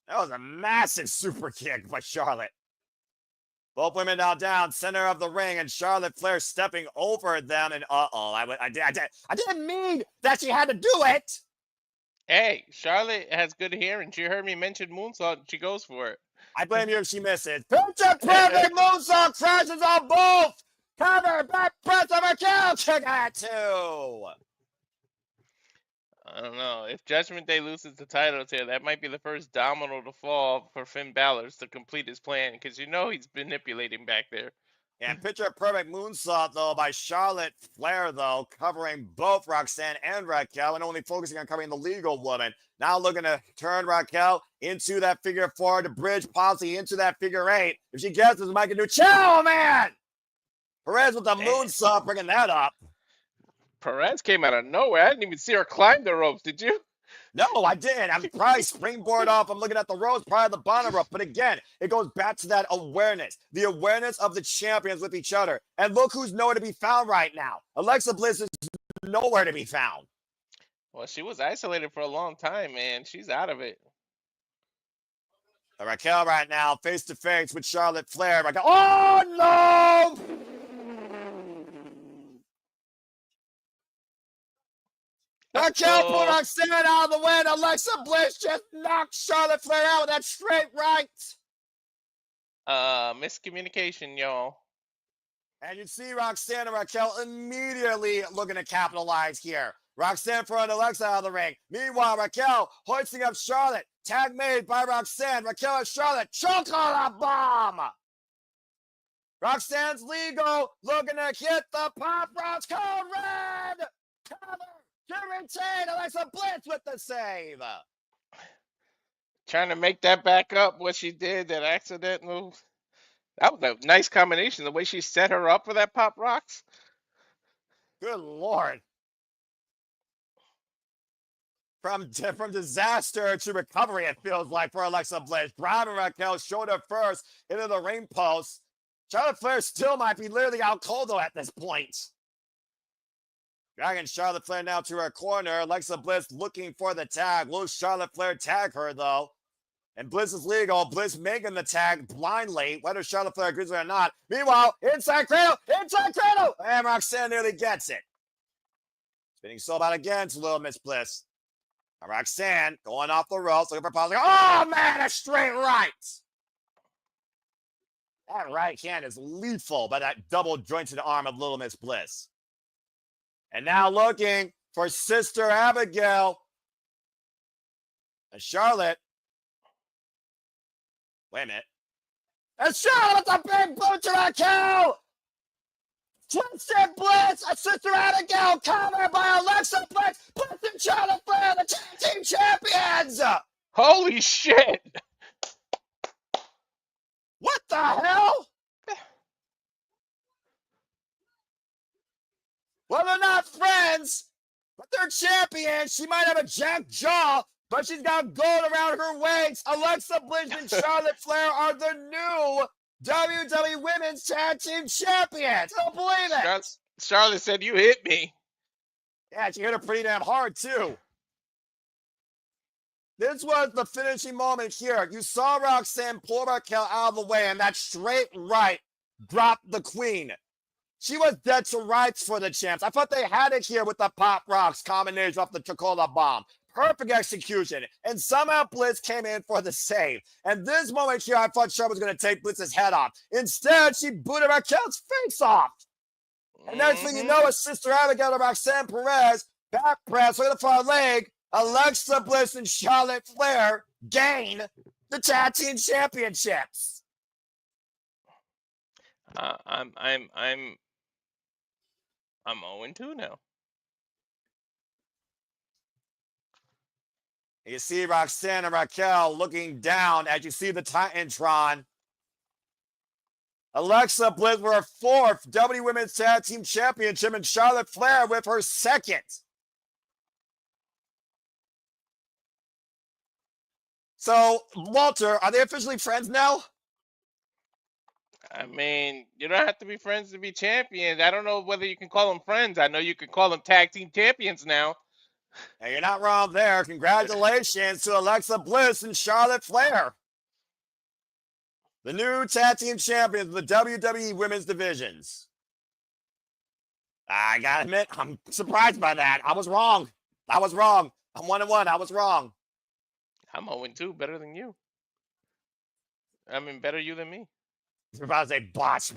That was a massive super kick by Charlotte. Both women now down, center of the ring, and Charlotte Flair stepping over them. And I didn't mean that she had to do it. Hey, Charlotte has good hearing. She heard me mention moonsault, and she goes for it. I blame you if she misses. Picture perfect moonsault crashes on both. Cover, back press of Raquel. Kick at 2. I don't know. If Judgment Day loses the titles here, that might be the first domino to fall for Finn Balor to complete his plan, because you know he's manipulating back there. And picture a perfect moonsault, though, by Charlotte Flair, though, covering both Roxanne and Raquel and only focusing on covering the legal woman. Now looking to turn Raquel into that figure 4 to bridge possibly into that figure 8. If she gets this, Mike can do. Ciao, man! Perez with the moonsault, bringing that up. Perez came out of nowhere. I didn't even see her climb the ropes. Did you? No, I didn't. I'm probably springboard off. I'm looking at the ropes, probably the bottom rope. But again, it goes back to that awareness, the awareness of the champions with each other. And look who's nowhere to be found right now. Alexa Bliss is nowhere to be found. Well, she was isolated for a long time, man. She's out of it. Raquel right now, face to face with Charlotte Flair. Raquel, oh no! Raquel put Roxanne out of the way, and Alexa Bliss just knocked Charlotte Flair out with that straight right. Miscommunication, y'all. And you see Roxanne and Raquel immediately looking to capitalize here. Roxanne throwing Alexa out of the ring. Meanwhile, Raquel hoisting up Charlotte. Tag made by Roxanne. Raquel and Charlotte choke on a bomb. Roxanne's legal, looking to hit the Pop Rocks code red. Cover to retain. Alexa Bliss with the save. Trying to make that back up, what she did, that accident move. That was a nice combination. The way she set her up for that Pop Rocks. Good Lord. From disaster to recovery, it feels like, for Alexa Bliss. Bron and Raquel shoulder first into the ring post. Charlotte Flair still might be literally out cold, though, at this point. Dragging Charlotte Flair now to her corner. Alexa Bliss looking for the tag. Will Charlotte Flair tag her, though? And Bliss is legal. Bliss making the tag blindly, whether Charlotte Flair agrees with it or not. Meanwhile, inside cradle, and Roxanne nearly gets it. Spinning soul out again to Little Miss Bliss. And Roxanne going off the ropes, looking for positive. Oh man, a straight right. That right hand is lethal by that double jointed arm of Little Miss Bliss. And now looking for Sister Abigail. And Charlotte. Wait a minute. And Charlotte with a big boot to Raquel. Twisted Bliss, a Sister Abigail covered by Alexa Bliss. Bliss and Charlotte Flair, the tag team champions. Holy shit! What the hell? Well, they're not friends, but they're champions. She might have a jacked jaw, but she's got gold around her waist. Alexa Bliss and Charlotte Flair are the new WWE Women's Tag Team Champions. I don't believe it. Charlotte said, "You hit me." Yeah, she hit her pretty damn hard, too. This was the finishing moment here. You saw Roxanne pull Raquel out of the way, and that straight right dropped the queen. She was dead to rights for the champs. I thought they had it here with the Pop Rocks combination off the Chocola Bomb. Perfect execution. And somehow Bliss came in for the save. And this moment here, I thought Charlotte was going to take Bliss's head off. Instead, she booted Raquel's face off. And next thing you know, it's Sister Abigail and Roxanne Perez, back press, look at the far leg. Alexa Bliss and Charlotte Flair gain the tag team championships. I'm 0-2 now. You see Roxanne and Raquel looking down as you see the Titantron. Alexa Bliss with her fourth WWE Women's Tag Team Championship, and Charlotte Flair with her second. So, Walter, are they officially friends now? I mean, you don't have to be friends to be champions. I don't know whether you can call them friends. I know you can call them tag team champions now. Hey, you're not wrong there. Congratulations to Alexa Bliss and Charlotte Flair, the new tag team champions of the WWE Women's Divisions. I gotta admit, I'm surprised by that. I was wrong. I'm 1-1. I was wrong. I'm 0-2, better than you. I mean, better you than me. You're about to say botch.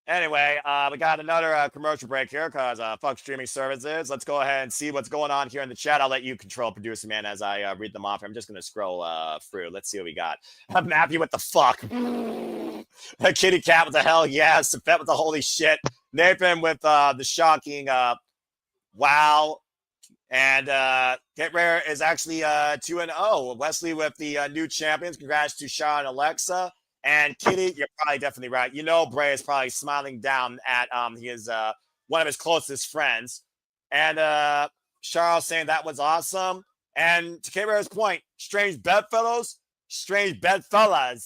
Anyway, we got another commercial break here because fuck streaming services. Let's go ahead and see what's going on here in the chat. I'll let you control producer, man, as I read them off. I'm just going to scroll through. Let's see what we got. I'm happy with the fuck. A kitty cat with the hell yes. Fett with the holy shit. Nathan with the shocking wow. And Get Rare is actually 2-0. Wesley with the new champions. Congrats to Shaw and Alexa. And Kitty, you're probably definitely right. You know, Bray is probably smiling down at his one of his closest friends. And Charles saying that was awesome. And to Get Rare's point, strange bedfellows,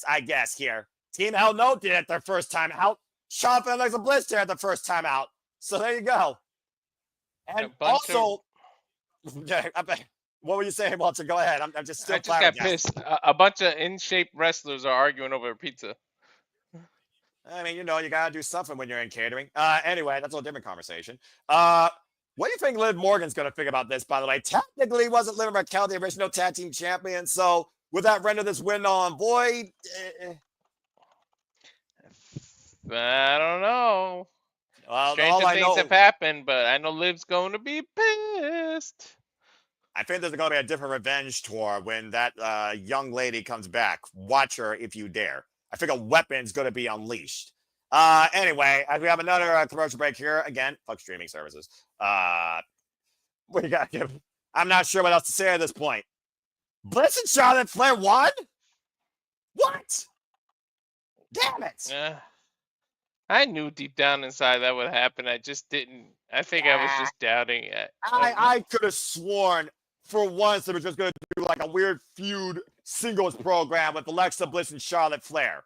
I guess, here. Team Hell No did it their first time out. Shaw and Alexa Bliss did it the first time out. So there you go. And also, what were you saying, Walter? Go ahead. I'm just still. I just got pissed. A bunch of in-shape wrestlers are arguing over pizza. I mean, you know, you gotta do something when you're in catering. Anyway, that's a different conversation. What do you think Liv Morgan's gonna think about this? By the way, technically, wasn't Liv and Raquel the original tag team champion? So Would that render this win null and void? I don't know. Well, Stranger all I things know, have happened, but I know Liv's going to be pissed. I think there's going to be a different revenge tour when that young lady comes back. Watch her if you dare. I think a weapon's going to be unleashed. Anyway, as we have another commercial break here. Again, fuck streaming services. We got to give. I'm not sure what else to say at this point. Bliss and Charlotte Flair won? What? Damn it. I knew deep down inside that would happen. I just didn't. I think I was just doubting it. I could have sworn for once they were just going to do like a weird feud singles program with Alexa Bliss and Charlotte Flair.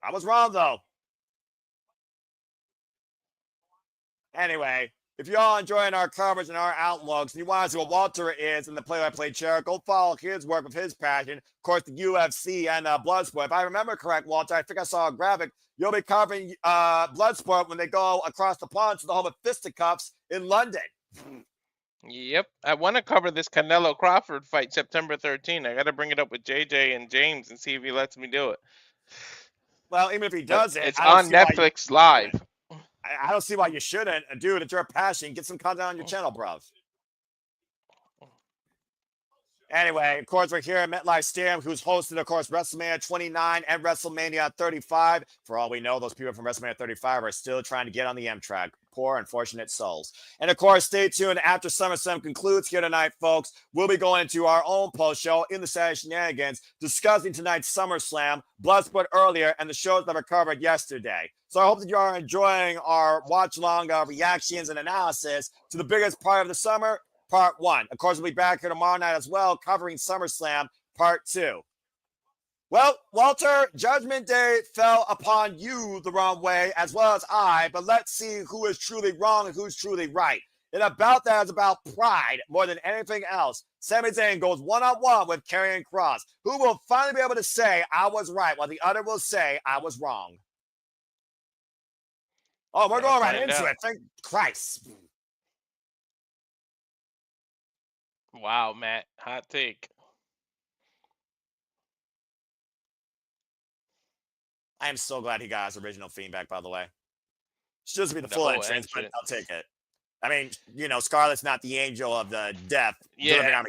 I was wrong, though. Anyway, if you're all enjoying our coverage and our outlooks, and you want to see what Walter is in the play-by-play chair, go follow his work of his passion. Of course, the UFC and Bloodsport. If I remember correct, Walter, I think I saw a graphic. You'll be covering Bloodsport when they go across the pond to the home of fisticuffs in London. Yep. I want to cover this Canelo Crawford fight September 13th. I got to bring it up with JJ and James and see if he lets me do it. Well, even if he doesn't, it's on Netflix Live. I don't see why you shouldn't. Dude, it's your passion. Get some content on your channel, bro. Anyway, of course, we're here at MetLife Stadium, who's hosted, of course, WrestleMania 29 and WrestleMania 35. For all we know, those people from WrestleMania 35 are still trying to get on the Amtrak. Poor, unfortunate souls. And, of course, stay tuned. After SummerSlam concludes here tonight, folks, we'll be going into our own post show in the Saturday Shenanigans, discussing tonight's SummerSlam, Bloodsport earlier, and the shows that were covered yesterday. So I hope that you are enjoying our watch-along reactions and analysis to the biggest part of the summer, Part 1. Of course, we'll be back here tomorrow night as well, covering SummerSlam Part 2. Well, Walter, Judgment Day fell upon you the wrong way, as well as I, but let's see who is truly wrong and who's truly right. And about that is about pride more than anything else. Sami Zayn goes one-on-one with Karrion Kross, who will finally be able to say, I was right, while the other will say, I was wrong. Oh, we're going right into it. Thank Christ. Wow, Matt. Hot take. I am so glad he got his original theme back, by the way. Should just be the full entrance, but I'll take it. I mean, you know, Scarlett's not the angel of the death. Yeah.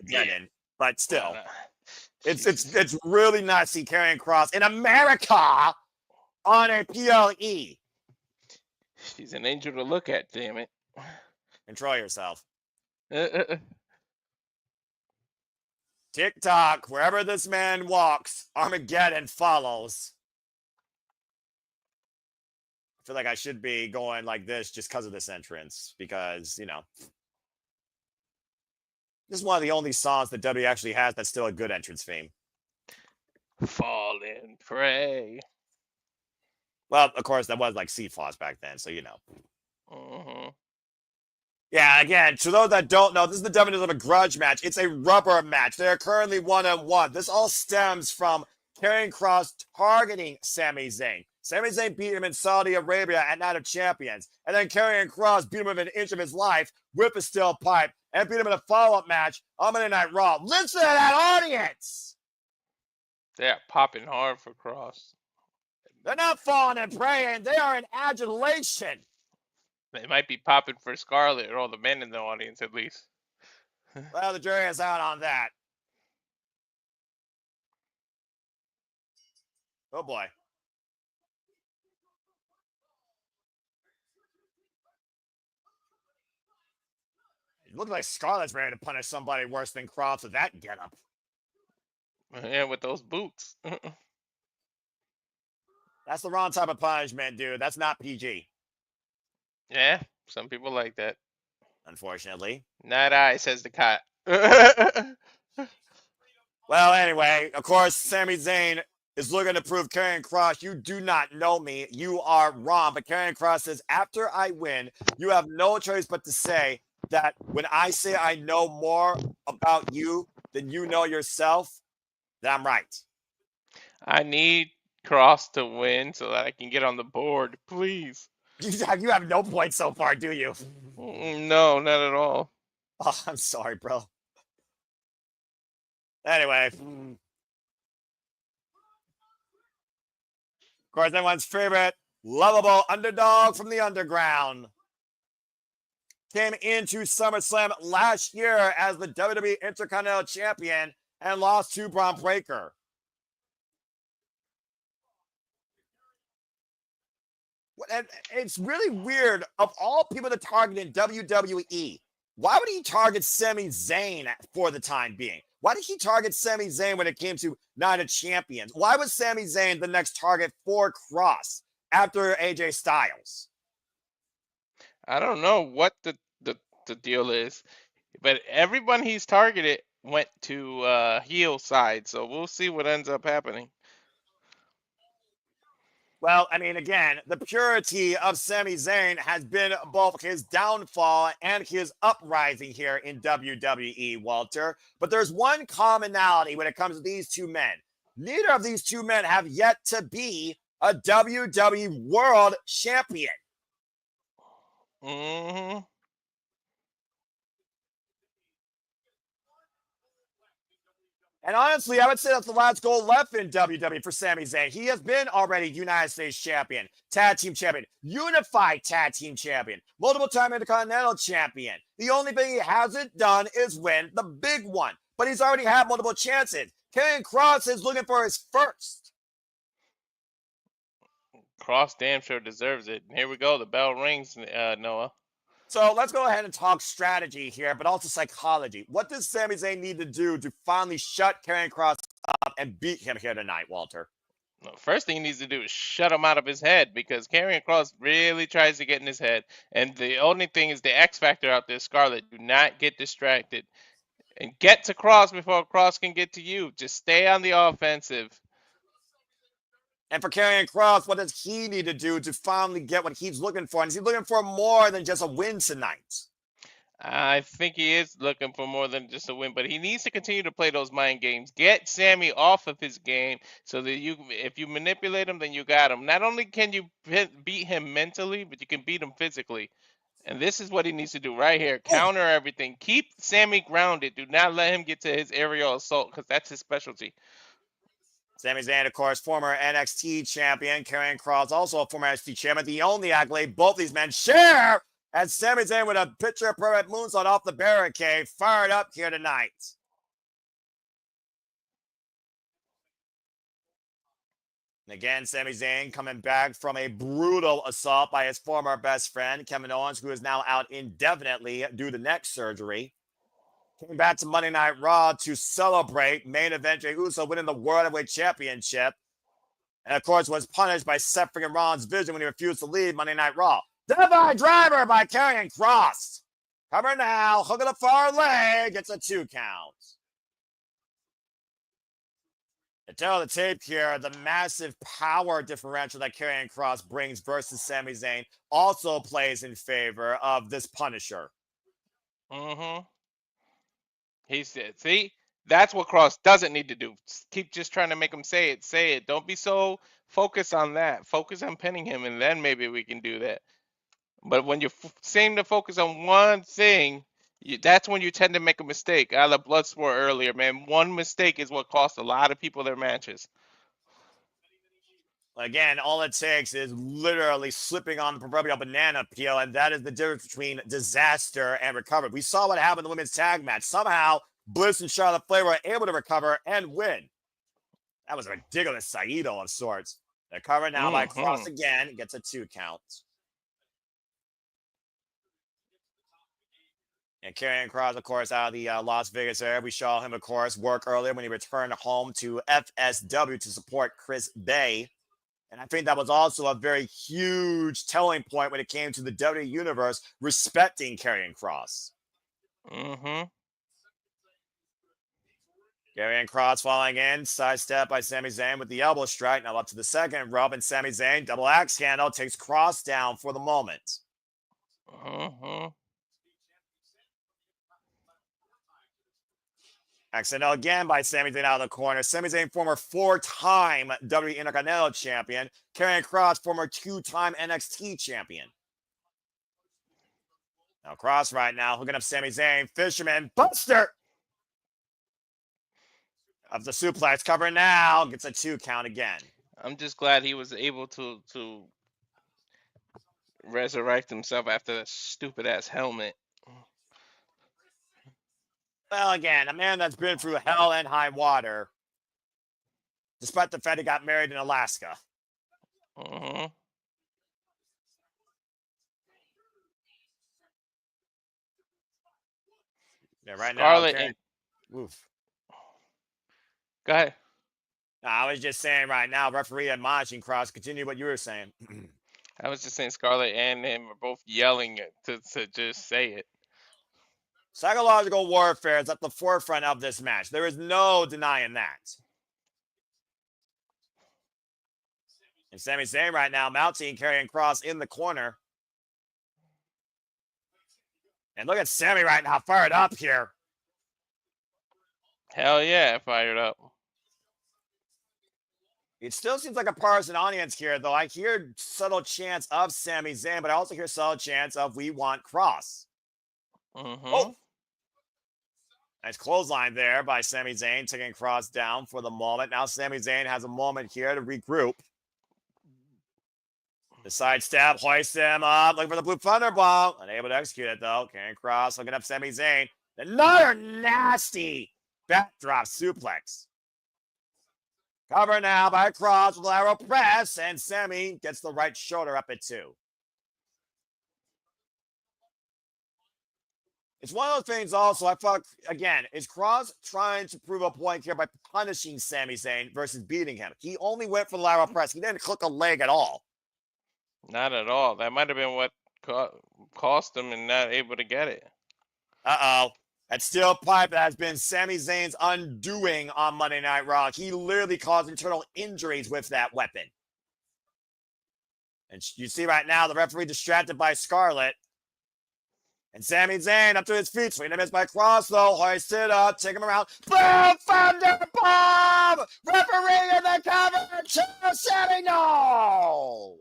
But still. It's really nice to see Karrion Kross in America on a PLE. She's an angel to look at, damn it. Control yourself. TikTok, wherever this man walks, Armageddon follows. I feel like I should be going like this just because of this entrance, because, you know, this is one of the only songs that W actually has that's still a good entrance theme. Fall and pray. Well, of course, that was like C-Floss back then, so you know. Mm-hmm. Yeah, again, to those that don't know, this is the definition of a grudge match. It's a rubber match. They are currently 1-1. This all stems from Karrion Kross targeting Sami Zayn. Sami Zayn beat him in Saudi Arabia at Night of Champions. And then Karrion Kross beat him within an inch of his life with a steel pipe and beat him in a follow-up match on Monday Night Raw. Listen to that audience! They're popping hard for Kross. They're not falling and praying. They are in adulation. They might be popping for Scarlett or all the men in the audience, at least. Well, the jury is out on that. Oh, boy. It looks like Scarlett's ready to punish somebody worse than Kross with that getup. Yeah, with those boots. That's the wrong type of punishment, dude. That's not PG. Yeah, some people like that. Unfortunately. Not I, says the cat. Well, anyway, of course, Sami Zayn is looking to prove Karrion Kross, you do not know me. You are wrong. But Karrion Kross says, after I win, you have no choice but to say that when I say I know more about you than you know yourself, that I'm right. I need Kross to win so that I can get on the board, please. You have no points so far, do you? No, not at all. Oh, I'm sorry, bro. Anyway, Of course, everyone's favorite lovable underdog from the underground. Came into SummerSlam last year as the WWE Intercontinental Champion and lost to Bron Breakker. And it's really weird. Of all people to target in WWE, why would he target Sami Zayn for the time being? Why did he target Sami Zayn when it came to Night of Champions? Why was Sami Zayn the next target for Kross after AJ Styles? I don't know what the deal is, but everyone he's targeted went to heel side, so we'll see what ends up happening. Well, I mean, again, the purity of Sami Zayn has been both his downfall and his uprising here in WWE, Walter. But there's one commonality when it comes to these two men. Neither of these two men have yet to be a WWE World Champion. Mm-hmm. And honestly, I would say that's the last goal left in WWE for Sami Zayn. He has been already United States Champion, Tag Team Champion, Unified Tag Team Champion, multiple-time Intercontinental Champion. The only thing he hasn't done is win the big one. But he's already had multiple chances. Karrion Kross is looking for his first. Kross damn sure deserves it. Here we go. The bell rings, Noah. So let's go ahead and talk strategy here, but also psychology. What does Sami Zayn need to do to finally shut Karrion Kross up and beat him here tonight, Walter? The first thing he needs to do is shut him out of his head, because Karrion Kross really tries to get in his head. And the only thing is the X factor out there, Scarlett. Do not get distracted. And get to Kross before Kross can get to you. Just stay on the offensive. And for Karrion Kross, what does he need to do to finally get what he's looking for? And is he looking for more than just a win tonight? I think he is looking for more than just a win, but he needs to continue to play those mind games. Get Sami off of his game so that if you manipulate him, then you got him. Not only can you beat him mentally, but you can beat him physically. And this is what he needs to do right here. Counter everything. Keep Sami grounded. Do not let him get to his aerial assault, because that's his specialty. Sami Zayn, of course, former NXT champion. Karrion Kross, also a former NXT champion. The only accolade both these men share, as Sami Zayn with a picture perfect moonsault off the barricade, fired up here tonight. And again, Sami Zayn coming back from a brutal assault by his former best friend, Kevin Owens, who is now out indefinitely due to neck surgery. Came back to Monday Night Raw to celebrate main event Jey Uso winning the World Heavyweight Championship. And of course was punished by Seth freaking Rollins' vision when he refused to leave Monday Night Raw. Divine Driver by Karrion Kross. Cover now, hook of the far leg, gets a 2 count. To tell the tape here, the massive power differential that Karrion Kross brings versus Sami Zayn also plays in favor of this Punisher. Mm-hmm. He said, see, that's what Kross doesn't need to do. Keep just trying to make him say it. Say it. Don't be so focused on that. Focus on pinning him, and then maybe we can do that. But when you seem to focus on one thing, that's when you tend to make a mistake. I love Bloodsport earlier, man. One mistake is what cost a lot of people their matches. Again, all it takes is literally slipping on the proverbial banana peel, and that is the difference between disaster and recovery. We saw what happened in the women's tag match. Somehow, Bliss and Charlotte Flair were able to recover and win. That was a ridiculous Saito of sorts. They're covered now by Kross again. Gets a 2 count. And Karrion Kross, of course, out of the Las Vegas area. We saw him, of course, work earlier when he returned home to FSW to support Chris Bay. And I think that was also a very huge telling point when it came to the WWE Universe respecting Karrion Kross. Mm-hmm. Karrion Kross falling in, sidestep by Sami Zayn with the elbow strike. Now up to the second rope, and Sami Zayn, double axe handle, takes Kross down for the moment. Mm-hmm. Accidental again by Sami Zayn out of the corner. Sami Zayn, former 4-time WWE Intercontinental Champion. Karrion Kross, former 2-time NXT Champion. Now Kross right now hooking up Sami Zayn. Fisherman Buster of the suplex, cover now. Gets a 2 count again. I'm just glad he was able to resurrect himself after that stupid ass helmet. Well, again, a man that's been through hell and high water, despite the fact he got married in Alaska. Mm-hmm. Yeah, right Scarlett now, and oof. go ahead. I was just saying right now, referee admonishing Kross. Continue what you were saying. I was just saying Scarlett and him are both yelling to just say it. Psychological warfare is at the forefront of this match. There is no denying that. And Sami Zayn right now mounting Karrion Kross in the corner. And look at Sami right now, fired up here. Hell yeah, fired up. It still seems like a partisan audience here, though. I hear subtle chants of Sami Zayn, but I also hear subtle chants of "We want Kross." Mm-hmm. Oh, nice clothesline there by Sami Zayn, taking Kross down for the moment. Now Sami Zayn has a moment here to regroup. The side step, hoist him up, looking for the blue thunderball. Unable to execute it, though. Karrion Kross looking up Sami Zayn. Another nasty backdrop suplex. Covered now by Kross with lateral press, and Sami gets the right shoulder up at 2. It's one of those things also, I thought, again, is Kross trying to prove a point here by punishing Sami Zayn versus beating him? He only went for the lateral press. He didn't click a leg at all. Not at all. That might have been what cost him and not able to get it. Uh-oh. That steel pipe has been Sami Zayn's undoing on Monday Night Raw. He literally caused internal injuries with that weapon. And you see right now the referee distracted by Scarlett. And Sami Zayn up to his feet. Swinging a miss by Kross, though. Hoist it up. Take him around. Boom! Thunder bomb! Referee in the cover to Sami. No!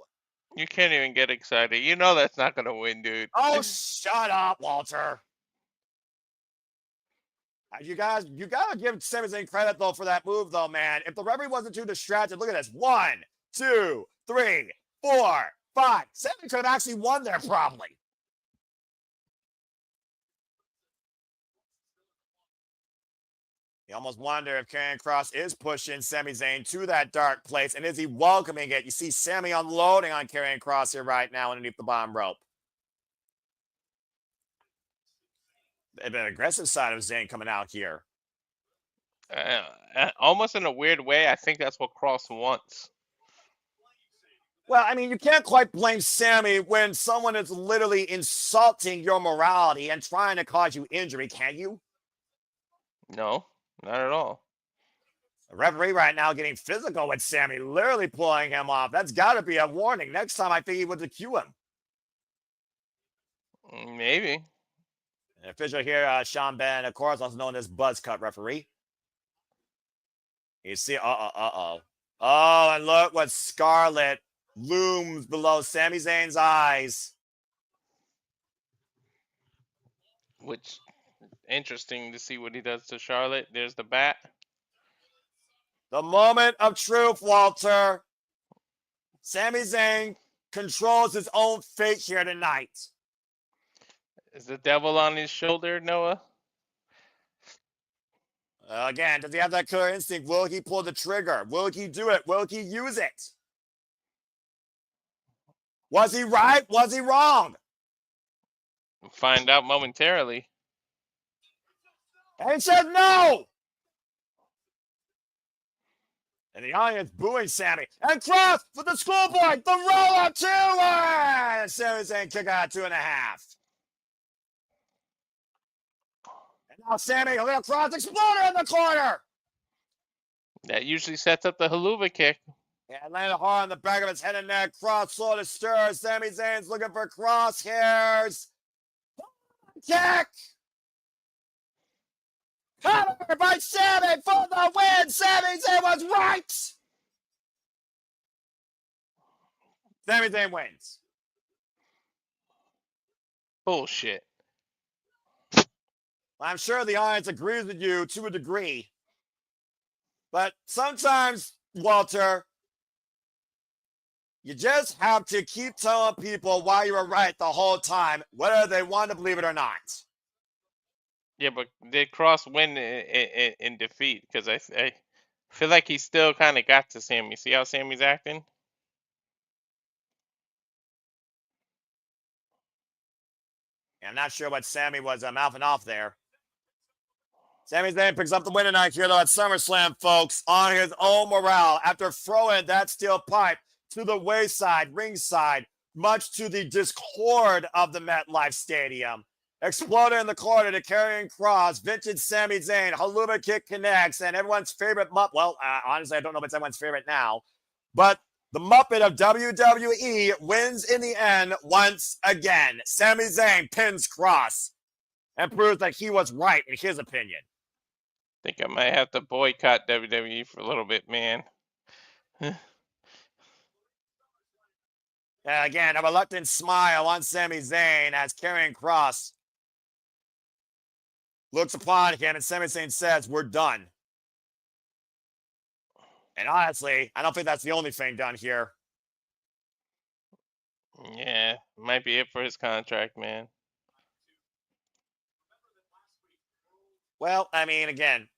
You can't even get excited. You know that's not gonna win, dude. Oh, shut up, Walter. You gotta give Sami Zayn credit though for that move, though, man. If the referee wasn't too distracted, look at this: 1, 2, 3, 4, 5. Sami could have actually won there probably. You almost wonder if Karrion Kross is pushing Sami Zayn to that dark place, and is he welcoming it? You see Sami unloading on Karrion Kross here right now underneath the bottom rope. An aggressive side of Zayn coming out here. Almost in a weird way, I think that's what Kross wants. Well, I mean, you can't quite blame Sami when someone is literally insulting your morality and trying to cause you injury, can you? No, not at all. The referee right now getting physical with Sami, literally pulling him off. That's got to be a warning. Next time, I think he would cue him. Maybe. An official here, Sean Ben, of course, also known as Buzzcut referee. You see, oh, and look what Scarlett looms below Sami Zayn's eyes. Which, interesting to see what he does to Charlotte. There's the bat. The moment of truth, Walter. Sami Zayn controls his own fate here tonight. Is the devil on his shoulder, Noah? Again, does he have that killer instinct? Will he pull the trigger? Will he do it? Will he use it? Was he right? Was he wrong? We'll find out momentarily. And he said no. And the audience booing Sami. And Kross with the schoolboy. The roll-up 2. And Sami Zayn kick out 2.5. And now Sami, a little Kross exploder in the corner. That usually sets up the haluva kick. Yeah, landed hard on the back of his head and neck. Kross slow to stir. Sami Zayn's looking for crosshairs. Kick. Cover by Sami for the win. Sami Zayn was right. Sami Zayn wins. Bullshit. I'm sure the audience agrees with you to a degree. But sometimes, Walter, You just have to keep telling people why you were right the whole time, whether they want to believe it or not. Yeah, but did Kross win in defeat? Because I feel like he still kind of got to Sami. See how Sami's acting? I'm not sure what Sami was mouthing off there. Sami Zayn picks up the win tonight here, though, at SummerSlam, folks, on his own morale after throwing that steel pipe to the wayside, ringside, much to the discord of the MetLife Stadium. Exploder in the corner to Karrion Kross, vintage Sami Zayn, Haluva kick connects, and everyone's favorite Muppet. Well, honestly, I don't know if it's everyone's favorite now, but the Muppet of WWE wins in the end once again. Sami Zayn pins Kross and proves that he was right in his opinion. Think I might have to boycott WWE for a little bit, man. Again, a reluctant smile on Sami Zayn as Karrion Kross looks upon him, and Sami Zayn says, "We're done." And honestly, I don't think that's the only thing done here. Yeah, might be it for his contract, man. Well, I mean, again,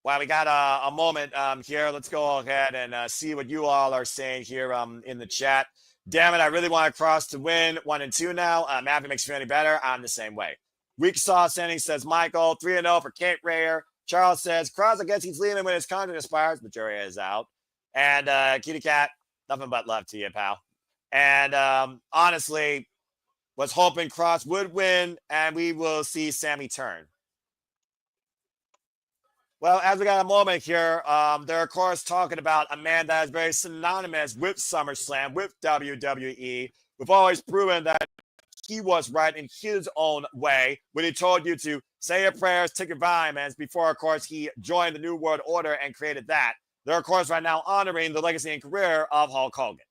while we got a moment here, let's go ahead and see what you all are saying here in the chat. Damn it, I really want Kross to win 1 and 2 now. Matthew makes me any better. I'm the same way. Weak Sauce Ending says Michael, 3-0 for Kate Rayer. Charles says, Kross, I guess he's leaving when his contract expires. The jury is out. And Kitty Cat, nothing but love to you, pal. And honestly, was hoping Kross would win, and we will see Sami turn. Well, as we got a moment here, they're, of course, talking about a man that is very synonymous with SummerSlam, with WWE. We've always proven that he was right in his own way when he told you to say your prayers, take your vitamins before, of course, he joined the New World Order and created that. They're, of course, right now honoring the legacy and career of Hulk Hogan.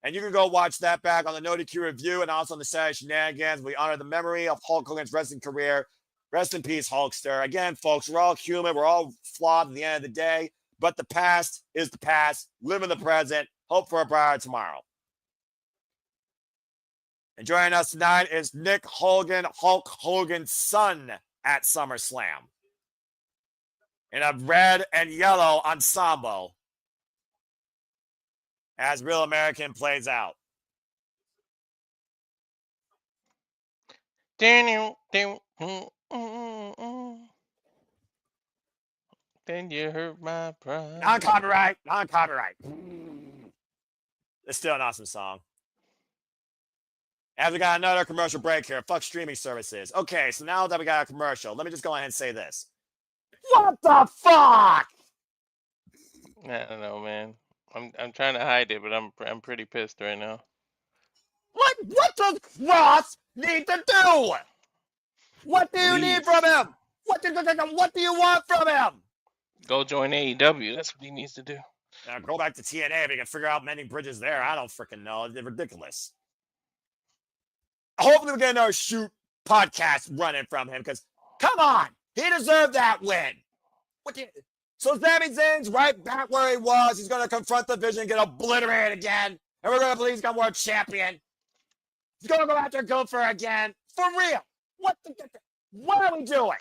And you can go watch that back on the No DQ review and also on the Saturday Shenanigans. We honor the memory of Hulk Hogan's wrestling career. Rest in peace, Hulkster. Again, folks, we're all human. We're all flawed at the end of the day. But the past is the past. Live in the present. Hope for a brighter tomorrow. And joining us tonight is Nick Hogan, Hulk Hogan's son at SummerSlam, in a red and yellow ensemble as Real American plays out. Then you hurt my pride. Non-copyright. Non-copyright. It's still an awesome song. As we got another commercial break here. Fuck streaming services. Okay, so now that we got a commercial, let me just go ahead and say this. What the fuck? I don't know, man. I'm trying to hide it, but I'm pretty pissed right now. What does Kross need to do? What do you need from him? What do you want from him? Go join AEW. That's what he needs to do. Go back to TNA if you can figure out mending bridges there. I don't freaking know. It's ridiculous. Hopefully we get another shoot podcast running from him because, come on, he deserved that win. So Sami Zayn's right back where he was. He's going to confront the Vision, get obliterated again, and we're going to believe he's got world champion. He's going to go after Gunther again. For real. What are we doing?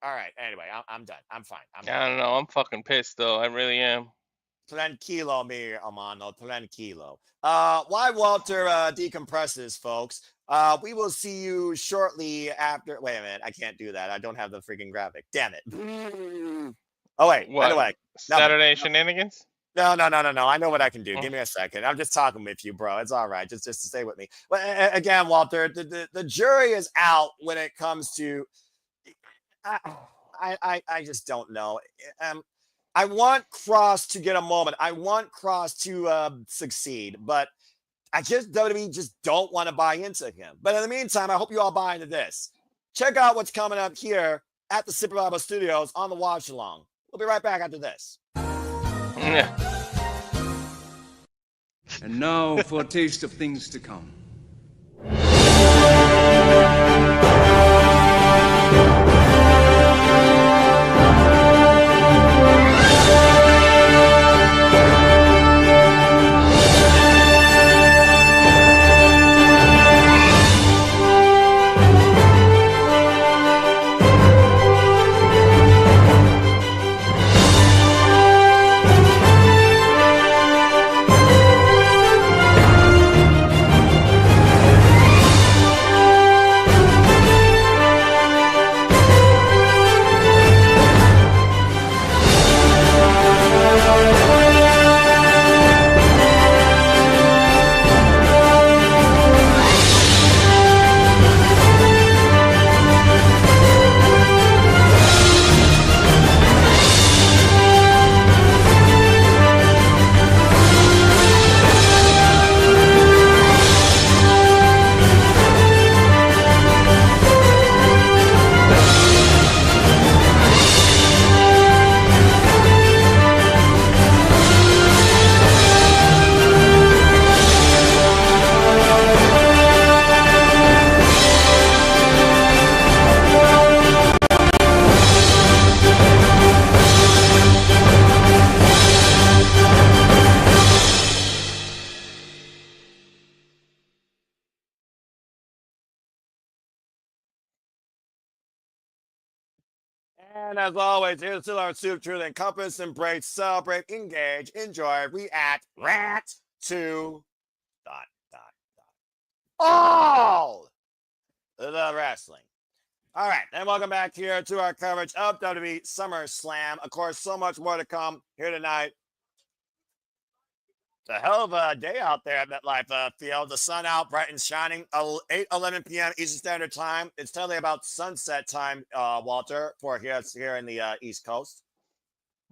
All right. Anyway, I'm done. I'm fine. I don't know. I'm fucking pissed, though. I really am. Tranquilo, mi hermano. Tranquilo. Why Walter decompresses, folks. We will see you shortly after. Wait a minute. I can't do that. I don't have the freaking graphic. Damn it. Oh, wait. What? Anyway. Saturday Shenanigans? No. I know what I can do. Give me a second. I'm just talking with you, bro. It's all right. Just to stay with me. Well, again, Walter, the jury is out when it comes to. I just don't know. I want Kross to get a moment. I want Kross to succeed, but WWE just don't want to buy into him. But in the meantime, I hope you all buy into this. Check out what's coming up here at the Super Bible Studios on the Watch Along. We'll be right back after this. And now for a taste of things to come. And as always, here's to our soup, truth, encompass, embrace, celebrate, engage, enjoy, react, rant to all the wrestling. All right, and welcome back here to our coverage of WWE SummerSlam. Of course, so much more to come here tonight. It's a hell of a day out there at MetLife Field. The sun out, bright and shining. 8:11 p.m. Eastern Standard Time. It's totally about sunset time, Walter, for here in the East Coast.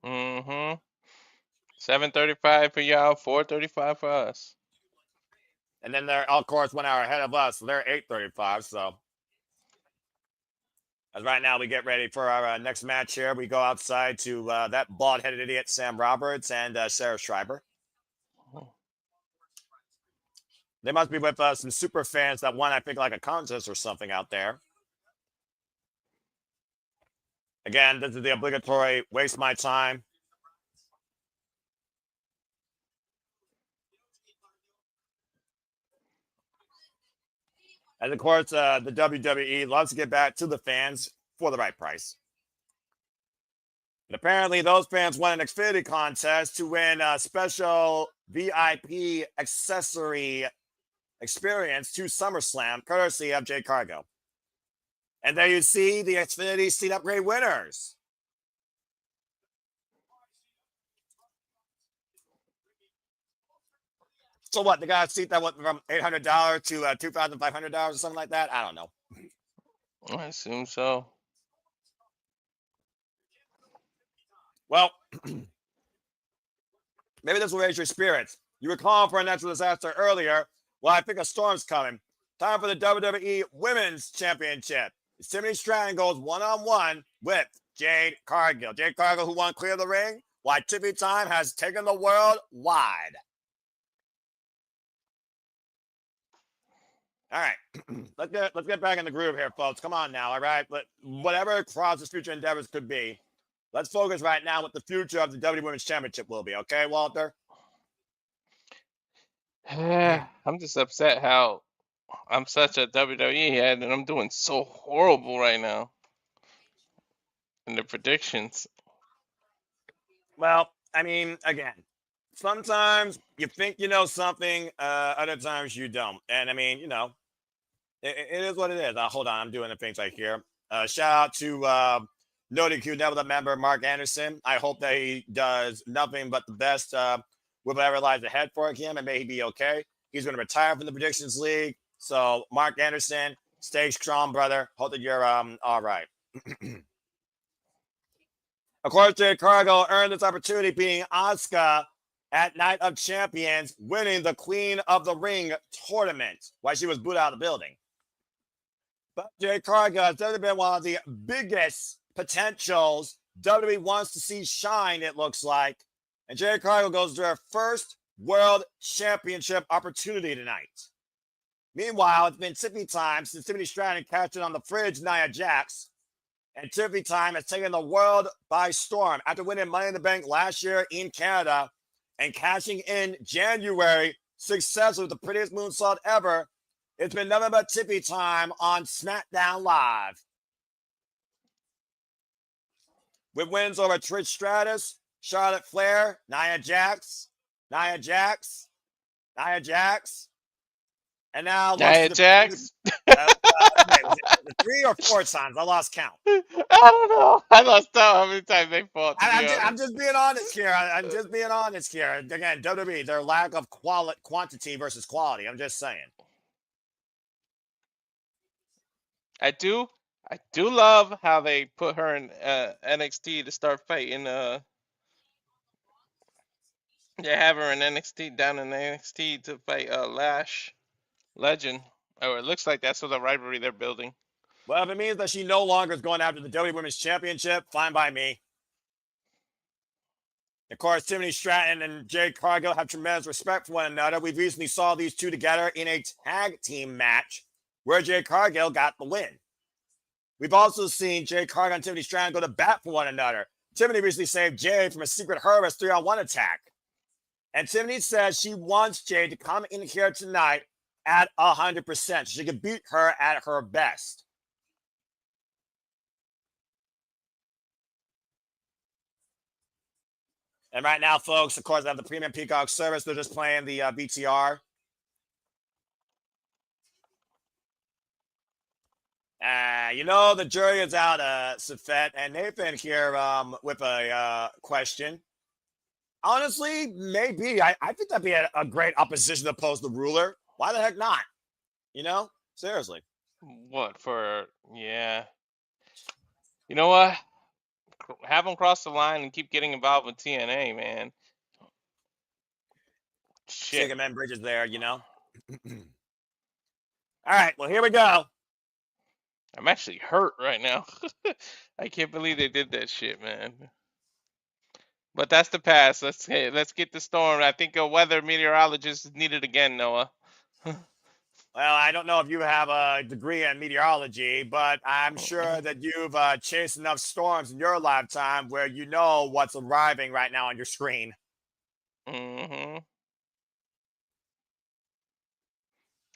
7:35 for y'all, 4:35 for us. And then they're, of course, 1 hour ahead of us. So they're 8:35. So as right now we get ready for our next match here. We go outside to that bald-headed idiot Sam Roberts and Sarah Schreiber. They must be with some super fans that won, I think, like a contest or something out there. Again, this is the obligatory waste my time. And of course, the WWE loves to get back to the fans for the right price. And apparently, those fans won an Xfinity contest to win a special VIP accessory experience to SummerSlam, courtesy of Jade Cargill. And there you see the Xfinity seat upgrade winners. So what? They got a seat that went from $800 to $2,500 or something like that? I don't know. I assume so. Well, maybe this will raise your spirits. You were calling for a natural disaster earlier. Well, I think a storm's coming. Time for the WWE Women's Championship. Tiffany Stratton goes one-on-one with Jade Cargill. Jade Cargill, who won Clear the Ring, why Tiffany Time has taken the world wide. All right, let's get back in the groove here, folks. Come on now, all right? But whatever Kross's future endeavors could be, let's focus right now what the future of the WWE Women's Championship will be, okay, Walter? I'm just upset how I'm such a WWE head and I'm doing so horrible right now in the predictions. Well, I mean, again, sometimes you think you know something, other times you don't. And I mean, you know, it is what it is. Hold on, I'm doing the things right here. Shout out to Noted Q Nebula member Mark Anderson. I hope that he does nothing but the best with whatever lies ahead for him, and may he be okay. He's going to retire from the Predictions League. So, Mark Anderson, stay strong, brother. Hope that you're all right. Of course, Jade Cargill earned this opportunity beating Asuka at Night of Champions, winning the Queen of the Ring tournament while she was booed out of the building. But Jade Cargill has definitely been one of the biggest potentials WWE wants to see shine, it looks like. And Jade Cargill goes to her first World Championship opportunity tonight. Meanwhile, it's been Tiffany time since Tiffany Stratton cashed in on the fridge Nia Jax. And Tiffany time has taken the world by storm after winning Money in the Bank last year in Canada and cashing in January successfully with the prettiest moonsault ever. It's been nothing but Tiffany time on SmackDown Live. With wins over Trish Stratus, Charlotte Flair, Nia Jax, and now Nia Jax. Okay, was it 3 or 4 times? I lost count. I don't know. I lost count how many times they fought. I'm just being honest here. I'm just being honest here. Again, WWE, their lack of quantity versus quality. I'm just saying. I do love how they put her in NXT to start fighting. They have her in NXT, down in NXT to fight Lash Legend. Oh, it looks like that's the rivalry they're building. Well, if it means that she no longer is going after the WWE Women's Championship, fine by me. Of course, Tiffany Stratton and Jade Cargill have tremendous respect for one another. We recently saw these two together in a tag team match where Jade Cargill got the win. We've also seen Jade Cargill and Tiffany Stratton go to bat for one another. Tiffany recently saved Jade from a Secret Service 3-on-1 attack. And Tiffany says she wants Jade to come in here tonight at 100%. She can beat her at her best. And right now, folks, of course, I have the premium Peacock service. They're just playing the VTR. The jury is out, Safet and Nathan here with a question. Honestly, maybe. I think that'd be a great opposition to pose the ruler. Why the heck not? Seriously. What for? Yeah. You know what? Have them cross the line and keep getting involved with TNA, man. Shit. Shaking men bridges there, All right, well, here we go. I'm actually hurt right now. I can't believe they did that shit, man. But that's the past. Let's get the storm. I think a weather meteorologist is needed again, Noah. Well, I don't know if you have a degree in meteorology, but I'm sure that you've chased enough storms in your lifetime where you know what's arriving right now on your screen. Mm-hmm.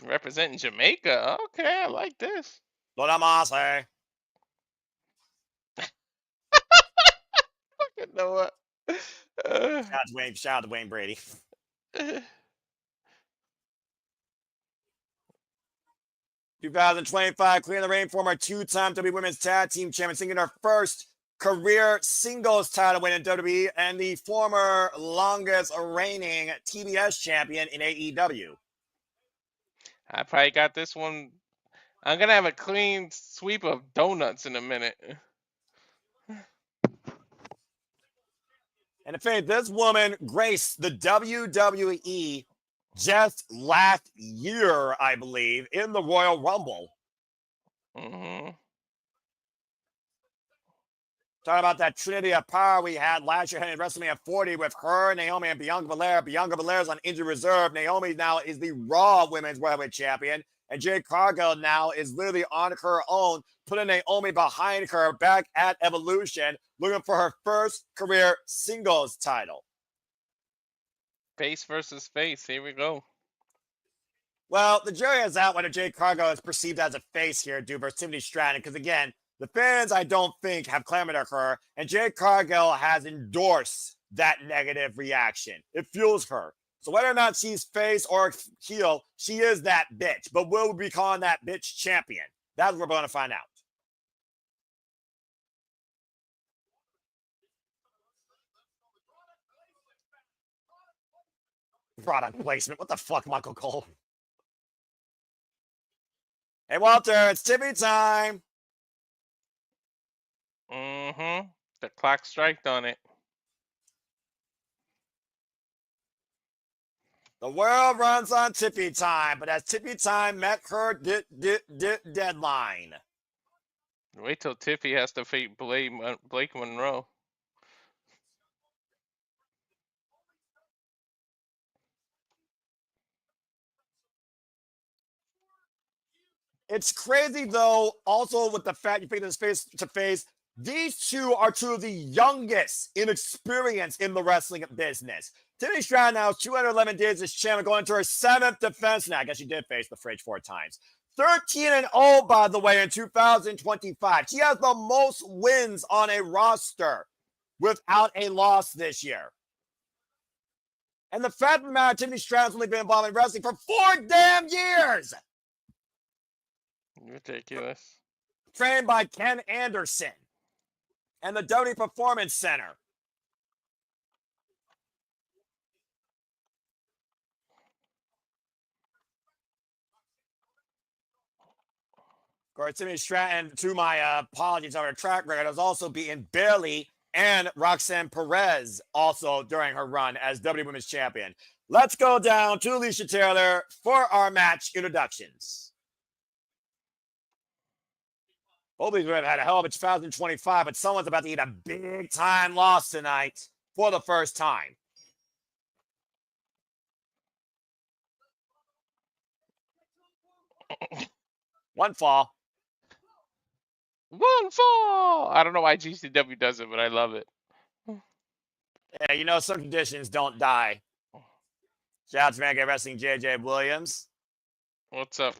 Representing Jamaica. Okay, I like this. Lo damase. Fucking Noah. Shout out to Wayne Brady. 2025, clearing the reign, former two-time WWE Women's Tag Team Champion, singing her first career singles title win in WWE, and the former longest reigning TBS champion in AEW. I probably got this one. I'm gonna have a clean sweep of donuts in a minute. And in fact, this woman graced the WWE just last year, I believe, in the Royal Rumble. Mm-hmm. Talking about that trinity of power we had last year in WrestleMania 40 with her, Naomi, and Bianca Belair. Bianca Belair's on injured reserve. Naomi now is the Raw Women's Heavyweight Champion. And Jade Cargill now is literally on her own, putting Naomi behind her back at Evolution, looking for her first career singles title. Face versus face. Here we go. Well, the jury is out whether Jade Cargill is perceived as a face here, due versus Tiffany Stratton, because again, the fans, I don't think, have clamored at her, and Jade Cargill has endorsed that negative reaction. It fuels her. So whether or not she's face or heel, she is that bitch. But will we be calling that bitch champion? That's what we're going to find out. Product placement. What the fuck, Michael Cole? Hey, Walter, it's Tiffany time. Mm-hmm. The clock striked on it. The world runs on Tiffany time, but has Tiffany time met her deadline? Wait till Tiffy has to fight Blake Monroe. It's crazy, though, also with the fact you face this face to face. These two are two of the youngest in experience in the wrestling business. Tiffany Stratton now is 211 days as champion, going into her 7th defense now. I guess she did face the fridge 4 times. 13-0, by the way, in 2025. She has the most wins on a roster without a loss this year. And the fact of the matter, Tiffany Stratton's only been involved in wrestling for 4 damn years. Ridiculous. Trained by Ken Anderson and the WWE Performance Center. Of course, Tiffany Stratton, to my apologies on her track record, has also beaten Bayley and Roxanne Perez also during her run as WWE Women's Champion. Let's go down to Alicia Taylor for our match introductions. Both of these women have had a hell of a 2025, but someone's about to eat a big-time loss tonight for the first time. One fall. One fall. I don't know why GCW does it, but I love it. Yeah, some traditions don't die. Shout out to Vanguard Wrestling JJ Williams. What's up?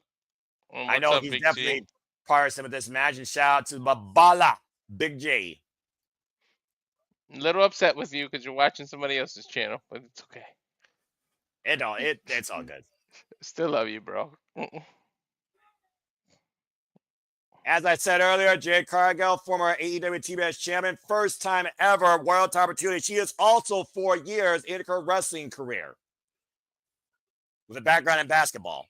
I know he's definitely part of some of this match. And shout out to Babala, Big J. A little upset with you because you're watching somebody else's channel, but it's okay. It's all good. Still love you, bro. As I said earlier, Jade Cargill, former AEW TBS champion, first time ever world opportunity. She is also 4 years in her wrestling career with a background in basketball.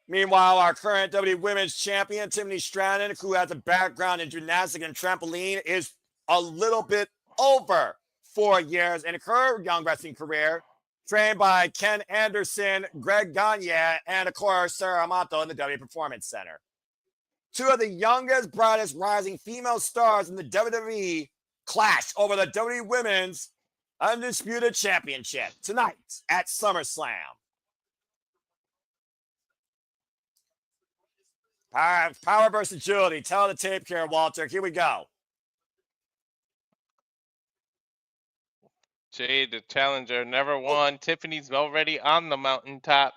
Meanwhile, our current WWE Women's Champion, Tiffany Stratton, who has a background in gymnastics and trampoline, is a little bit over 4 years in her young wrestling career, trained by Ken Anderson, Greg Gagne, and of course, Sarah Amato in the WWE Performance Center. 2 of the youngest, brightest rising female stars in the WWE clash over the WWE Women's Undisputed Championship tonight at SummerSlam. Power versus agility. Tell the tape here, Walter. Here we go. Jade, the challenger, never won. Tiffany's already on the mountaintop.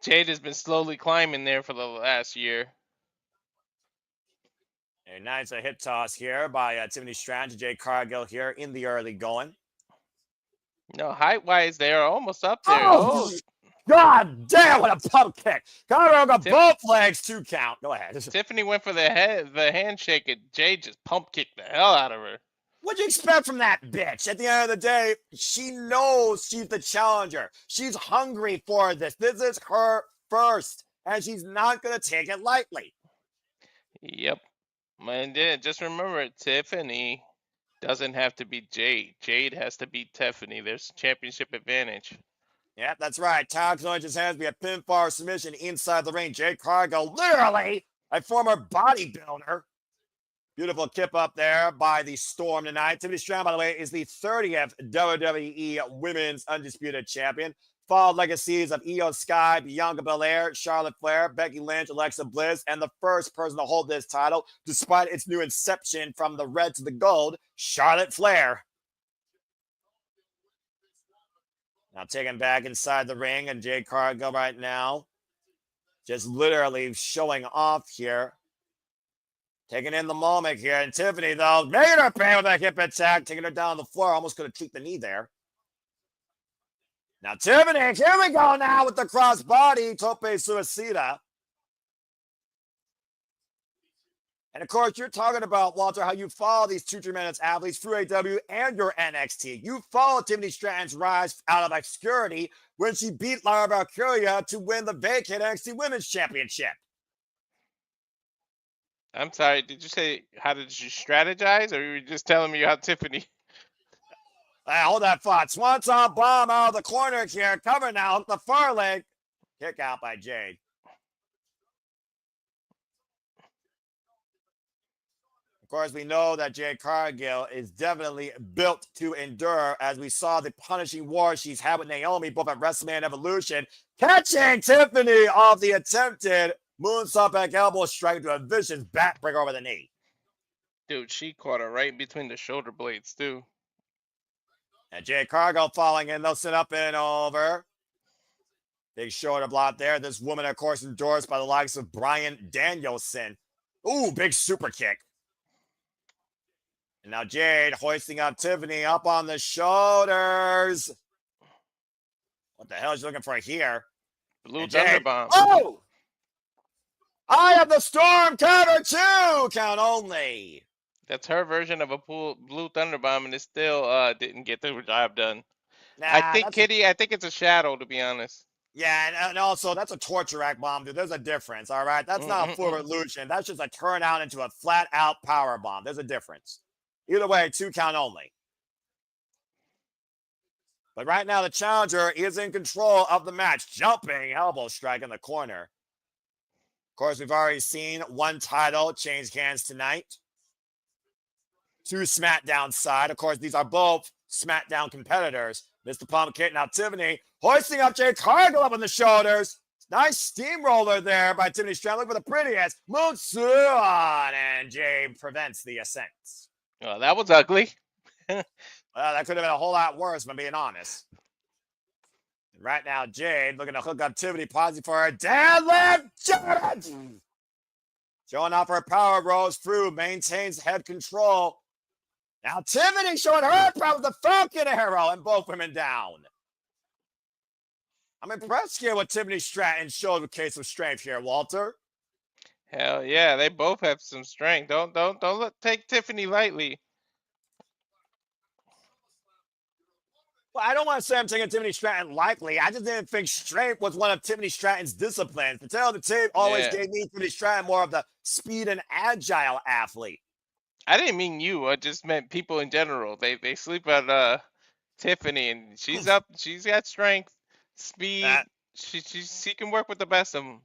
Jade has been slowly climbing there for the last year. A nice hip toss here by Tiffany Stratton to Jade Cargill here in the early going. No, height-wise, they are almost up there. Oh, God damn, what a pump kick. Cargill got both legs, 2 count. Go ahead. Tiffany went for the handshake, and Jade just pump kicked the hell out of her. What'd you expect from that bitch? At the end of the day, she knows she's the challenger. She's hungry for this. This is her first, and she's not going to take it lightly. Yep. And then just remember, Tiffany doesn't have to beat Jade. Jade has to beat Tiffany. There's championship advantage. Yeah, that's right. Tag just has to be a pinfall submission inside the ring. Jade Cargill, literally a former bodybuilder. Beautiful kip up there by the Storm tonight. Tiffany Stratton, by the way, is the 30th WWE Women's Undisputed Champion. Followed legacies of Io Sky, Bianca Belair, Charlotte Flair, Becky Lynch, Alexa Bliss, and the first person to hold this title, despite its new inception from the red to the gold, Charlotte Flair. Now taken back inside the ring, and Jade Cargill right now just literally showing off here. Taking in the moment here, and Tiffany, though, making her pay with a hip attack, taking her down on the floor, almost going to treat the knee there. Now, Tiffany, here we go now with the crossbody, tope suicida. And, of course, you're talking about, Walter, how you follow these 2 tremendous athletes through AW and your NXT. You follow Tiffany Stratton's rise out of obscurity when she beat Lara Valkyria to win the vacant NXT Women's Championship. I'm sorry, did you say, how did you strategize, or were you just telling me how Tiffany... Hold that thought. Swanton bomb out of the corner here. Cover now. The far leg. Kick out by Jade. Of course, we know that Jade Cargill is definitely built to endure, as we saw the punishing war she's had with Naomi, both at WrestleMania and Evolution. Catching Tiffany off the attempted moonsault back elbow strike to a vicious backbreaker over the knee. Dude, she caught her right between the shoulder blades, too. And Jade Cargill falling in, they'll sit up and over. Big shoulder block there. This woman, of course, endorsed by the likes of Bryan Danielson. Ooh, big super kick. And now Jade hoisting up Tiffany up on the shoulders. What the hell is she looking for here? Blue Thunder Bomb. Oh! Eye of the Storm, counter 2, count only. That's her version of a Blue Thunder Bomb, and it still didn't get the job done. Nah, I think, Kitty, I think it's a shadow, to be honest. Yeah, and also, that's a torture rack bomb, dude. There's a difference, all right? That's not a full illusion. That's just a turn out into a flat-out power bomb. There's a difference. Either way, 2 count only. But right now, the challenger is in control of the match. Jumping elbow strike in the corner. Of course, we've already seen 1 title change hands tonight. 2 SmackDown side. Of course, these are both SmackDown competitors. Mr. Pump kick. Now Tiffany hoisting up Jade Cargill up on the shoulders. Nice steamroller there by Tiffany Stratton. Look for the prettiest. Moonsault. And Jade prevents the ascent. Oh, that was ugly. Well, that could have been a whole lot worse, if I'm being honest. And right now, Jade looking to hook up Tiffany, pausing for her deadlift. Showing off her power rolls through, maintains head control. Now Tiffany showing her power with the Falcon Arrow and both women down. I'm impressed here what Tiffany Stratton showed with case of strength here, Walter. Hell yeah, they both have some strength. Don't take Tiffany lightly. Well, I don't want to say I'm taking Tiffany Stratton lightly. I just didn't think strength was one of Tiffany Stratton's disciplines. To tell the tape always gave me Tiffany Stratton more of the speed and agile athlete. I didn't mean you. I just meant people in general. They sleep on Tiffany, and she's up. She's got strength, speed. She can work with the best of them.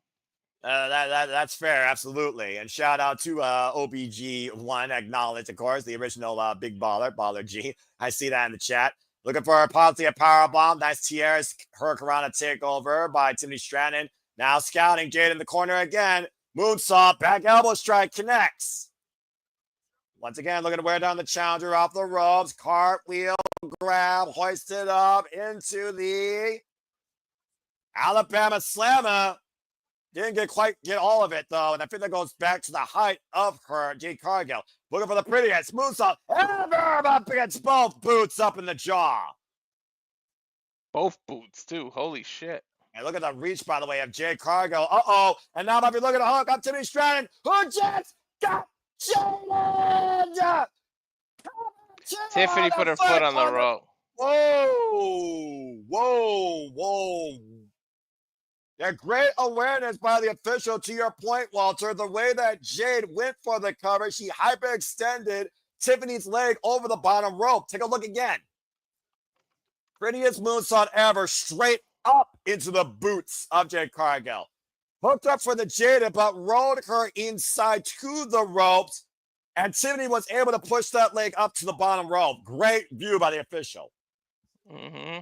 That's fair, absolutely. And shout out to OBG1, acknowledged, of course, the original big baller G. I see that in the chat. Looking for a policy of powerbomb. Nice Tierra's Hurricanrana takeover by Tiffany Stratton. Now scouting Jade in the corner again. Moonsault, back elbow strike connects. Once again, looking to wear down the challenger off the ropes. Cartwheel, grab, hoisted up into the Alabama Slammer. Didn't quite get all of it, though. And I think that goes back to the height of her, Jade Cargill. Looking for the prettiest moonsault ever up against both boots up in the jaw. Both boots, too. Holy shit. And look at the reach, by the way, of Jade Cargill. Uh-oh. And now might be looking to hook up Tiffany Stratton, who just got Jade. Tiffany put her foot on the rope. Whoa. Yeah, great awareness by the official. To your point, Walter, the way that Jade went for the cover, she hyperextended Tiffany's leg over the bottom rope. Take a look again. Prettiest moonsault ever, straight up into the boots of Jade Cargill. Hooked up for the Jada, but rolled her inside to the ropes, and Tiffany was able to push that leg up to the bottom rope. Great view by the official. Mm-hmm.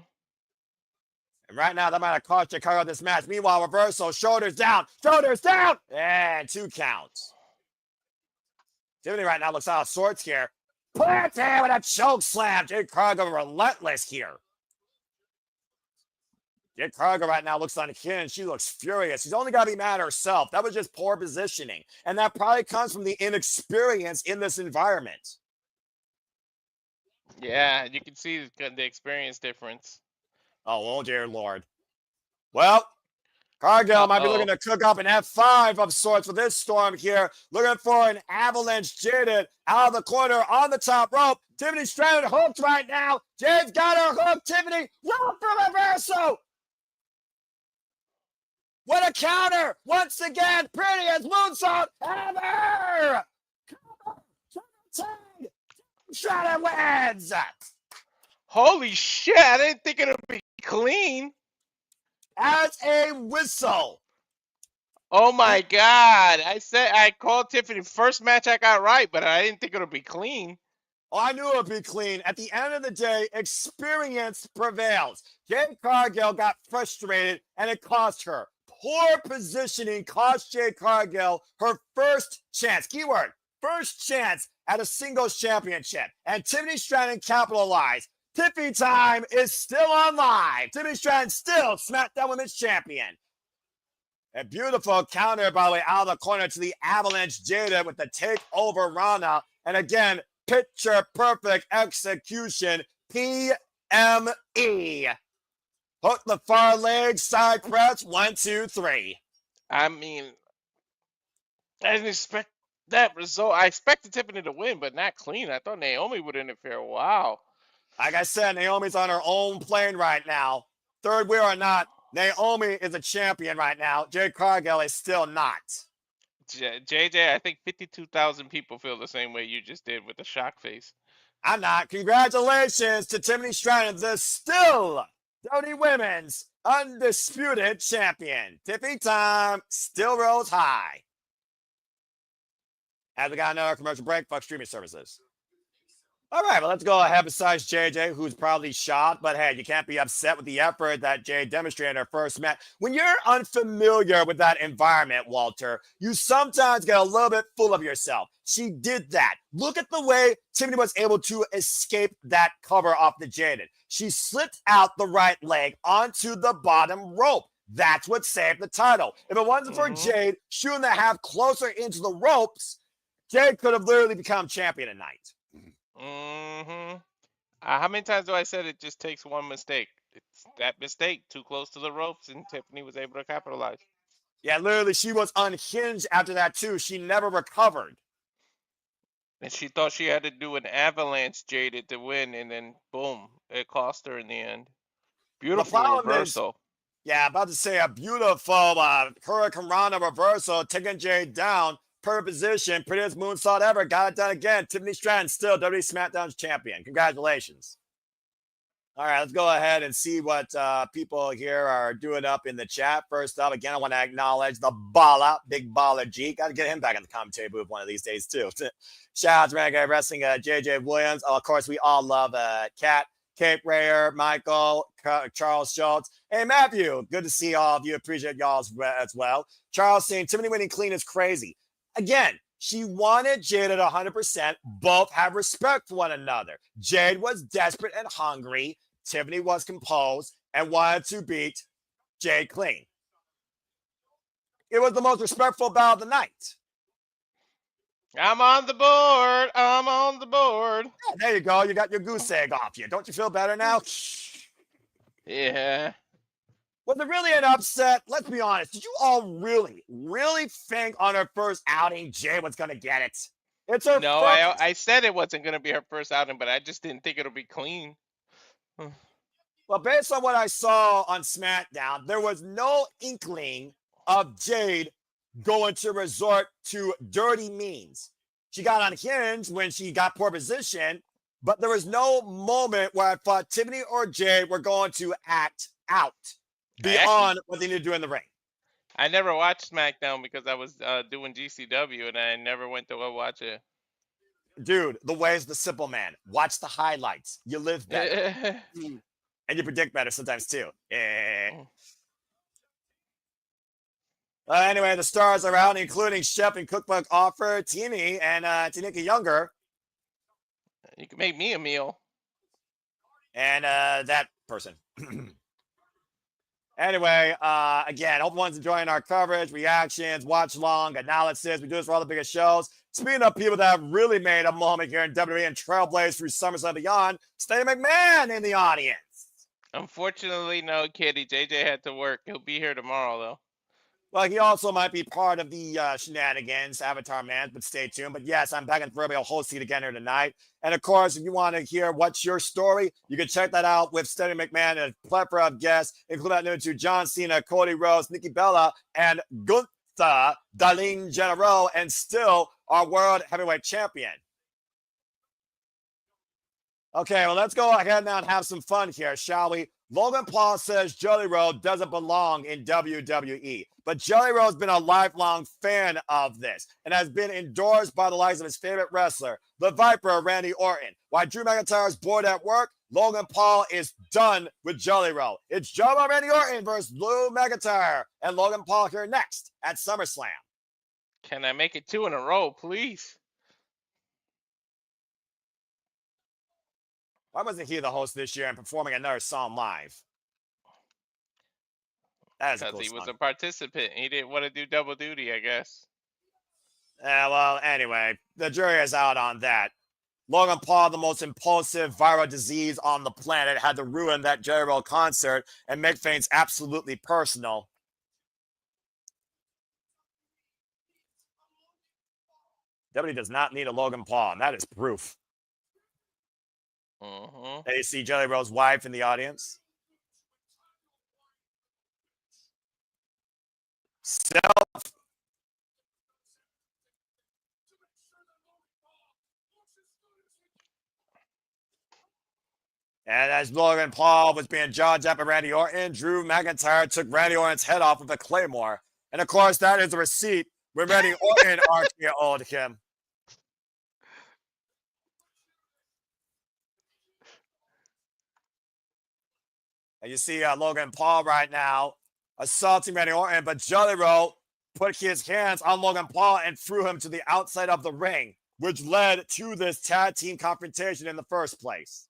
And right now, that might have cost Jade Cargill this match. Meanwhile, reversal, shoulders down, and 2 counts. Tiffany right now looks out of sorts here. Planted with a choke slam. Jade Cargill relentless here. Jade Cargill right now looks unhinged. She looks furious. She's only got to be mad at herself. That was just poor positioning. And that probably comes from the inexperience in this environment. Yeah, you can see the experience difference. Oh dear Lord. Well, Cargill might be looking to cook up an F5 of sorts for this storm here. Looking for an avalanche Jaded out of the corner on the top rope. Tiffany Stratton hooked right now. Jade's got her hooked. Tiffany, rope for reversal. What a counter. Once again, prettiest moonsault ever. Stratton wins. Holy shit, I didn't think it would be clean. As a whistle. Oh my god. I called Tiffany first match I got right, but I didn't think it would be clean. Oh, I knew it would be clean. At the end of the day, experience prevails. Jade Cargill got frustrated, and it cost her. Poor positioning cost Jade Cargill her first chance. Keyword, first chance at a singles championship. And Tiffany Stratton capitalized. Tiffy time is still on live. Tiffany Stratton still SmackDown Women's Champion. A beautiful counter, by the way, out of the corner to the Avalanche Jada with the takeover Rana. And again, picture perfect execution. PME. Hook the far leg, side press, 1, 2, 3. I mean, I didn't expect that result. I expected Tiffany to win, but not clean. I thought Naomi would interfere. Wow. Like I said, Naomi's on her own plane right now. Third wheel or not, Naomi is a champion right now. Jade Cargill is still not. JJ, I think 52,000 people feel the same way you just did with the shock face. I'm not. Congratulations to Tiffany Stratton, the still WWE Women's undisputed champion. Tiffy time still rolls high. As we got another commercial break, fuck streaming services. All right, well, let's go ahead besides JJ, who's probably shocked, but hey, you can't be upset with the effort that Jade demonstrated in her first match. When you're unfamiliar with that environment, Walter, you sometimes get a little bit full of yourself. She did that. Look at the way Tiffany was able to escape that cover off the Jaded. She slipped out the right leg onto the bottom rope. That's what saved the title. If it wasn't for Jade shooting the half closer into the ropes, Jade could have literally become champion tonight. How many times do I said it just takes one mistake? It's that mistake, too close to the ropes, and Tiffany was able to capitalize. Yeah, literally, she was unhinged after that, too. She never recovered. And she thought she had to do an avalanche Jaded to win, and then boom, it cost her in the end. Beautiful reversal. About to say a beautiful Hurricane Rana reversal, taking Jade down, per position, prettiest moonsault ever, got it done again. Tiffany Stratton still WWE SmackDown's champion. Congratulations. All right, let's go ahead and see what people here are doing up in the chat. First up, again, I want to acknowledge the Bala, Big Baller G. Got to get him back in the commentary booth one of these days, too. Shout out to Renegade Wrestling, JJ Williams. Of course, we all love Kat, Cape Rayer, Michael, Charles Schultz. Hey, Matthew, good to see all of you. Appreciate y'all as well. Charles saying, Tiffany winning clean is crazy. Again, she wanted Jade at 100%. Both have respect for one another. Jade was desperate and hungry. Tiffany was composed and wanted to beat Jade clean. It was the most respectful bout of the night. I'm on the board. I'm on the board. Yeah, there you go. You got your goose egg off you. Don't you feel better now? Yeah. Was it really an upset? Let's be honest. Did you all really think on her first outing Jade was going to get it? It's her No, first. I said it wasn't going to be her first outing, but I just didn't think it'll be clean. Well, based on what I saw on SmackDown, there was no inkling of Jade going to resort to dirty means. She got unhinged when she got poor position, but there was no moment where I thought Tiffany or Jade were going to act out beyond what they need to do in the ring. I never watched SmackDown because I was doing GCW, and I never went to go watch it. Dude, the way is the simple man. Watch the highlights. You live better. And you predict better sometimes too. Anyway, the stars are out, including Chef and Cookbook Offer, Teeny, and Tanika Younger. You can make me a meal. And that person. Anyway, again, hope everyone's enjoying our coverage, reactions, watch along, analysis. We do this for all the biggest shows. Speaking of people that have really made a moment here in WWE and trailblazed through SummerSlam and beyond, Steady McMahon in the audience. Unfortunately, no, Kitty. JJ had to work. He'll be here tomorrow, though. Well, he also might be part of the shenanigans, Avatar Man, but stay tuned. But yes, I'm back in proverbial host seat again here tonight. And of course, if you want to hear what's your story, you can check that out with Steady McMahon and a plethora of guests, including that to John Cena, Cody Rhodes, Nikki Bella, and Gunther, Darlene Genero, and still our World Heavyweight Champion. Okay, well, let's go ahead now and have some fun here, shall we? Logan Paul says Jelly Roll doesn't belong in WWE, but Jelly Roll has been a lifelong fan of this and has been endorsed by the likes of his favorite wrestler, the Viper, Randy Orton. While Drew McIntyre is bored at work, Logan Paul is done with Jelly Roll. It's Joe Randy Orton versus Drew McIntyre and Logan Paul here next at SummerSlam. Can I make it 2 in a row, please? Why wasn't he the host this year and performing another song live? That is because cool he was song. a participant. He didn't want to do double duty, I guess. Well, anyway, the jury is out on that. Logan Paul, the most impulsive viral disease on the planet, had to ruin that Jelly Roll concert and make things absolutely personal. WWE does not need a Logan Paul, and that is proof. And you see Jelly Roll's wife in the audience. And as Logan Paul was being judged up by Randy Orton, Drew McIntyre took Randy Orton's head off with a claymore. And of course, that is a receipt when Randy Orton RKO'd him. And you see Logan Paul right now assaulting Randy Orton, but Jelly Roll put his hands on Logan Paul and threw him to the outside of the ring, which led to this tag team confrontation in the first place.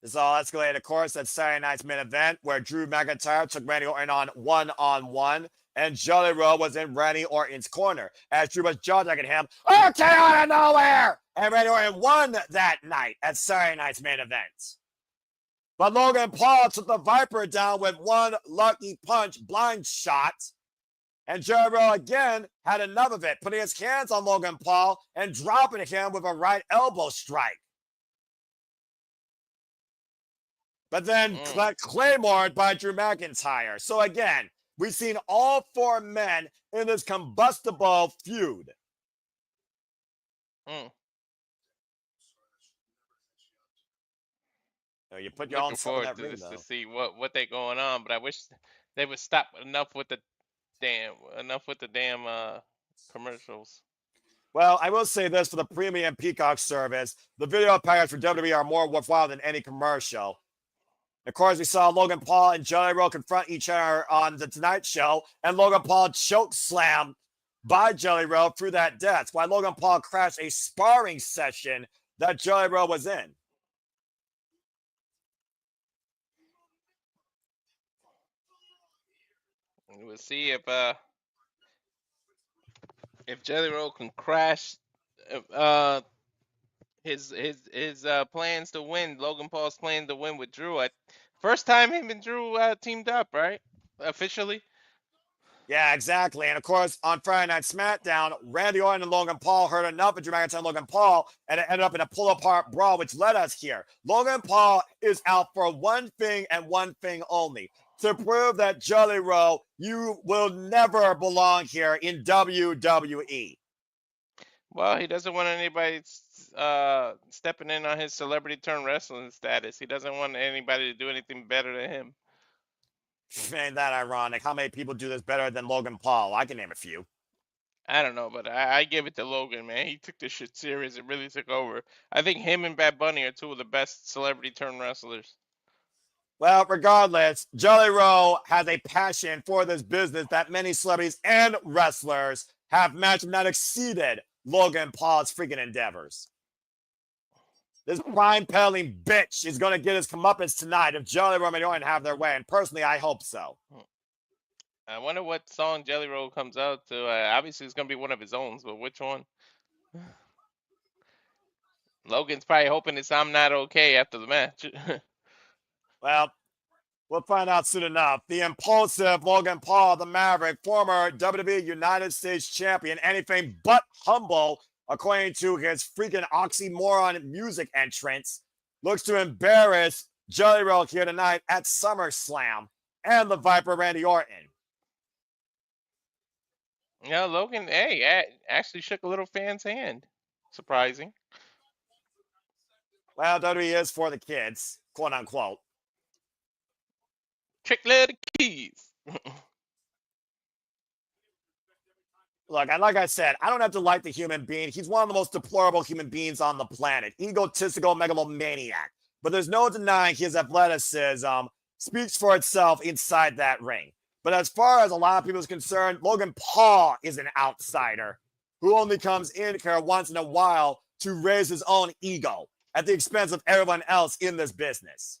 This all escalated, of course, at Saturday night's main event, where Drew McIntyre took Randy Orton on one-on-one, and Jelly Roll was in Randy Orton's corner, as Drew was jaw-jacking him, okay, out of nowhere! And Randy Orton won that night at Saturday night's main event. But Logan Paul took the Viper down with one lucky punch blind shot, and Jelly Roll again had enough of it, putting his hands on Logan Paul and dropping him with a right elbow strike. But then Claymored by Drew McIntyre. So again, we've seen all four men in this combustible feud. You put your own Looking self in forward that to ring, this though. to see what they going on, but I wish they would stop enough with the damn commercials. Well, I will say this for the premium Peacock service, the video packages for WWE are more worthwhile than any commercial. Of course, we saw Logan Paul and Jelly Roll confront each other on the Tonight Show, and Logan Paul choke slam by Jelly Roll through that death, while Logan Paul crashed a sparring session that Jelly Roll was in. We'll see if Jelly Roll can crash his plans to win. Logan Paul's plan to win with Drew. First time him and Drew teamed up, right? Officially. Yeah, exactly. And of course, on Friday Night SmackDown, Randy Orton and Logan Paul heard enough of Drew McIntyre and Logan Paul, and it ended up in a pull-apart brawl, which led us here. Logan Paul is out for one thing and one thing only: to prove that Jelly Roll, you will never belong here in WWE. Well, he doesn't want anybody stepping in on his celebrity turn wrestling status. He doesn't want anybody to do anything better than him. Ain't that ironic? How many people do this better than Logan Paul? I can name a few. I don't know, but I give it to Logan, man. He took this shit serious. It really took over. I think him and Bad Bunny are two of the best celebrity turn wrestlers. Well, regardless, Jelly Roll has a passion for this business that many celebrities and wrestlers have matched not exceeded Logan Paul's freaking endeavors. This prime peddling bitch is going to get his comeuppance tonight if Jelly Roll and Orton have their way, and personally, I hope so. I wonder what song Jelly Roll comes out to. Obviously, it's going to be one of his own, but which one? Logan's probably hoping it's I'm Not Okay after the match. Well, we'll find out soon enough. The impulsive Logan Paul, the Maverick, former WWE United States champion, anything but humble, according to his freaking oxymoron music entrance, looks to embarrass Jelly Roll here tonight at SummerSlam and the Viper Randy Orton. Yeah, Logan, hey, actually shook a little fan's hand. Surprising. Well, WWE is for the kids, quote unquote. Trick little keys. Look, like I said, I don't have to like the human being. He's one of the most deplorable human beings on the planet. Egotistical megalomaniac. But there's no denying his athleticism speaks for itself inside that ring. But as far as a lot of people is concerned, Logan Paul is an outsider who only comes in here once in a while to raise his own ego at the expense of everyone else in this business.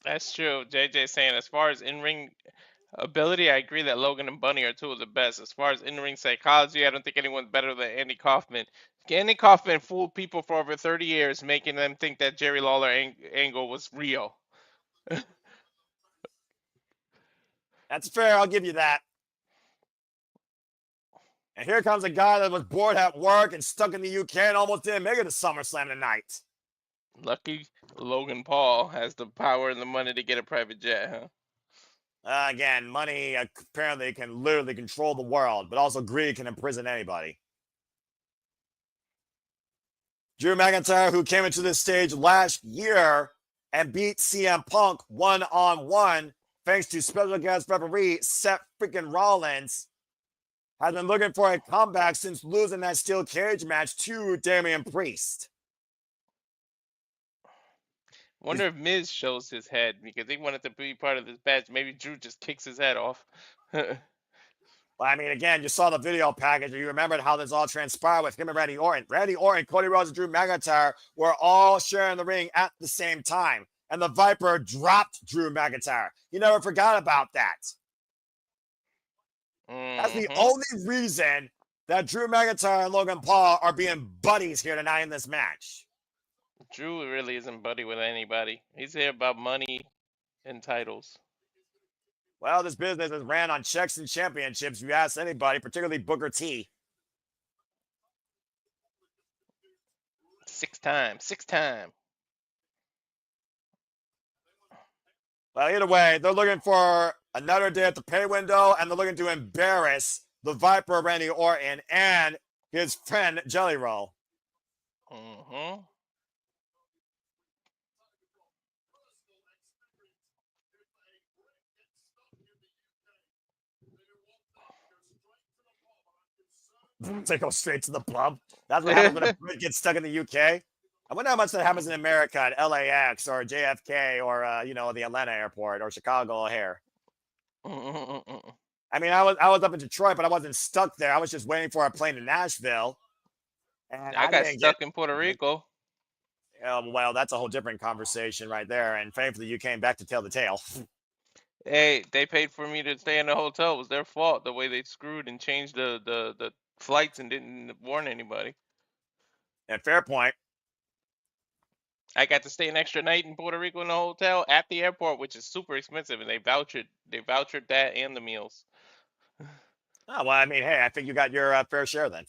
That's true. JJ saying as far as in-ring ability, I agree that Logan and Bunny are two of the best. As far as in-ring psychology, I don't think anyone's better than Andy Kaufman. Andy Kaufman fooled people for over 30 years, making them think that Jerry Lawler angle was real. That's fair. I'll give you that. And here comes a guy that was bored at work and stuck in the UK and almost didn't make it to SummerSlam tonight. Lucky Logan Paul has the power and the money to get a private jet, huh? Again, money apparently can literally control the world, but also greed can imprison anybody. Drew McIntyre, who came into this stage last year and beat CM Punk one-on-one thanks to special guest referee Seth freaking Rollins, has been looking for a comeback since losing that steel cage match to Damian Priest. Wonder if Miz shows his head because he wanted to be part of this match. Maybe Drew just kicks his head off. Well, I mean, again, you saw the video package, and you remembered how this all transpired with him and Randy Orton. Randy Orton, Cody Rhodes, and Drew McIntyre were all sharing the ring at the same time. And the Viper dropped Drew McIntyre. You never forgot about that. That's the only reason that Drew McIntyre and Logan Paul are being buddies here tonight in this match. Drew really isn't buddy with anybody. He's here about money and titles. Well, this business is ran on checks and championships, if you ask anybody, particularly Booker T. 6 times. Well, either way, they're looking for another day at the pay window, and they're looking to embarrass the Viper, Randy Orton, and his friend, Jelly Roll. They go straight to the pub. That's what happens when a Brit gets stuck in the UK. I wonder how much that happens in America at LAX or JFK or, the Atlanta airport or Chicago O'Hare. I mean, I was up in Detroit, but I wasn't stuck there. I was just waiting for a plane to Nashville. And I got stuck in Puerto Rico. Well, that's a whole different conversation right there. And thankfully, you came back to tell the tale. Hey, they paid for me to stay in the hotel. It was their fault, the way they screwed and changed the flights and didn't warn anybody. And fair point. I got to stay an extra night in Puerto Rico in the hotel at the airport, which is super expensive, and they vouchered that and the meals. Oh, well, I mean, hey, I think you got your fair share then.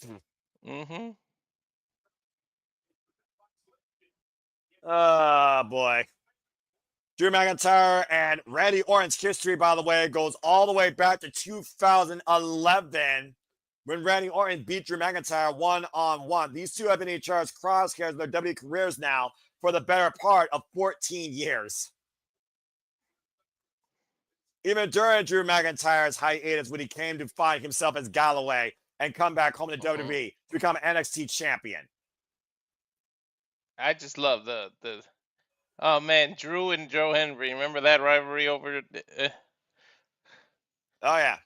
Oh, boy. Drew McIntyre and Randy Orton's history, by the way, goes all the way back to 2011 when Randy Orton beat Drew McIntyre one-on-one. These two have been in each other's crosshairs in their WWE careers now for the better part of 14 years. Even during Drew McIntyre's hiatus, when he came to find himself as Galloway and come back home to WWE to become NXT champion. I just love the oh man, Drew and Joe Henry. Remember that rivalry over? Oh yeah.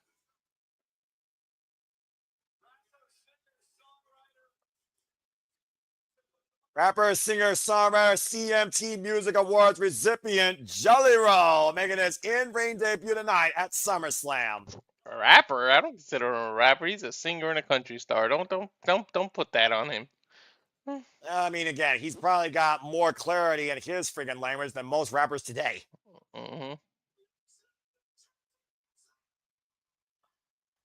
Rapper, singer, songwriter, CMT Music Awards recipient Jelly Roll making his in-ring debut tonight at SummerSlam. A rapper? I don't consider him a rapper. He's a singer and a country star. Don't put that on him. I mean, again, he's probably got more clarity in his friggin' language than most rappers today.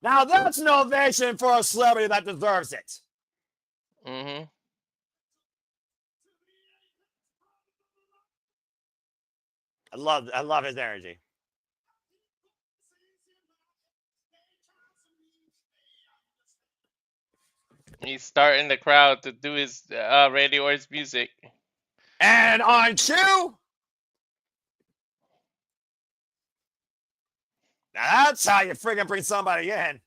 Now that's an ovation for a celebrity that deserves it. I love his energy. He's starting the crowd to do his Randy Orton's music. And on cue, now that's how you friggin' bring somebody in.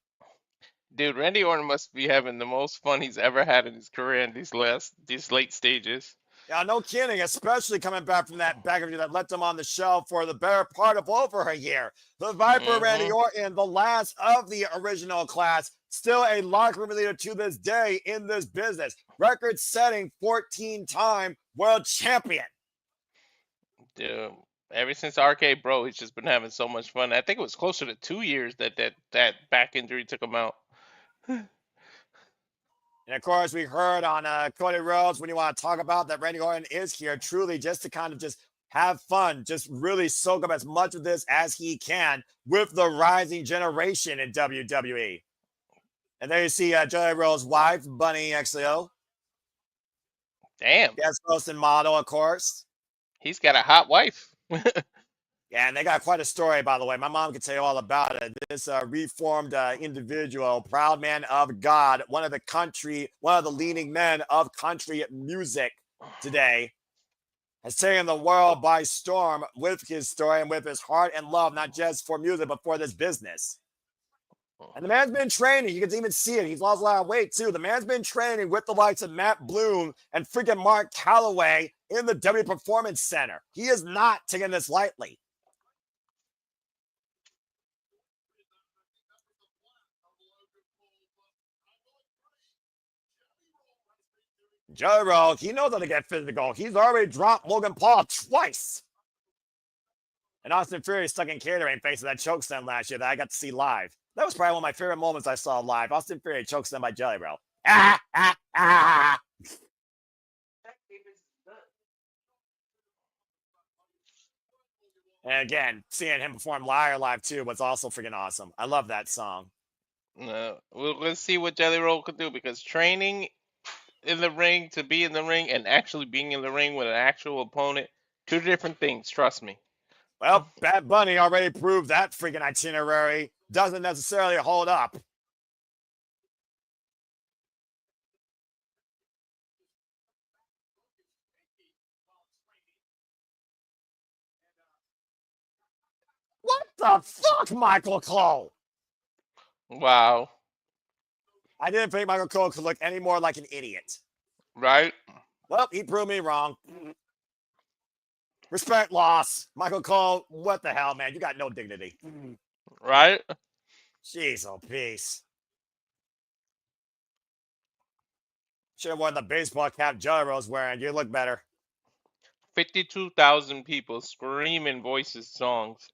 Dude, Randy Orton must be having the most fun he's ever had in his career in these late stages. Yeah, no kidding, especially coming back from that back injury that left him on the shelf for the better part of over a year. The Viper, Randy Orton, the last of the original class, still a locker room leader to this day in this business. Record-setting 14-time world champion. Dude, ever since RK Bro, he's just been having so much fun. I think it was closer to 2 years that back injury took him out. And of course, we heard on Cody Rhodes, when you want to talk about that, Randy Orton is here truly just to kind of just have fun, just really soak up as much of this as he can with the rising generation in WWE. And there you see Jelly Roll's wife, Bunny XO. Damn. Guest host and model, of course. He's got a hot wife. Yeah, and they got quite a story, by the way. My mom could tell you all about it. This reformed individual, proud man of God, one of the leading men of country music today, has taken the world by storm with his story and with his heart and love, not just for music, but for this business. And the man's been training. You can even see it. He's lost a lot of weight, too. The man's been training with the likes of Matt Bloom and freaking Mark Calloway in the W Performance Center. He is not taking this lightly. Jelly Roll, he knows how to get physical. He's already dropped Logan Paul twice. And Austin Fury stuck in catering facing that chokeslam last year that I got to see live. That was probably one of my favorite moments I saw live. Austin Fury chokeslam by Jelly Roll. Ah, ah, ah. And again, seeing him perform live too was also freaking awesome. I love that song. Let's see what Jelly Roll could do, because training in the ring to be in the ring and actually being in the ring with an actual opponent, two different things, trust me. Well, Bad Bunny already proved that freaking itinerary doesn't necessarily hold up. What the fuck, Michael Cole? Wow. I didn't think Michael Cole could look any more like an idiot. Right? Well, he proved me wrong. Respect loss. Michael Cole, what the hell, man? You got no dignity. Right? Jeez, oh, peace. Should have worn the baseball cap Jelly Roll's wearing. You look better. 52,000 people screaming voices songs.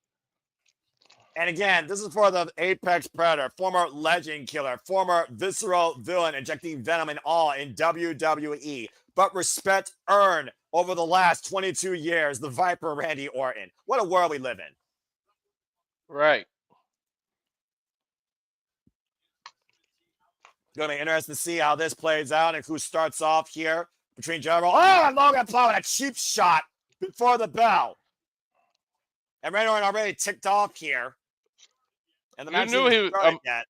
And again, this is for the Apex Predator, former legend killer, former visceral villain injecting venom and all in WWE. But respect earned over the last 22 years, the Viper Randy Orton. What a world we live in. Right. It's going to be interesting to see how this plays out and who starts off here between General. Oh, and Logan Paul with a cheap shot before the bell. And Randy Orton already ticked off here. And the match yet.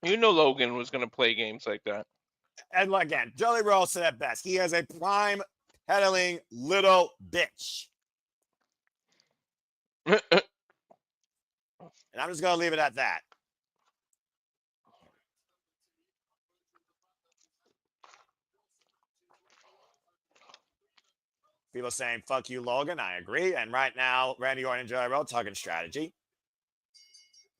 You knew Logan was going to play games like that. And again, Jelly Roll said it best. He is a prime peddling little bitch. And I'm just going to leave it at that. People saying, fuck you, Logan. I agree. And right now, Randy Orton and Jelly Roll talking strategy.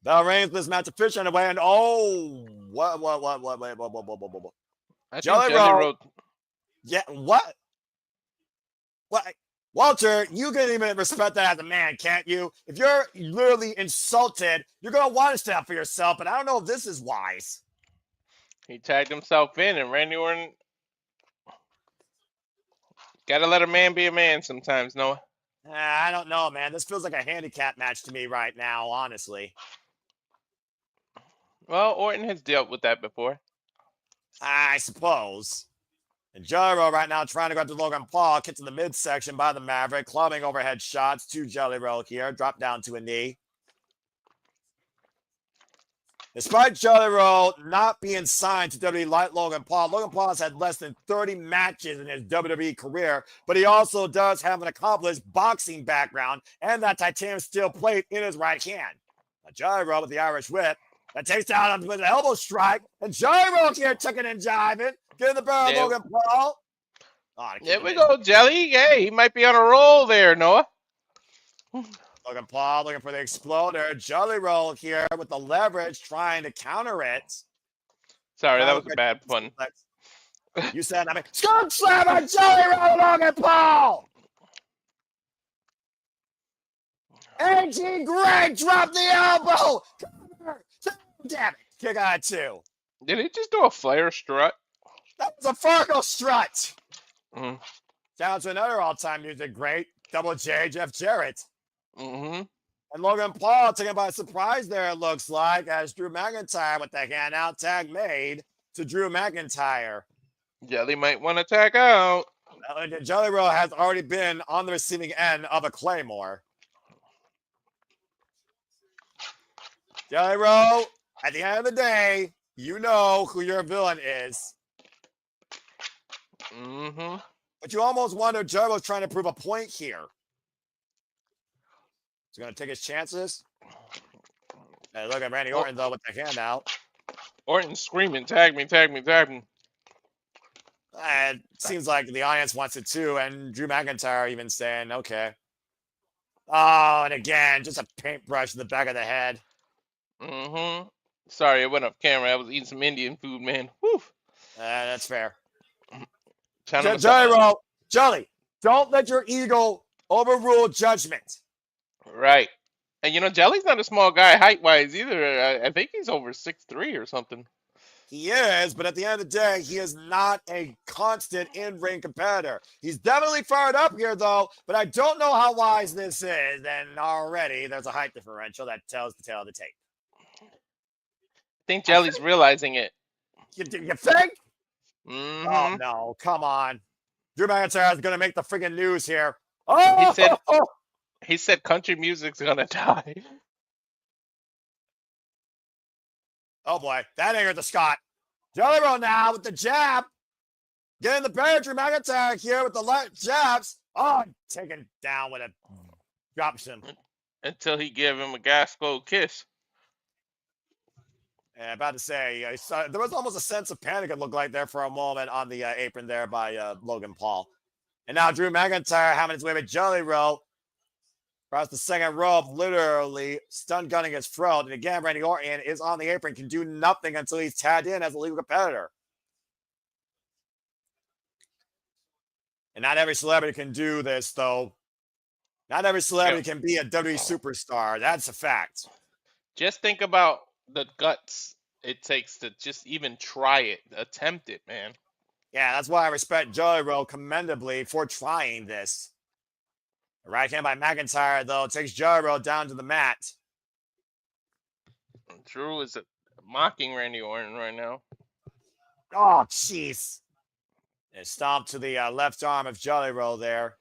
Bell rings, this match official underway, and what? I think Jelly Roll. Yeah, what? What? Walter, you can even respect that as a man, can't you? If you're literally insulted, you're going to want to stand up for yourself, but I don't know if this is wise. He tagged himself in, and Randy Orton. Gotta let a man be a man sometimes, Noah. I don't know, man. This feels like a handicap match to me right now, honestly. Well, Orton has dealt with that before. I suppose. And Jelly Roll right now trying to go up to Logan Paul, kicked in the midsection by the Maverick, clubbing overhead shots to Jelly Roll here, drop down to a knee. Despite Jelly Roll not being signed to WWE like Logan Paul has had less than 30 matches in his WWE career, but he also does have an accomplished boxing background and that titanium steel plate in his right hand. Now, Jelly Roll with the Irish whip that takes down with an elbow strike, and Jelly Roll here tucking and jiving, getting the barrel of Logan Paul. There we go, Jelly. Hey, he might be on a roll there, Noah. Logan Paul looking for the exploder. Jelly Roll here with the leverage, trying to counter it. Sorry, that was a bad pun. You said, I mean, Skunk Slammer, Jelly Roll, Logan Paul! A.G. Greg dropped the elbow! Damn it. Kick out 2. Did he just do a Flair strut? That was a Fargo strut! Mm. Down to another all-time music great, Double J, Jeff Jarrett. Mm-hmm. And Logan Paul taken by surprise there, it looks like, as Drew McIntyre with the hand-out tag made to Drew McIntyre. Jelly might want to tag out. Jelly Roll has already been on the receiving end of a Claymore. Jelly Roll, at the end of the day, you know who your villain is. Mm-hmm. But you almost wonder Jelly Roll's trying to prove a point here. He's going to take his chances. Hey, look at Randy Orton, though, with the hand out. Orton screaming, tag me, tag me, tag me. It seems like the audience wants it too, and Drew McIntyre even saying, okay. Oh, and again, just a paintbrush in the back of the head. Mm-hmm. Sorry, I went off camera. I was eating some Indian food, man. Whew. That's fair. Jelly, don't let your ego overrule judgment. Right. And Jelly's not a small guy height-wise either. I think he's over 6'3" or something. He is, but at the end of the day, he is not a constant in-ring competitor. He's definitely fired up here, though, but I don't know how wise this is, and already there's a height differential that tells the tale of the tape. I think Jelly's realizing it. You think? Mm-hmm. Oh, no, come on. Drew McIntyre is going to make the friggin' news here. Oh! He said country music's going to die. Oh, boy. That angered the Scott. Jelly Roll now with the jab. Getting the better Drew McIntyre here with the jabs. Oh, taken down with a drops him. Until he gave him a gas-cold kiss. Yeah, about to say, there was almost a sense of panic, it looked like, there for a moment on the apron there by Logan Paul. And now Drew McIntyre having his way with Jelly Roll. Across the second rope, literally stun gunning his throat. And again, Randy Orton is on the apron, can do nothing until he's tagged in as a legal competitor. And not every celebrity can do this, though. Not every celebrity can be a WWE superstar. That's a fact. Just think about the guts it takes to just even try it, attempt it, man. Yeah, that's why I respect Jelly Roll commendably for trying this. Right hand by McIntyre, though, takes Jelly Roll down to the mat. Drew is mocking Randy Orton right now. Oh, jeez. And stomp to the left arm of Jelly Roll there.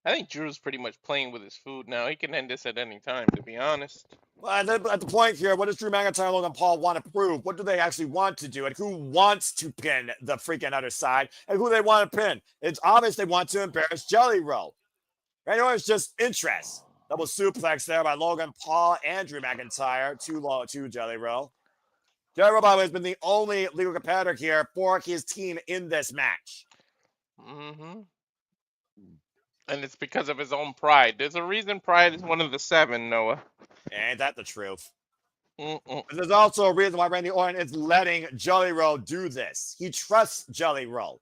I think Drew's pretty much playing with his food now. He can end this at any time, to be honest. Well, at the point here, what does Drew McIntyre and Logan Paul want to prove? What do they actually want to do? And who wants to pin the freaking other side? And who they want to pin? It's obvious they want to embarrass Jelly Roll. Randy Orton's just interest. Double suplex there by Logan Paul and Drew McIntyre to Jelly Roll. Jelly Roll, by the way, has been the only legal competitor here for his team in this match. Mm-hmm. And it's because of his own pride. There's a reason pride is one of the 7, Noah. Ain't that the truth? Mm-mm. There's also a reason why Randy Orton is letting Jelly Roll do this. He trusts Jelly Roll.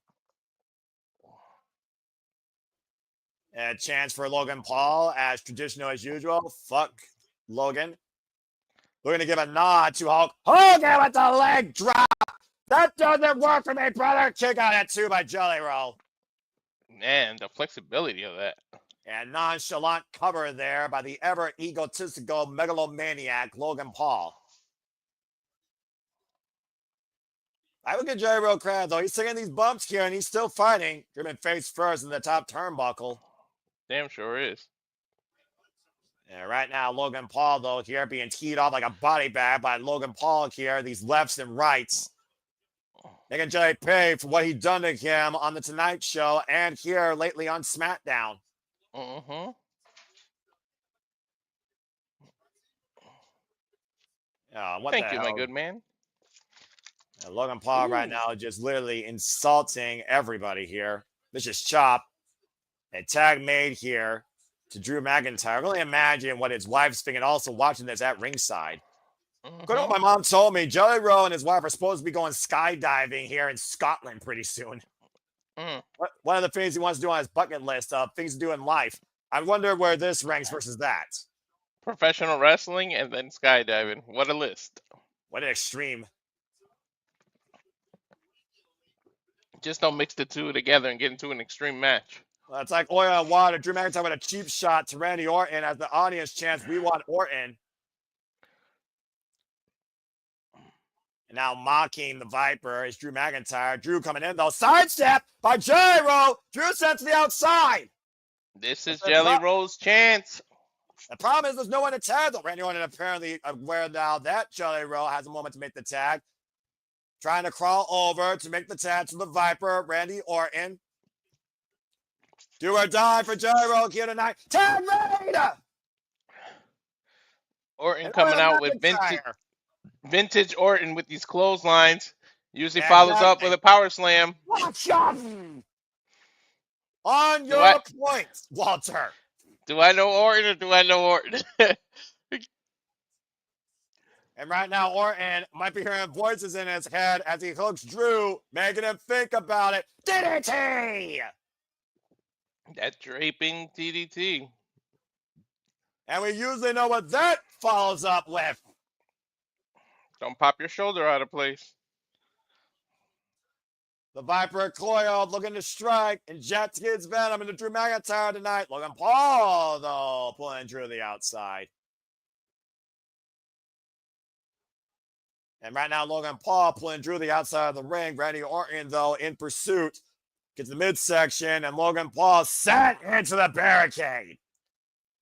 A chance for Logan Paul, as traditional as usual. Fuck Logan. We're going to give a nod to Hulk Hogan with the leg drop. That doesn't work for me, brother. Kick out at 2 by Jelly Roll. Man, the flexibility of that. And nonchalant cover there by the ever egotistical megalomaniac Logan Paul. I look at Jelly Roll crowd, though. He's taking these bumps here, and he's still fighting. Driven face first in the top turnbuckle. Damn sure is. Yeah, right now, Logan Paul, though, here being teed off like a body bag by Logan Paul here. These lefts and rights. Making Jelly pay for what he done to him on the Tonight Show and here lately on SmackDown. Mm-hmm. Thank you, my good man. Logan Paul right now just literally insulting everybody here. Vicious chop. A tag made here to Drew McIntyre. I can only imagine what his wife's thinking also watching this at ringside. Mm-hmm. According to what my mom told me, Jelly Roll and his wife are supposed to be going skydiving here in Scotland pretty soon. Mm. One of the things he wants to do on his bucket list of things to do in life. I wonder where this ranks versus that. Professional wrestling and then skydiving. What a list. What an extreme. Just don't mix the two together and get into an extreme match. Well, it's like oil and water. Drew McIntyre with a cheap shot to Randy Orton as the audience chants, "We want Orton." And now mocking the Viper is Drew McIntyre. Drew coming in, though. Sidestep by Jelly Roll. Drew sent to the outside. This is Jelly Roll's chance. The problem is there's no one to tag, though. Randy Orton apparently aware now that Jelly Roll has a moment to make the tag. Trying to crawl over to make the tag to the Viper, Randy Orton. Do or die for Jelly Roll here tonight. Tag Raider! Orton coming out with vintage Orton with these clotheslines. Usually follows up with a power slam. Watch out! On your point, Walter. Do I know Orton or do I know Orton? And right now, Orton might be hearing voices in his head as he hooks Drew, making him think about it. DDT! That draping DDT. And we usually know what that follows up with. Don't pop your shoulder out of place. The Viper coiled, looking to strike, and jet skids Venom into Drew McIntyre tonight. Logan Paul, though, pulling Drew to the outside. And right now, Logan Paul pulling Drew to the outside of the ring. Randy Orton, though, in pursuit. Gets the midsection, and Logan Paul sent into the barricade.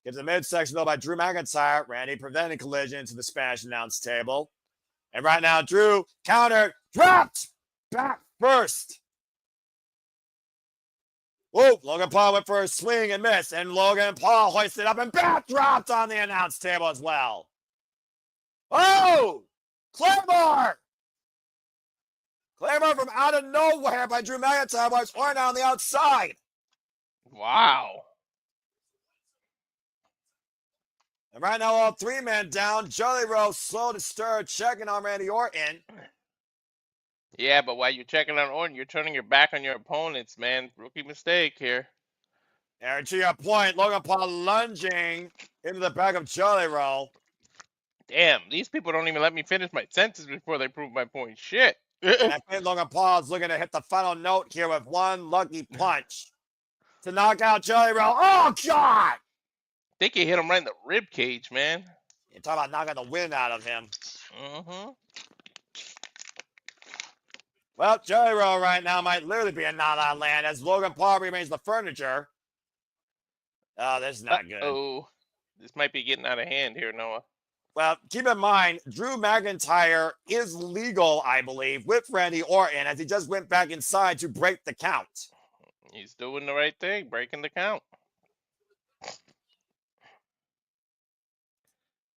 Gets the midsection, though, by Drew McIntyre. Randy preventing collision to the Spanish announce table. And right now, Drew countered, dropped back first. Whoa, Logan Paul went for a swing and missed, and Logan Paul hoisted up and back dropped on the announce table as well. Oh, Claymore! Claymore from out of nowhere by Drew McIntyre while Orton on the outside. Wow. And right now, all three men down. Jelly Roll slow to stir, checking on Randy Orton. Yeah, but while you're checking on Orton, you're turning your back on your opponents, man. Rookie mistake here. And to your point, Logan Paul lunging into the back of Jelly Roll. Damn, these people don't even let me finish my sentence before they prove my point. Shit. And I think Logan Paul is looking to hit the final note here with one lucky punch to knock out Jelly Roll. Oh, God! Think he hit him right in the rib cage, man. You talk about knocking the wind out of him. Mm-hmm. Well, Jelly Roll right now might literally be in La La Land as Logan Paul remains the furniture. Oh, this is not good. Oh, this might be getting out of hand here, Noah. Well, keep in mind, Drew McIntyre is legal, I believe, with Randy Orton as he just went back inside to break the count. He's doing the right thing, breaking the count.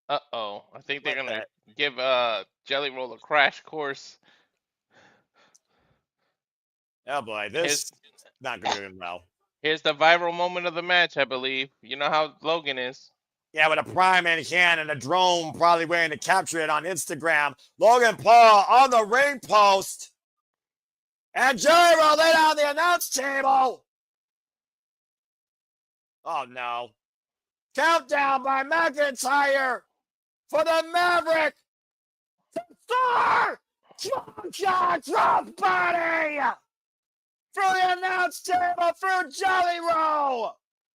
Uh-oh. I think they're going to give Jelly Roll a crash course. Oh, boy. This is not going to do well. Here's the viral moment of the match, I believe. You know how Logan is. Yeah, with a prime in hand and a drone probably waiting to capture it on Instagram. Logan Paul on the ring post. And Jelly Roll laid on the announce table. Oh, no. Countdown by McIntyre for the Maverick to star. Drop body through the announce table through Jelly Roll.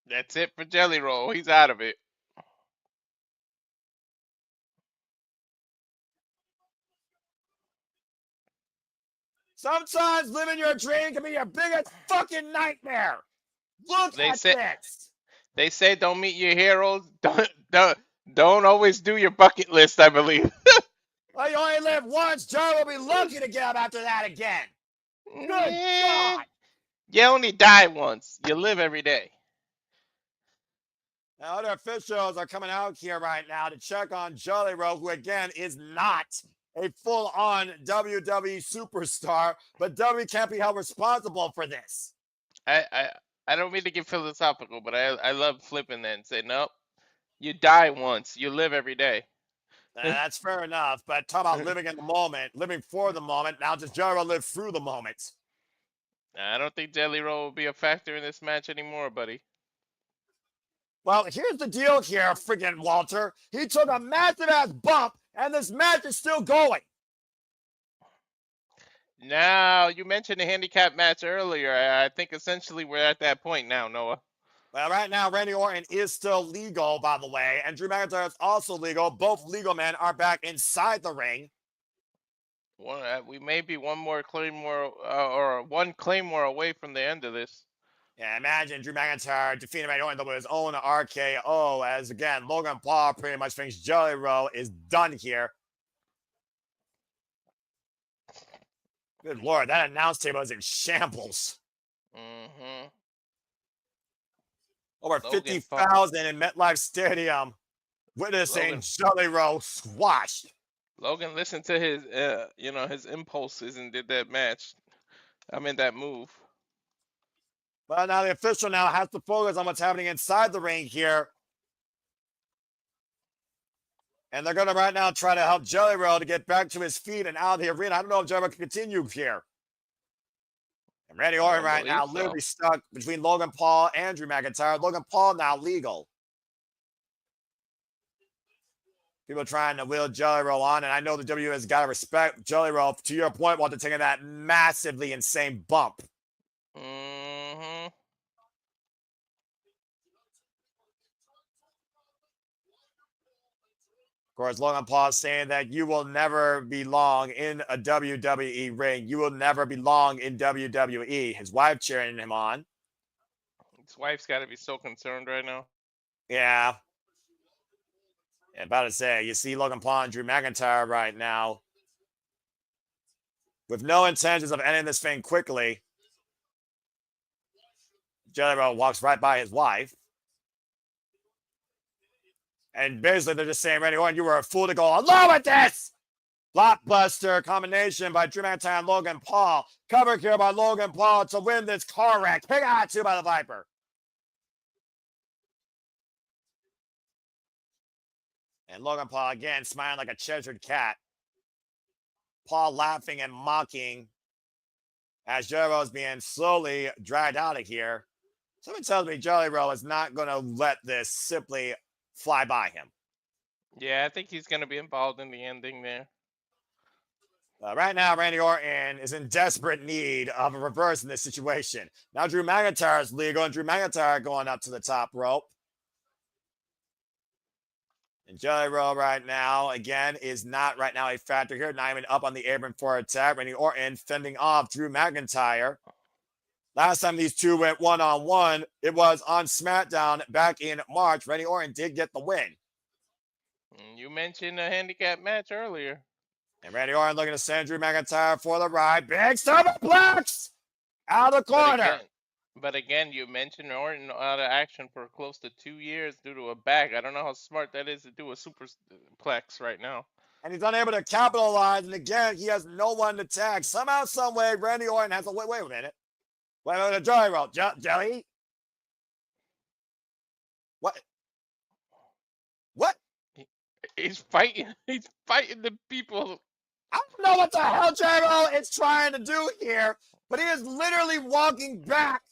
That's it for Jelly Roll. He's out of it. Sometimes living your dream can be your biggest fucking nightmare. Look at this. They say don't meet your heroes. Don't always do your bucket list, I believe. Well, you only live once. Joe will be lucky to get up after that again. Good God. You only die once. You live every day. Now, other officials are coming out here right now to check on Jelly Roll, who again is not a full-on WWE superstar, but WWE can't be held responsible for this. I don't mean to get philosophical, but I love flipping that and say, nope, you die once, you live every day. That's fair enough, but talk about living in the moment, living for the moment. Now does Jelly Roll live through the moment? I don't think Jelly Roll will be a factor in this match anymore, buddy. Well, here's the deal here, freaking Walter. He took a massive-ass bump, and this match is still going. Now, you mentioned the handicap match earlier. I think essentially we're at that point now, Noah. Well, right now, Randy Orton is still legal, by the way, and Drew McIntyre is also legal. Both legal men are back inside the ring. We may be one Claymore away from the end of this. Yeah, imagine Drew McIntyre defeating Randy Orton with his own RKO, as again, Logan Paul pretty much thinks Jelly Roll is done here. Good Lord, that announce table is in shambles. Mm-hmm. Over 50,000 in MetLife Stadium witnessing Jelly Roll squashed. Logan listened to his, his impulses and did that match. That move. But now the official now has to focus on what's happening inside the ring here. And they're going to right now try to help Jelly Roll to get back to his feet and out of the arena. I don't know if Jelly Roll can continue here. And Randy Orton right now literally stuck between Logan Paul and Drew McIntyre. Logan Paul now legal. People trying to wheel Jelly Roll on, and I know the WWE has got to respect Jelly Roll, to your point, while they're taking that massively insane bump. Mm-hmm. Of course, Logan Paul is saying that you will never belong in a WWE ring. You will never belong in WWE. His wife cheering him on. His wife's got to be so concerned right now. Yeah. About to say, you see Logan Paul and Drew McIntyre right now with no intentions of ending this thing quickly. Jelly Roll walks right by his wife. And basically, they're just saying, Randy Orton, you were a fool to go along with this. Blockbuster combination by Drew McIntyre and Logan Paul. Covered here by Logan Paul to win this car wreck. Pick out two by the Viper. And Logan Paul, again, smiling like a Cheshire cat. Paul laughing and mocking as Jelly Roll is being slowly dragged out of here. Someone tells me Jelly Roll is not going to let this simply fly by him. Yeah, I think he's going to be involved in the ending there. Right now, Randy Orton is in desperate need of a reverse in this situation. Now Drew McIntyre is legal, and Drew McIntyre going up to the top rope. And Jelly Roll right now, again, is not right now a factor here. Not even up on the apron for attack. Randy Orton fending off Drew McIntyre. Last time these two went one-on-one, it was on SmackDown back in March. Randy Orton did get the win. You mentioned a handicap match earlier. And Randy Orton looking to send Drew McIntyre for the ride. Big superplex out of the corner. But again, you mentioned Orton out of action for close to 2 years due to a back. I don't know how smart that is to do a superplex right now. And he's unable to capitalize. And again, he has no one to tag. Somehow, some way, Randy Orton has to wait a minute. Wait a minute, Jelly Roll. Jelly? What? What? He's fighting. He's fighting the people. I don't know what the hell Jelly Roll is trying to do here, but he is literally walking back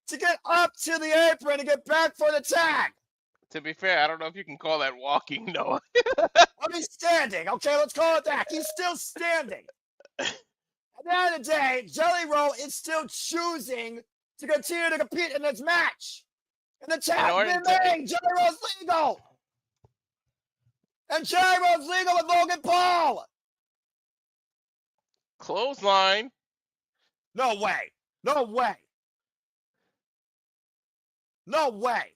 to get up to the apron to get back for the tag. To be fair, I don't know if you can call that walking, Noah. Well, he's standing. Okay, let's call it that. He's still standing. At the end of the day, Jelly Roll is still choosing to continue to compete in this match. And the tag been made. Jelly Roll's legal. And Jelly Roll's legal with Logan Paul. Clothesline. No way. No way. No way.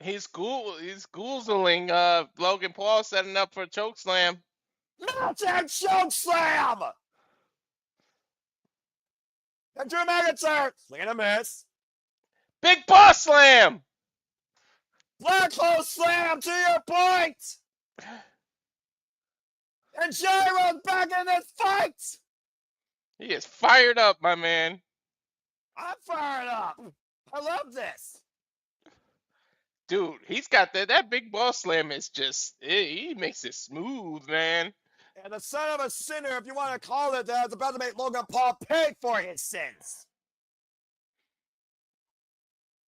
He's goozling Logan Paul, setting up for a chokeslam. Mountain choke slam! And Drew McIntyre, swing and a miss. Big boss slam! Black hole slam to your point! And Gyro's back in this fight! He is fired up, my man. I'm fired up. I love this. Dude, he's got that big boss slam is just, he makes it smooth, man. And the son of a sinner, if you want to call it that, is about to make Logan Paul pay for his sins.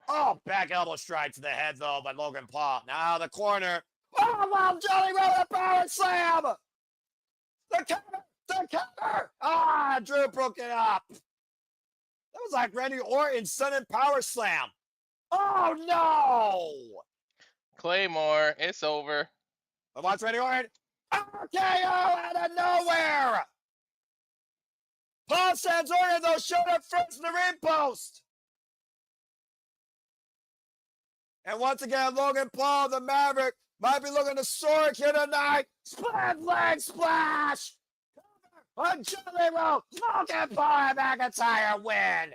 Oh, back elbow strike to the head, though, by Logan Paul. Now the corner. Oh, wow, Jelly Roll with a power slam. The cover. The cover. Ah, Drew broke it up. That was like Randy Orton's sudden power slam. Oh, no. Claymore, it's over. But watch Randy Orton. RKO out of nowhere! Paul sends Orton, though, showed up first in the ring post. And once again, Logan Paul, the Maverick, might be looking to soar here tonight. Split leg splash! On Jelly Roll, Logan Paul and McIntyre win.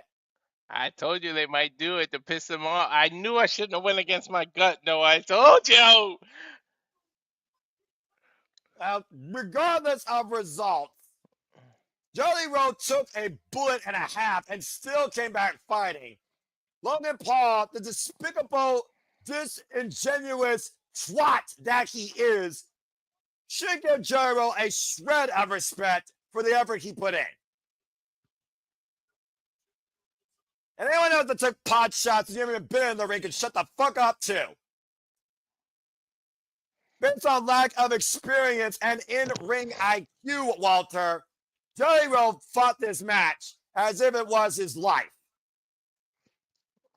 I told you they might do it to piss him off. I knew I shouldn't have went against my gut, no, I told you! Regardless of results, Jelly Roll took a bullet and a half and still came back fighting. Logan Paul, the despicable, disingenuous, twat that he is, should give Gyro a shred of respect for the effort he put in. And anyone else that took pot shots and you haven't even been in the ring can shut the fuck up too. Based on lack of experience and in-ring IQ, Walter, Gyro fought this match as if it was his life.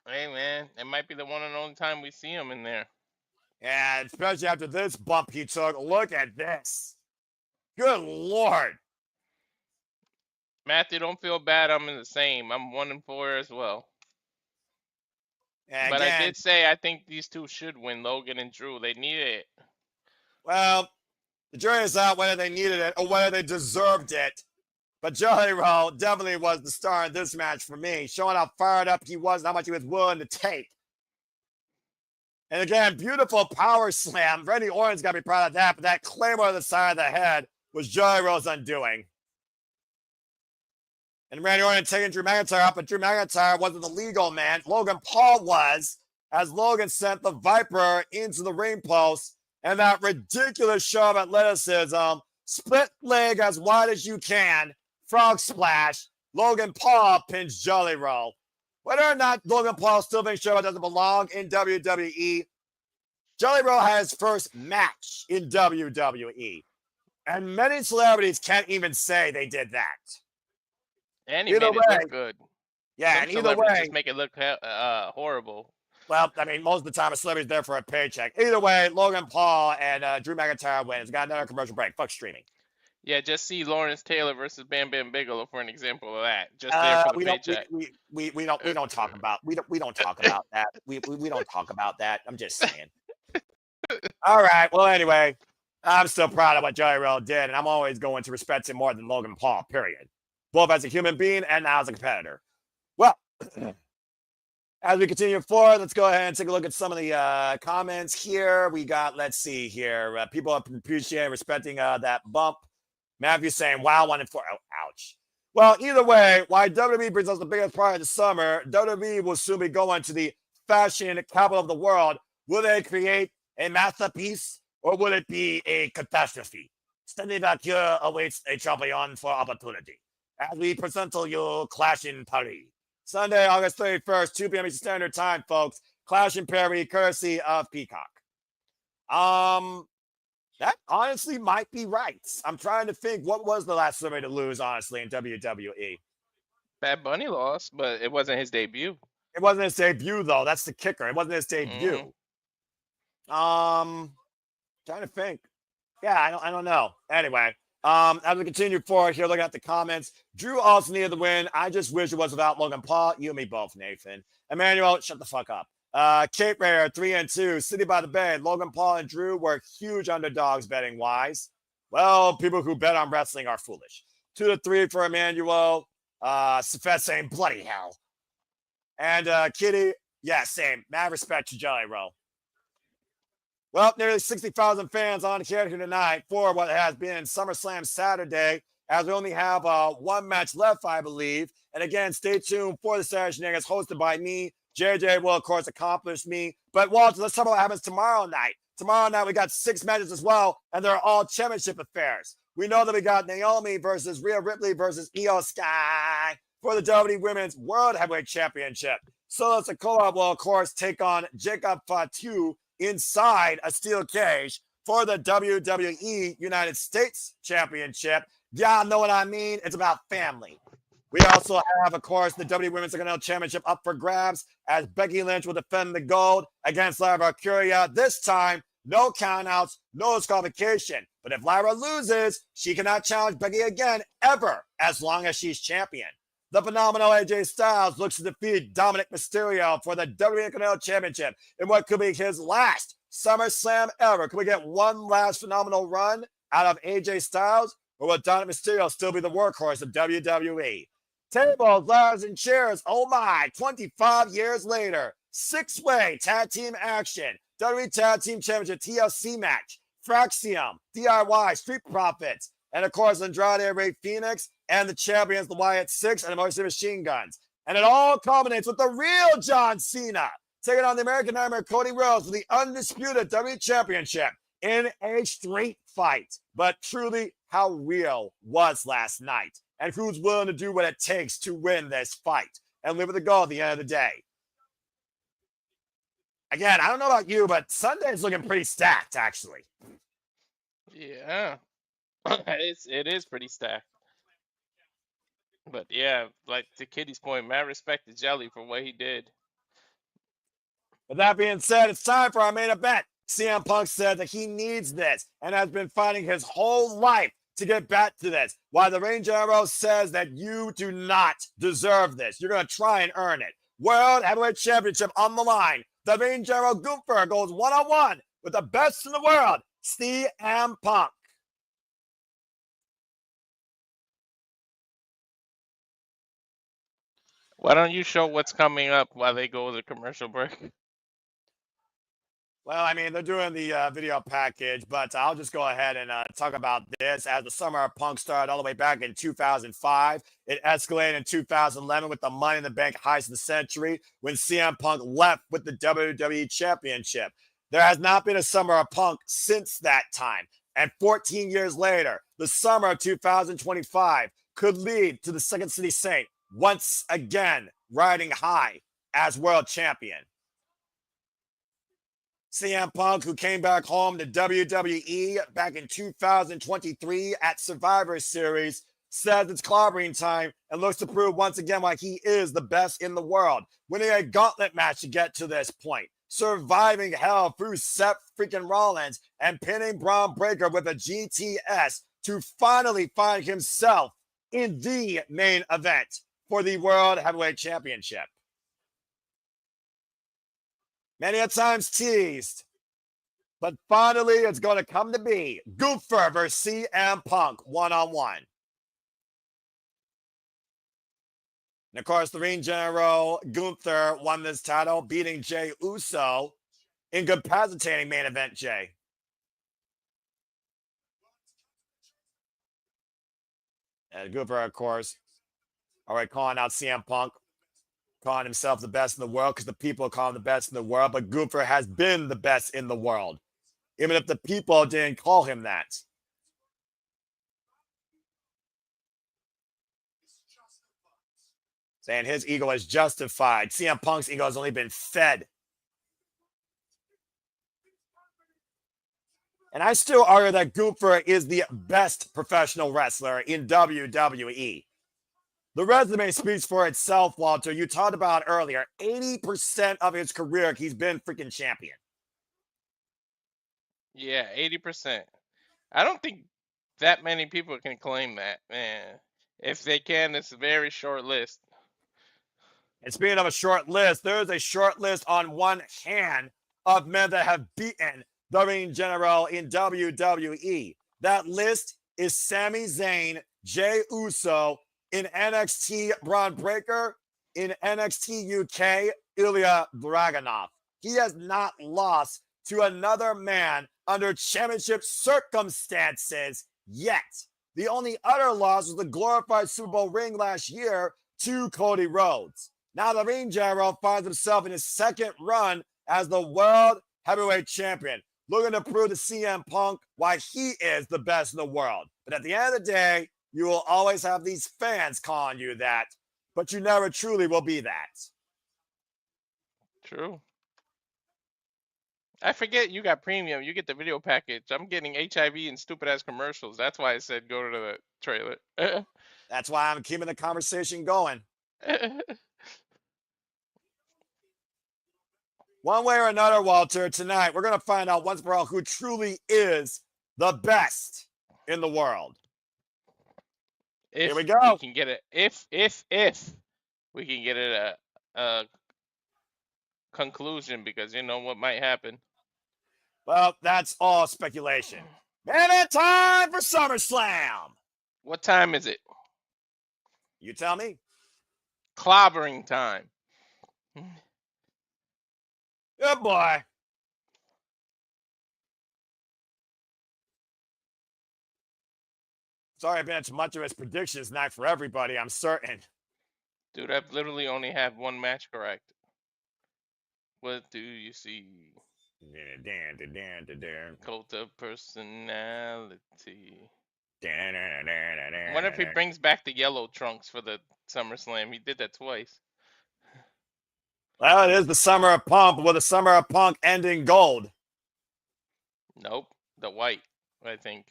Hey, man, it might be the one and only time we see him in there. And especially after this bump he took, look at this. Good Lord. Matthew, don't feel bad. I'm in the same. I'm 1-4 as well. And but again, I did say I think these two should win, Logan and Drew. They need it. Well, the jury is out whether they needed it or whether they deserved it. But Gyro definitely was the star in this match for me, showing how fired up he was and how much he was willing to take. And again, beautiful power slam. Randy Orton's got to be proud of that, but that claymore to the side of the head was Gyro's undoing. And Randy Orton taking Drew McIntyre up, but Drew McIntyre wasn't the legal man. Logan Paul was, as Logan sent the Viper into the ring post, and that ridiculous show of athleticism, split leg as wide as you can, frog splash, Logan Paul pins Gyro. Whether or not Logan Paul still thinks Gyro doesn't belong in WWE, Gyro had his first match in WWE. And many celebrities can't even say they did that. And he made it look good. Yeah, Some and either way, just make it look horrible. Well, I mean, most of the time a celebrity's there for a paycheck. Either way, Logan Paul and Drew McIntyre wins. Got another commercial break. Fuck streaming. Yeah, just see Lawrence Taylor versus Bam Bam Bigelow for an example of that. Just there for the paycheck. We don't talk about that. We don't talk about that. I'm just saying. All right. Well, anyway, I'm still proud of what Gyro did, and I'm always going to respect him more than Logan Paul. Period. Both as a human being and now as a competitor. Well, as we continue forward, let's go ahead and take a look at some of the comments here. We got, let's see here. People appreciating, respecting that bump. Matthew saying, wow, 1-4. Oh, ouch. Well, either way, why WWE brings us the biggest part of the summer, WWE will soon be going to the fashion capital of the world. Will they create a masterpiece or will it be a catastrophe? Standing back here awaits a champion for opportunity. As we present to you Clash in Paris. Sunday, August 31st, 2 p.m. Eastern Standard Time, folks. Clash in Paris, courtesy of Peacock. That honestly might be right. I'm trying to think, what was the last somebody to lose, honestly, in WWE? Bad Bunny lost, but it wasn't his debut. It wasn't his debut, though. That's the kicker. It wasn't his debut. Trying to think. Yeah, I don't know. Anyway. As we continue forward here, looking at the comments, Drew also needed the win. I just wish it was without Logan Paul. You and me both, Nathan. Emmanuel, shut the fuck up. Cape Rare, 3-2. City by the Bay. Logan Paul and Drew were huge underdogs betting wise. Well, people who bet on wrestling are foolish. 2-3 for Emmanuel. Safet saying bloody hell. And Kitty, yeah, same. Mad respect to Gyro. Well, nearly 60,000 fans on here tonight for what has been SummerSlam Saturday, as we only have one match left, I believe. And again, stay tuned for the Saturday Shenanigans hosted by me. JJ will, of course, accomplish me. But, Walter, let's talk about what happens tomorrow night. Tomorrow night, we got 6 matches as well, and they're all championship affairs. We know that we got Naomi versus Rhea Ripley versus Io Sky for the WWE Women's World Heavyweight Championship. Solo Sikoa will, of course, take on Jacob Fatu inside a steel cage for the WWE United States Championship. Y'all know what I mean? It's about family. We also have, of course, the WWE Women's Intercontinental Championship up for grabs as Becky Lynch will defend the gold against Lyra Curia. This time, no countouts, no disqualification. But if Lyra loses, she cannot challenge Becky again, ever, as long as she's champion. The phenomenal AJ Styles looks to defeat Dominic Mysterio for the WWE Intercontinental Championship in what could be his last SummerSlam ever. Can we get one last phenomenal run out of AJ Styles? Or will Dominic Mysterio still be the workhorse of WWE? Tables, ladders, and chairs. Oh my, 25 years later. 6-way tag team action. WWE Tag Team Championship TLC match. Fraxium, DIY, Street Profits. And of course, Andrade Ray Phoenix and the champions, the Wyatt Six and the Motor City Machine Guns. And it all culminates with the real John Cena taking on the American Nightmare Cody Rhodes for the undisputed WWE Championship in a street fight. But truly, how real was last night? And who's willing to do what it takes to win this fight and live with the goal at the end of the day? Again, I don't know about you, but Sunday's looking pretty stacked, actually. Yeah, it is pretty stacked. But yeah, like to Kitty's point, mad respect to Jelly for what he did. With that being said, it's time for our main event. CM Punk said that he needs this and has been fighting his whole life to get back to this. While the Reign General says that you do not deserve this. You're going to try and earn it. World Heavyweight Championship on the line. The Reign General Gunther goes one-on-one with the best in the world, CM Punk. Why don't you show what's coming up while they go to the commercial break? Well, I mean, they're doing the video package, but I'll just go ahead and talk about this. As the summer of Punk started all the way back in 2005, it escalated in 2011 with the Money in the Bank heist of the century when CM Punk left with the WWE Championship. There has not been a summer of Punk since that time. And 14 years later, the summer of 2025 could lead to the Second City Saint once again riding high as world champion. CM Punk, who came back home to WWE back in 2023 at Survivor Series, says it's clobbering time and looks to prove once again why he is the best in the world. Winning a gauntlet match to get to this point, surviving hell through Seth freaking Rollins and pinning Bron Breakker with a GTS to finally find himself in the main event for the World Heavyweight Championship. Many a times teased, but finally it's going to come to be Gunther versus CM Punk one-on-one. And of course, the Reign General Gunther won this title, beating Jey Uso, incapacitating main event Jey. And Gunther, of course, all right, calling out CM Punk, calling himself the best in the world because the people call him the best in the world, but Gunther has been the best in the world, even if the people didn't call him that. Saying his ego is justified. CM Punk's ego has only been fed. And I still argue that Gunther is the best professional wrestler in WWE. The resume speaks for itself, Walter. You talked about earlier, 80% of his career, he's been freaking champion. Yeah, 80%. I don't think that many people can claim that, man. If they can, it's a very short list. And speaking of a short list, there's a short list on one hand of men that have beaten the Reign General in WWE. That list is Sami Zayn, Jey Uso, in NXT, Bron Breakker. In NXT UK, Ilya Dragunov. He has not lost to another man under championship circumstances yet. The only other loss was the glorified Super Bowl ring last year to Cody Rhodes. Now the Reign General finds himself in his second run as the World Heavyweight Champion, looking to prove to CM Punk why he is the best in the world. But at the end of the day, you will always have these fans calling you that, but you never truly will be that. True. I forget you got premium. You get the video package. I'm getting HIV and stupid ass commercials. That's why I said go to the trailer. That's why I'm keeping the conversation going. One way or another, Walter, tonight we're going to find out once for all who truly is the best in the world. Here we go. We can get it. If we can get it a conclusion, because you know what might happen. Well, that's all speculation. And it's time for SummerSlam. What time is it? You tell me. Clobbering time. Good boy. Sorry I've been too much of his predictions tonight for everybody, I'm certain. Dude, I've literally only had one match correct. What do you see? Cult of personality. I wonder if he brings back the yellow trunks for the SummerSlam. He did that twice. Well, it is the summer of Punk, but will the summer of Punk end in gold? Nope. The white, I think.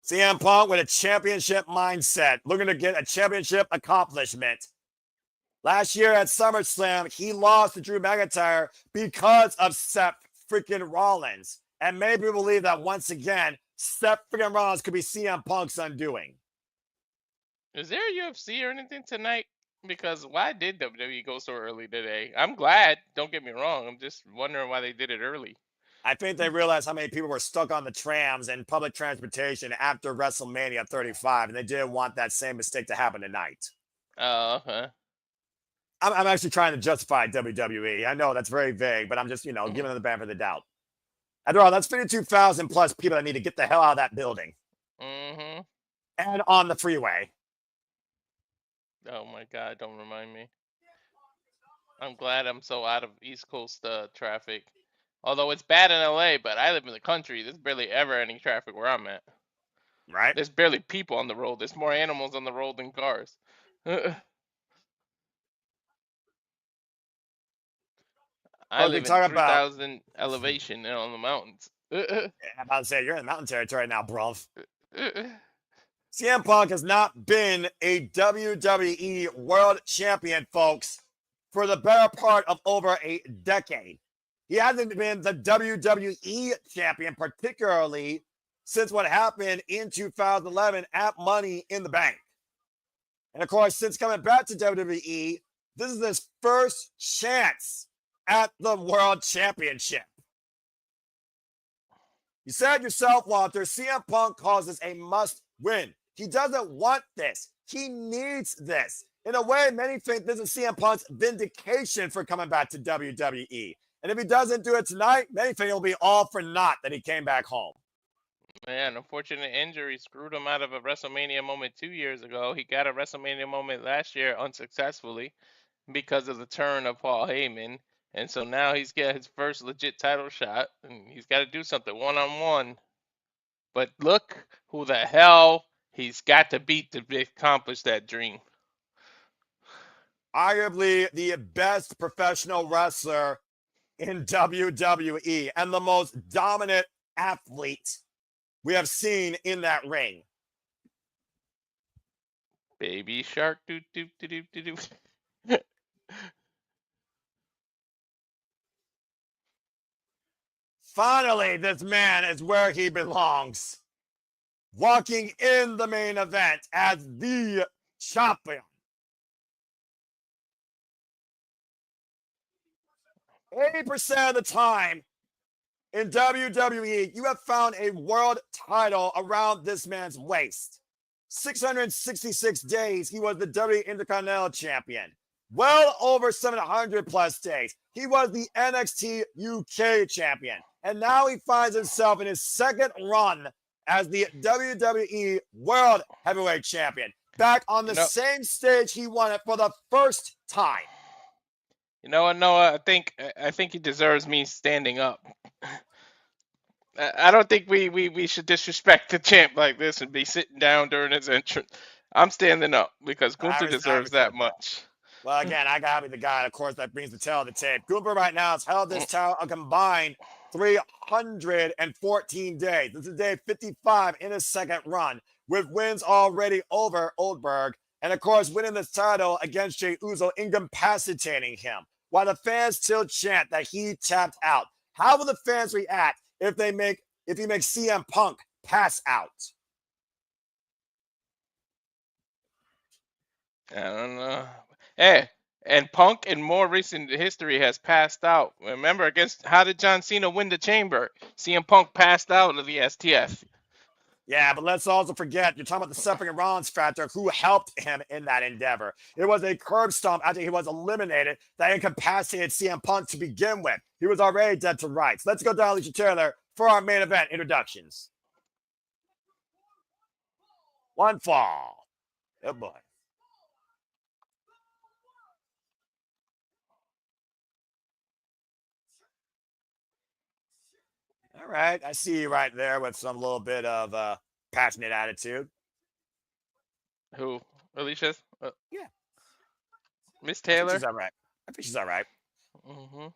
CM Punk with a championship mindset, looking to get a championship accomplishment. Last year at SummerSlam, he lost to Drew McIntyre because of Seth freaking Rollins. And many people believe that once again, Seth freaking Rollins could be CM Punk's undoing. Is there a UFC or anything tonight? Because why did WWE go so early today? I'm glad. Don't get me wrong. I'm just wondering why they did it early. I think they realized how many people were stuck on the trams and public transportation after WrestleMania 35, and they didn't want that same mistake to happen tonight. Uh-huh. I'm actually trying to justify WWE. I know that's very vague, but I'm just, giving them the benefit of the doubt. After all, that's 52,000 plus people that need to get the hell out of that building. Mm-hmm. And on the freeway. Oh my God, don't remind me. I'm glad I'm so out of East Coast traffic. Although it's bad in LA, but I live in the country. There's barely ever any traffic where I'm at. Right? There's barely people on the road. There's more animals on the road than cars. I live in 3,000 elevation on the mountains. I'm about to say, you're in the mountain territory now, bro. CM Punk has not been a WWE World Champion, folks, for the better part of over a decade. He hasn't been the WWE Champion, particularly since what happened in 2011 at Money in the Bank. And of course, since coming back to WWE, this is his first chance at the World Championship. You said yourself, Walter, CM Punk calls this a must-win. He doesn't want this. He needs this. In a way, many think this is CM Punk's vindication for coming back to WWE. And if he doesn't do it tonight, many think it'll be all for naught that he came back home. Yeah, an unfortunate injury screwed him out of a WrestleMania moment 2 years ago. He got a WrestleMania moment last year unsuccessfully because of the turn of Paul Heyman. And so now he's got his first legit title shot, and he's got to do something one-on-one. But look who the hell he's got to beat to accomplish that dream. Arguably the best professional wrestler in WWE and the most dominant athlete we have seen in that ring. Baby shark, doo doo doo doo doo doo. Finally, this man is where he belongs. Walking in the main event as the champion. 80% of the time in WWE, you have found a world title around this man's waist. 666 days, he was the WWE Intercontinental Champion. Well over 700 plus days, he was the NXT UK Champion. And now he finds himself in his second run as the WWE World Heavyweight Champion. Back on the same stage he won it for the first time. You know what, Noah? I think he deserves me standing up. I don't think we should disrespect the champ like this and be sitting down during his entrance. I'm standing up because Gunther deserves that much. Well, again, I gotta be the guy, of course, that brings the tail of the tape. Gunther right now has held this title a combined 314 days. This is day 55 in his second run, with wins already over Oldberg. And of course, winning this title against Jey Uso, incapacitating him. While the fans still chant that he tapped out. How will the fans react if he makes CM Punk pass out? I don't know. Hey, and Punk in more recent history has passed out. Remember, how did John Cena win the Chamber? CM Punk passed out of the STF. Yeah, but let's also forget, you're talking about the Seth Rollins factor, who helped him in that endeavor. It was a curb stomp after he was eliminated that incapacitated CM Punk to begin with. He was already dead to rights. Let's go down Alicia Taylor for our main event introductions. One fall. Oh boy. right. I see you right there with some little bit of passionate attitude. Who? Alicia's? Yeah. Miss I think Taylor? she's all right. I think she's all right. Mm-hmm.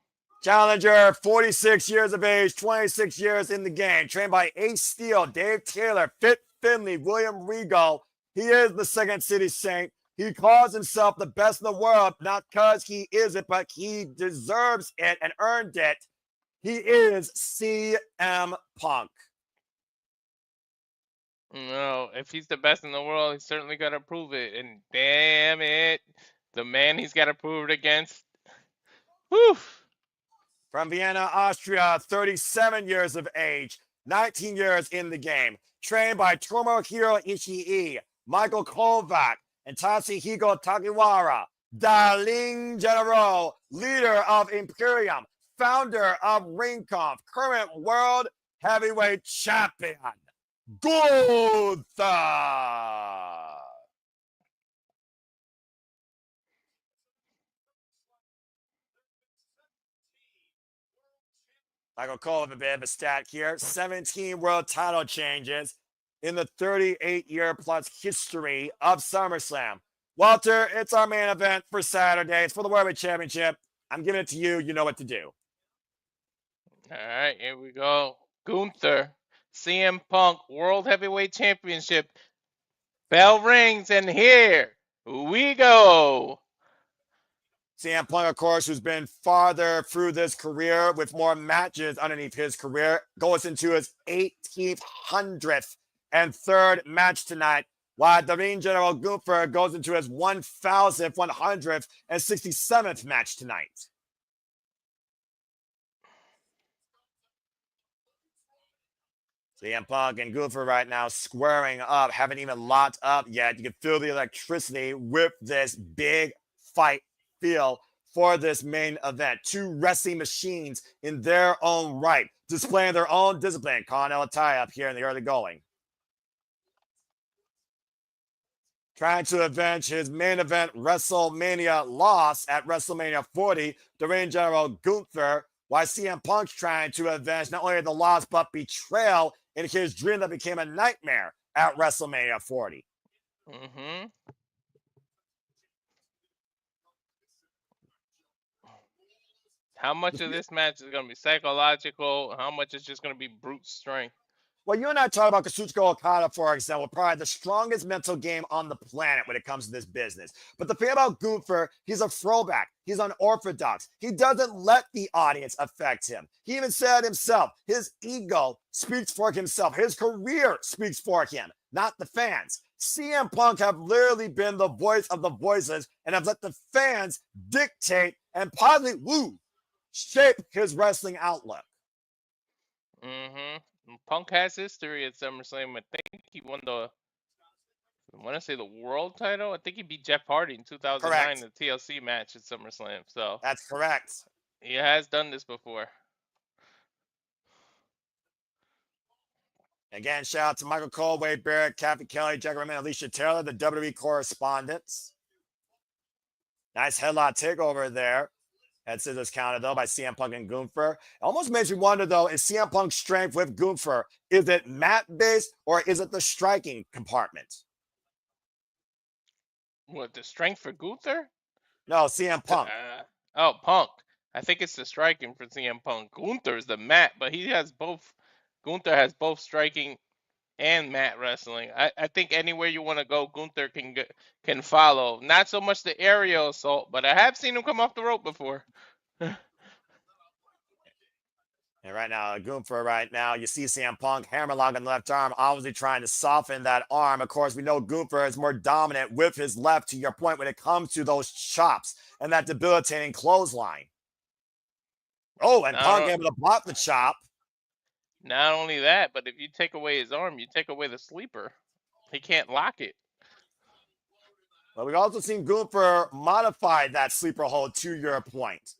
Challenger, 46 years of age, 26 years in the game, trained by Ace Steel, Dave Taylor, Fit Finley, William Regal. He is the Second City Saint. He calls himself the best in the world, not because he is it, but he deserves it and earned it. He is CM Punk. No, if he's the best in the world, he's certainly got to prove it. And damn it, the man he's got to prove it against. Whew. From Vienna, Austria, 37 years of age, 19 years in the game, trained by Tomohiro Ishii, Michael Kovac, and Tatsuhiko Takiwara, Darling General, leader of Imperium, founder of Ringkampf, current world heavyweight champion, Gunther. Michael Cole with a bit of a stat here. 17 world title changes in the 38-year plus history of SummerSlam. Walter, it's our main event for Saturday. It's for the World Championship. I'm giving it to you. You know what to do. All right, here we go. Gunther, CM Punk, World Heavyweight Championship. Bell rings, and here we go. CM Punk, of course, who's been farther through this career with more matches underneath his career, goes into his 1800th and third match tonight, while the ring general Gunther goes into his 1167th match tonight. CM Punk and Gunther right now squaring up, haven't even locked up yet. You can feel the electricity with this big fight feel for this main event. Two wrestling machines in their own right, displaying their own discipline. Colonel tie up here in the early going. Trying to avenge his main event WrestleMania loss at WrestleMania 40, the ring general Gunther, while CM Punk's trying to avenge not only the loss but betrayal in his dream that became a nightmare at WrestleMania 40. Mm-hmm. How much of this match is going to be psychological? How much is just going to be brute strength? Well, you and I talked about Kazuchika Okada, for example, probably the strongest mental game on the planet when it comes to this business. But the thing about Gunther, he's a throwback. He's unorthodox. He doesn't let the audience affect him. He even said himself, his ego speaks for himself. His career speaks for him, not the fans. CM Punk have literally been the voice of the voices and have let the fans dictate and possibly shape his wrestling outlook. Mm-hmm. Punk has history at SummerSlam. I think he won I want to say the world title. I think he beat Jeff Hardy in 2009 in the TLC match at SummerSlam. So that's correct. He has done this before. Again, shout out to Michael Cole, Wade Barrett, Kathy Kelly, Jack Raymond, Alicia Taylor, the WWE correspondents. Nice headlock takeover there. Head scissors counted, though, by CM Punk and Gunther. It almost makes me wonder, though, is CM Punk's strength with Gunther, is it mat-based or is it the striking compartment? What, the strength for Gunther? No, CM Punk. Punk. I think it's the striking for CM Punk. Gunther's the mat, but he has both. Gunther has both striking and mat wrestling. I think anywhere you want to go, Gunther can follow. Not so much the aerial assault, but I have seen him come off the rope before. And right now, Gunther right now, you see CM Punk hammerlock on the left arm, obviously trying to soften that arm. Of course, we know Gunther is more dominant with his left, to your point, when it comes to those chops and that debilitating clothesline. Oh, and Punk able to block the chop. Not only that, but if you take away his arm, you take away the sleeper. He can't lock it. Well, we've also seen Gunther modify that sleeper hold, to your point.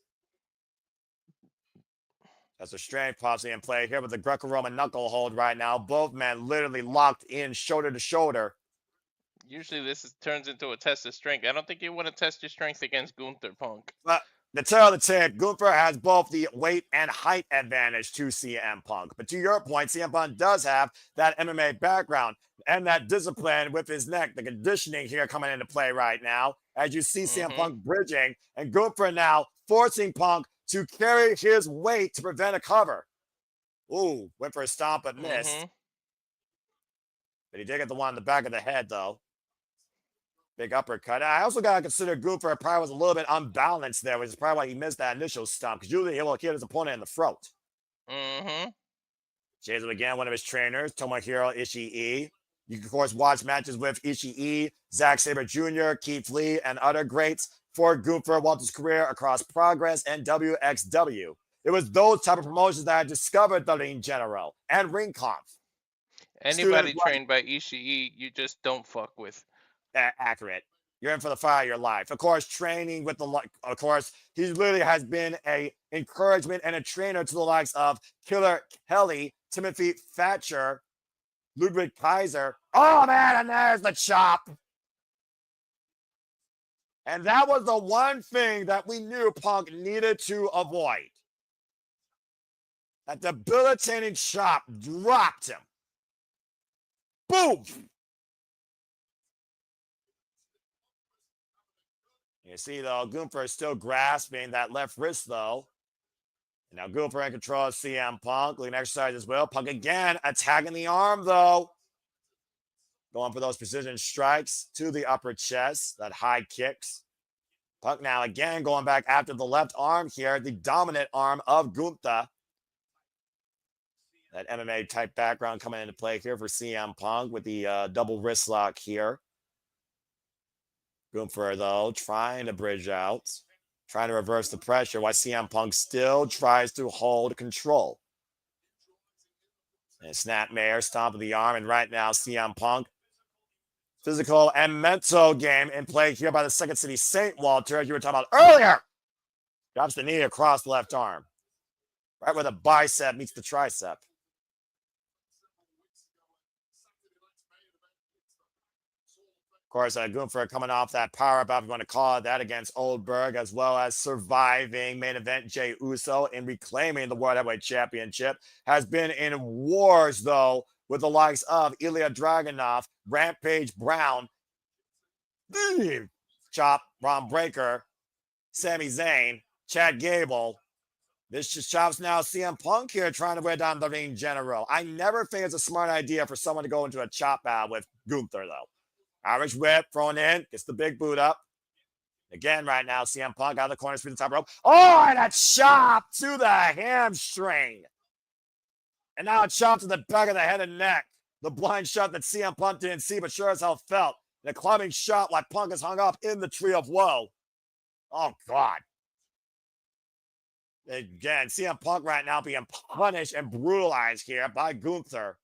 That's a strength possibly in play here with the Greco-Roman knuckle hold right now. Both men literally locked in shoulder to shoulder. Usually this turns into a test of strength. I don't think you want to test your strength against Gunther, Punk. But The tail of the tape, Gunther has both the weight and height advantage to CM Punk. But to your point, CM Punk does have that MMA background and that discipline with his neck, the conditioning here coming into play right now. As you see CM Punk bridging and Gunther now forcing Punk to carry his weight to prevent a cover. Ooh, went for a stomp but missed. But he did get the one in the back of the head, though. Big uppercut. I also got to consider Gunther probably was a little bit unbalanced there, which is probably why he missed that initial stomp, because usually he will hit his opponent in the throat. Jade again, one of his trainers, Tomohiro Ishii. You can, of course, watch matches with Ishii, Zack Sabre Jr., Keith Lee, and other greats for Gunther Walter's career across Progress and WXW. It was those type of promotions that I discovered the Ring General and Ring Conf. Anybody trained by Ishii, you just don't fuck with. Accurate. You're in for the fire of your life. Of course, training with of course, he literally has been a encouragement and a trainer to the likes of Killer Kelly, Timothy Thatcher, Ludwig Kaiser. Oh man, and there's the chop. And that was the one thing that we knew Punk needed to avoid. That debilitating chop dropped him. Boom! You see, though, Gunther is still grasping that left wrist, though. And now Gunther in control of CM Punk, leading exercise as well. Punk again attacking the arm, though. Going for those precision strikes to the upper chest, that high kicks. Punk now again going back after the left arm here, the dominant arm of Gunther. That MMA type background coming into play here for CM Punk with the double wrist lock here. Gunther, though, trying to bridge out, trying to reverse the pressure while CM Punk still tries to hold control. And snapmare, stomp of the arm, and right now CM Punk, physical and mental game in play here by the Second City Saint, Walter, as you were talking about earlier. Drops the knee across the left arm, right where the bicep meets the tricep. Of course, Gunther coming off that power up, if you want to call it that, against Oldberg, as well as surviving main event Jey Uso and reclaiming the World Heavyweight Championship. Has been in wars, though, with the likes of Ilya Dragunov, Rampage Brown, Chop, Ron Breaker, Sami Zayn, Chad Gable. This just chops now CM Punk here trying to wear down the Ring General. I never think it's a smart idea for someone to go into a chop battle with Gunther, though. Irish whip thrown in, gets the big boot up. Again, right now, CM Punk out of the corner, through the top rope. Oh, and a chop to the hamstring. And now a chop to the back of the head and neck. The blind shot that CM Punk didn't see, but sure as hell felt. The clubbing shot like Punk is hung up in the tree of woe. Oh, God. Again, CM Punk right now being punished and brutalized here by Gunther.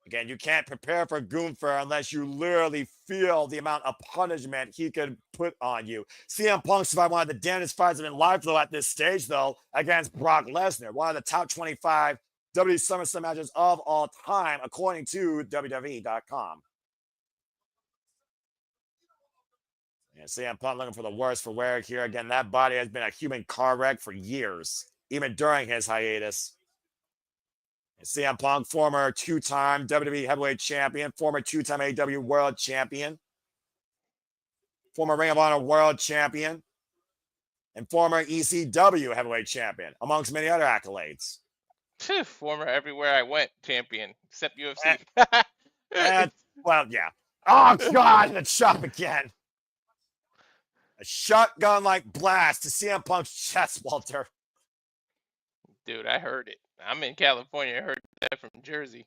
Again, you can't prepare for Gunther unless you literally feel the amount of punishment he could put on you. CM Punk survived one of the damnedest fights in life, though, at this stage, though, against Brock Lesnar, one of the top 25 WWE SummerSlam matches of all time, according to WWE.com. And CM Punk looking for the worst for wear here. Again, that body has been a human car wreck for years, even during his hiatus. CM Punk, former two-time WWE Heavyweight Champion, former two-time AEW World Champion, former Ring of Honor World Champion, and former ECW Heavyweight Champion, amongst many other accolades. Former everywhere I went champion, except UFC. Well, yeah. Oh, God, the chop again. A shotgun-like blast to CM Punk's chest, Walter. Dude, I heard it. I'm in California. I heard that from Jersey.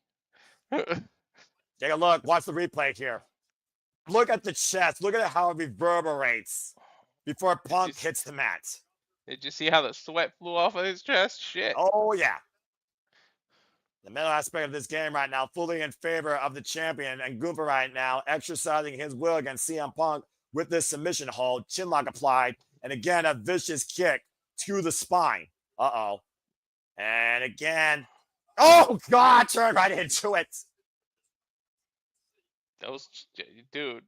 Take a look. Watch the replay here. Look at the chest. Look at how it reverberates before Punk hits the mat. Did you see how the sweat flew off of his chest? Shit. Oh, yeah. The middle aspect of this game right now, fully in favor of the champion, and Gunther right now exercising his will against CM Punk with this submission hold, chinlock applied, and again, a vicious kick to the spine. Uh-oh. And again, oh, God, turned right into it. Dude,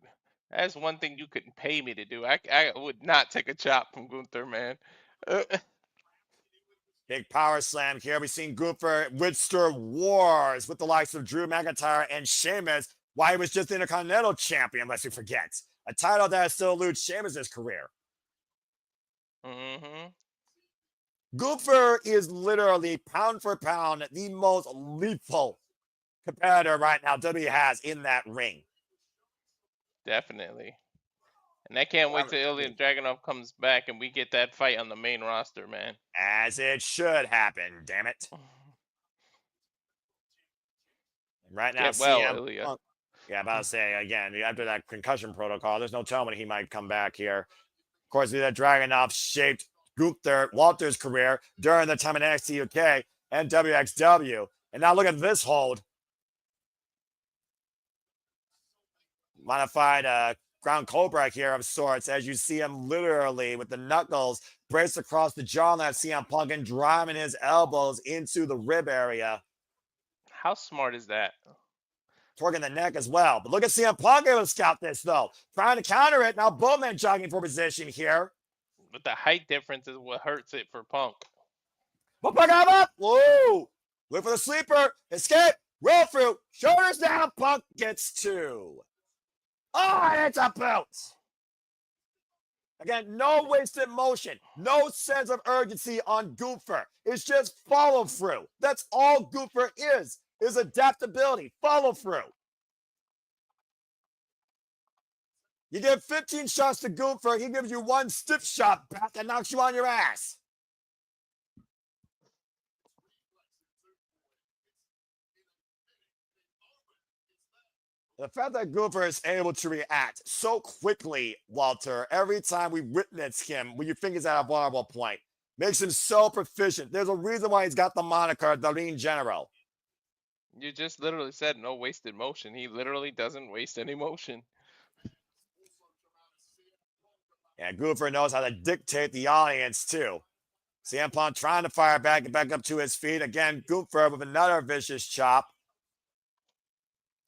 that's one thing you couldn't pay me to do. I would not take a chop from Gunther, man. Big power slam here. We've seen Gunther withstood wars with the likes of Drew McIntyre and Sheamus while he was just Intercontinental Champion, lest we forget. A title that still eludes Sheamus' career. Mm-hmm. Gunther is literally pound for pound the most lethal competitor right now WWE has in that ring. Definitely. And I can't wait till Ilya Dragunov comes back and we get that fight on the main roster, man. As it should happen, damn it. And right now, Ilya. Punk, yeah, about to say again, after that concussion protocol, there's no telling when he might come back here. Of course, that Dragunov shaped Gunther Walter's career during the time in NXT UK and WXW. And now look at this hold. Modified ground cobra here of sorts, as you see him literally with the knuckles braced across the jawline of CM Punk and driving his elbows into the rib area. How smart is that? Torquing the neck as well. But look at CM Punk able to scout this, though. Trying to counter it. Now both men jogging for position here. But the height difference is what hurts it for Punk. But Punk up. Whoa. Look for the sleeper. Escape. Roll through. Shoulders down. Punk gets two. Oh, and it's a boot. Again, no wasted motion. No sense of urgency on Gunther. It's just follow through. That's all Gunther is adaptability. Follow through. You give 15 shots to Gunther, he gives you one stiff shot back and knocks you on your ass. The fact that Gunther is able to react so quickly, Walter, every time we witness him when you think he's at a vulnerable point, makes him so proficient. There's a reason why he's got the moniker the Ring General. You just literally said no wasted motion. He literally doesn't waste any motion. Yeah, Gunther knows how to dictate the audience, too. CM Punk trying to fire back and back up to his feet. Again, Gunther with another vicious chop.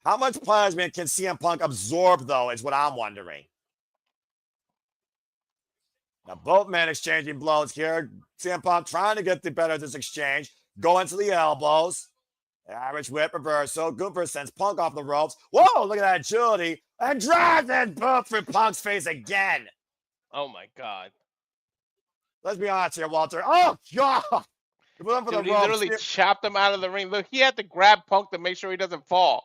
How much punishment can CM Punk absorb, though, is what I'm wondering. Now, both men exchanging blows here. CM Punk trying to get the better of this exchange. Going to the elbows. Irish whip reversal. Gunther sends Punk off the ropes. Whoa, look at that agility. And drives that boot through Punk's face again. Oh, my God. Let's be honest here, Walter. Oh, God. Dude, he literally chopped him out of the ring. Look, he had to grab Punk to make sure he doesn't fall.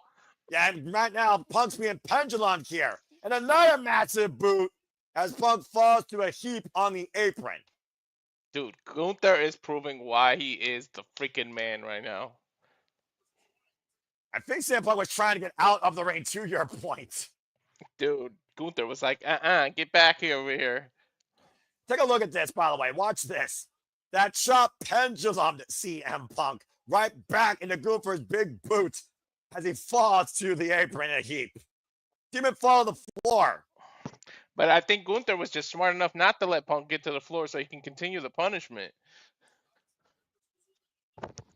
Yeah, and right now, Punk's being pendulum here. And another massive boot as Punk falls to a heap on the apron. Dude, Gunther is proving why he is the freaking man right now. I think CM Punk was trying to get out of the ring, to your point. Dude, Gunther was like, get back here over here. Take a look at this, by the way. Watch this. That chop pendulum to CM Punk right back into Gunther's big boot as he falls to the apron in a heap. Demon fall to the floor. But I think Gunther was just smart enough not to let Punk get to the floor so he can continue the punishment.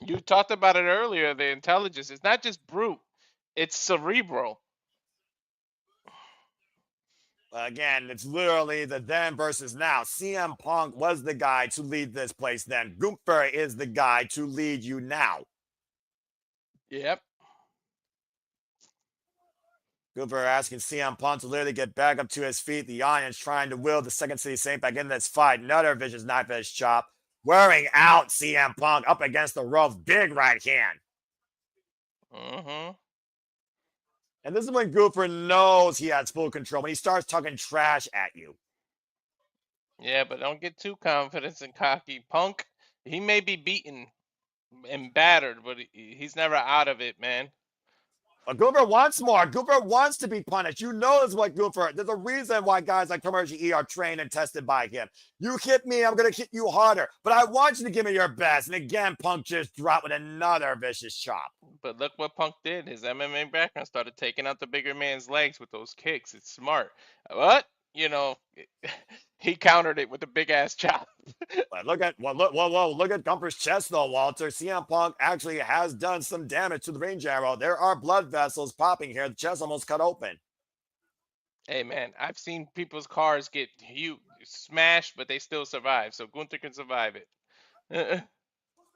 You talked about it earlier, the intelligence. It's not just brute. It's cerebral. Again, it's literally the then versus now. CM Punk was the guy to lead this place then. Gunther is the guy to lead you now. Yep. Gunther asking CM Punk to literally get back up to his feet. The audience trying to will the Second City Saint back into this fight. Another vicious knife edge chop. Wearing out CM Punk up against the ropes. Big right hand. Mm-hmm. And this is when Gunther knows he has full control. When he starts talking trash at you. Yeah, but don't get too confident and cocky. Punk, he may be beaten and battered, but he's never out of it, man. But Gunther wants more. Gunther wants to be punished. You know this is what Gunther. There's a reason why guys like Commercial E are trained and tested by him. You hit me, I'm going to hit you harder. But I want you to give me your best. And again, Punk just dropped with another vicious chop. But look what Punk did. His MMA background started taking out the bigger man's legs with those kicks. It's smart. What? he countered it with a big ass chop. But look at Gunther's chest though, Walter. CM Punk actually has done some damage to the range arrow. There are blood vessels popping here. The chest almost cut open. Hey man, I've seen people's cars get smashed, but they still survive. So Gunther can survive it.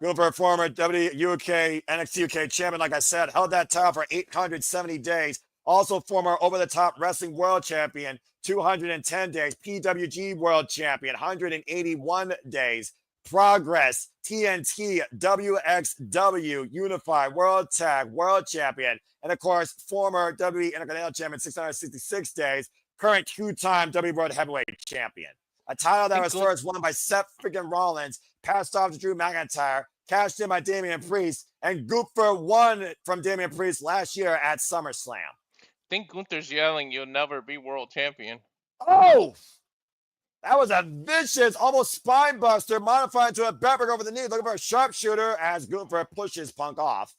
Gunther, former NXT UK champion, like I said, held that title for 870 days. Also former over-the-top wrestling world champion, 210 days. PWG world champion, 181 days. Progress, TNT, WXW, Unified World Tag, World Champion. And of course, former WWE Intercontinental Champion, 666 days. Current two-time WWE World Heavyweight Champion. A title that was first won by Seth freaking Rollins, passed off to Drew McIntyre, cashed in by Damian Priest, and Gunther won from Damian Priest last year at SummerSlam. I think Gunther's yelling, "You'll never be world champion." Oh! That was a vicious, almost spine buster, modified into a backbreaker over the knee, looking for a sharpshooter as Gunther pushes Punk off.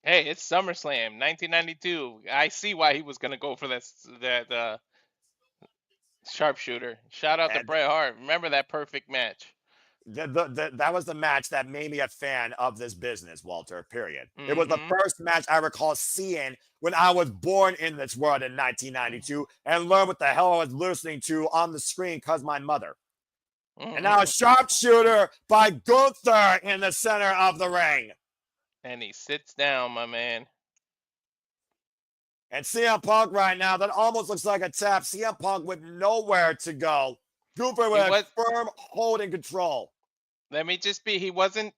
Hey, it's SummerSlam, 1992. I see why he was going to go for that sharpshooter. Shout out to Bret Hart. Remember that perfect match. That was the match that made me a fan of this business, Walter, period. It was the first match I recall seeing when I was born in this world in 1992 and learned what the hell I was listening to on the screen because my mother. And now a sharpshooter by Gunther in the center of the ring. And he sits down, my man. And CM Punk right now, that almost looks like a tap. CM Punk with nowhere to go. Gunther with a firm hold and control. Let me just be, he wasn't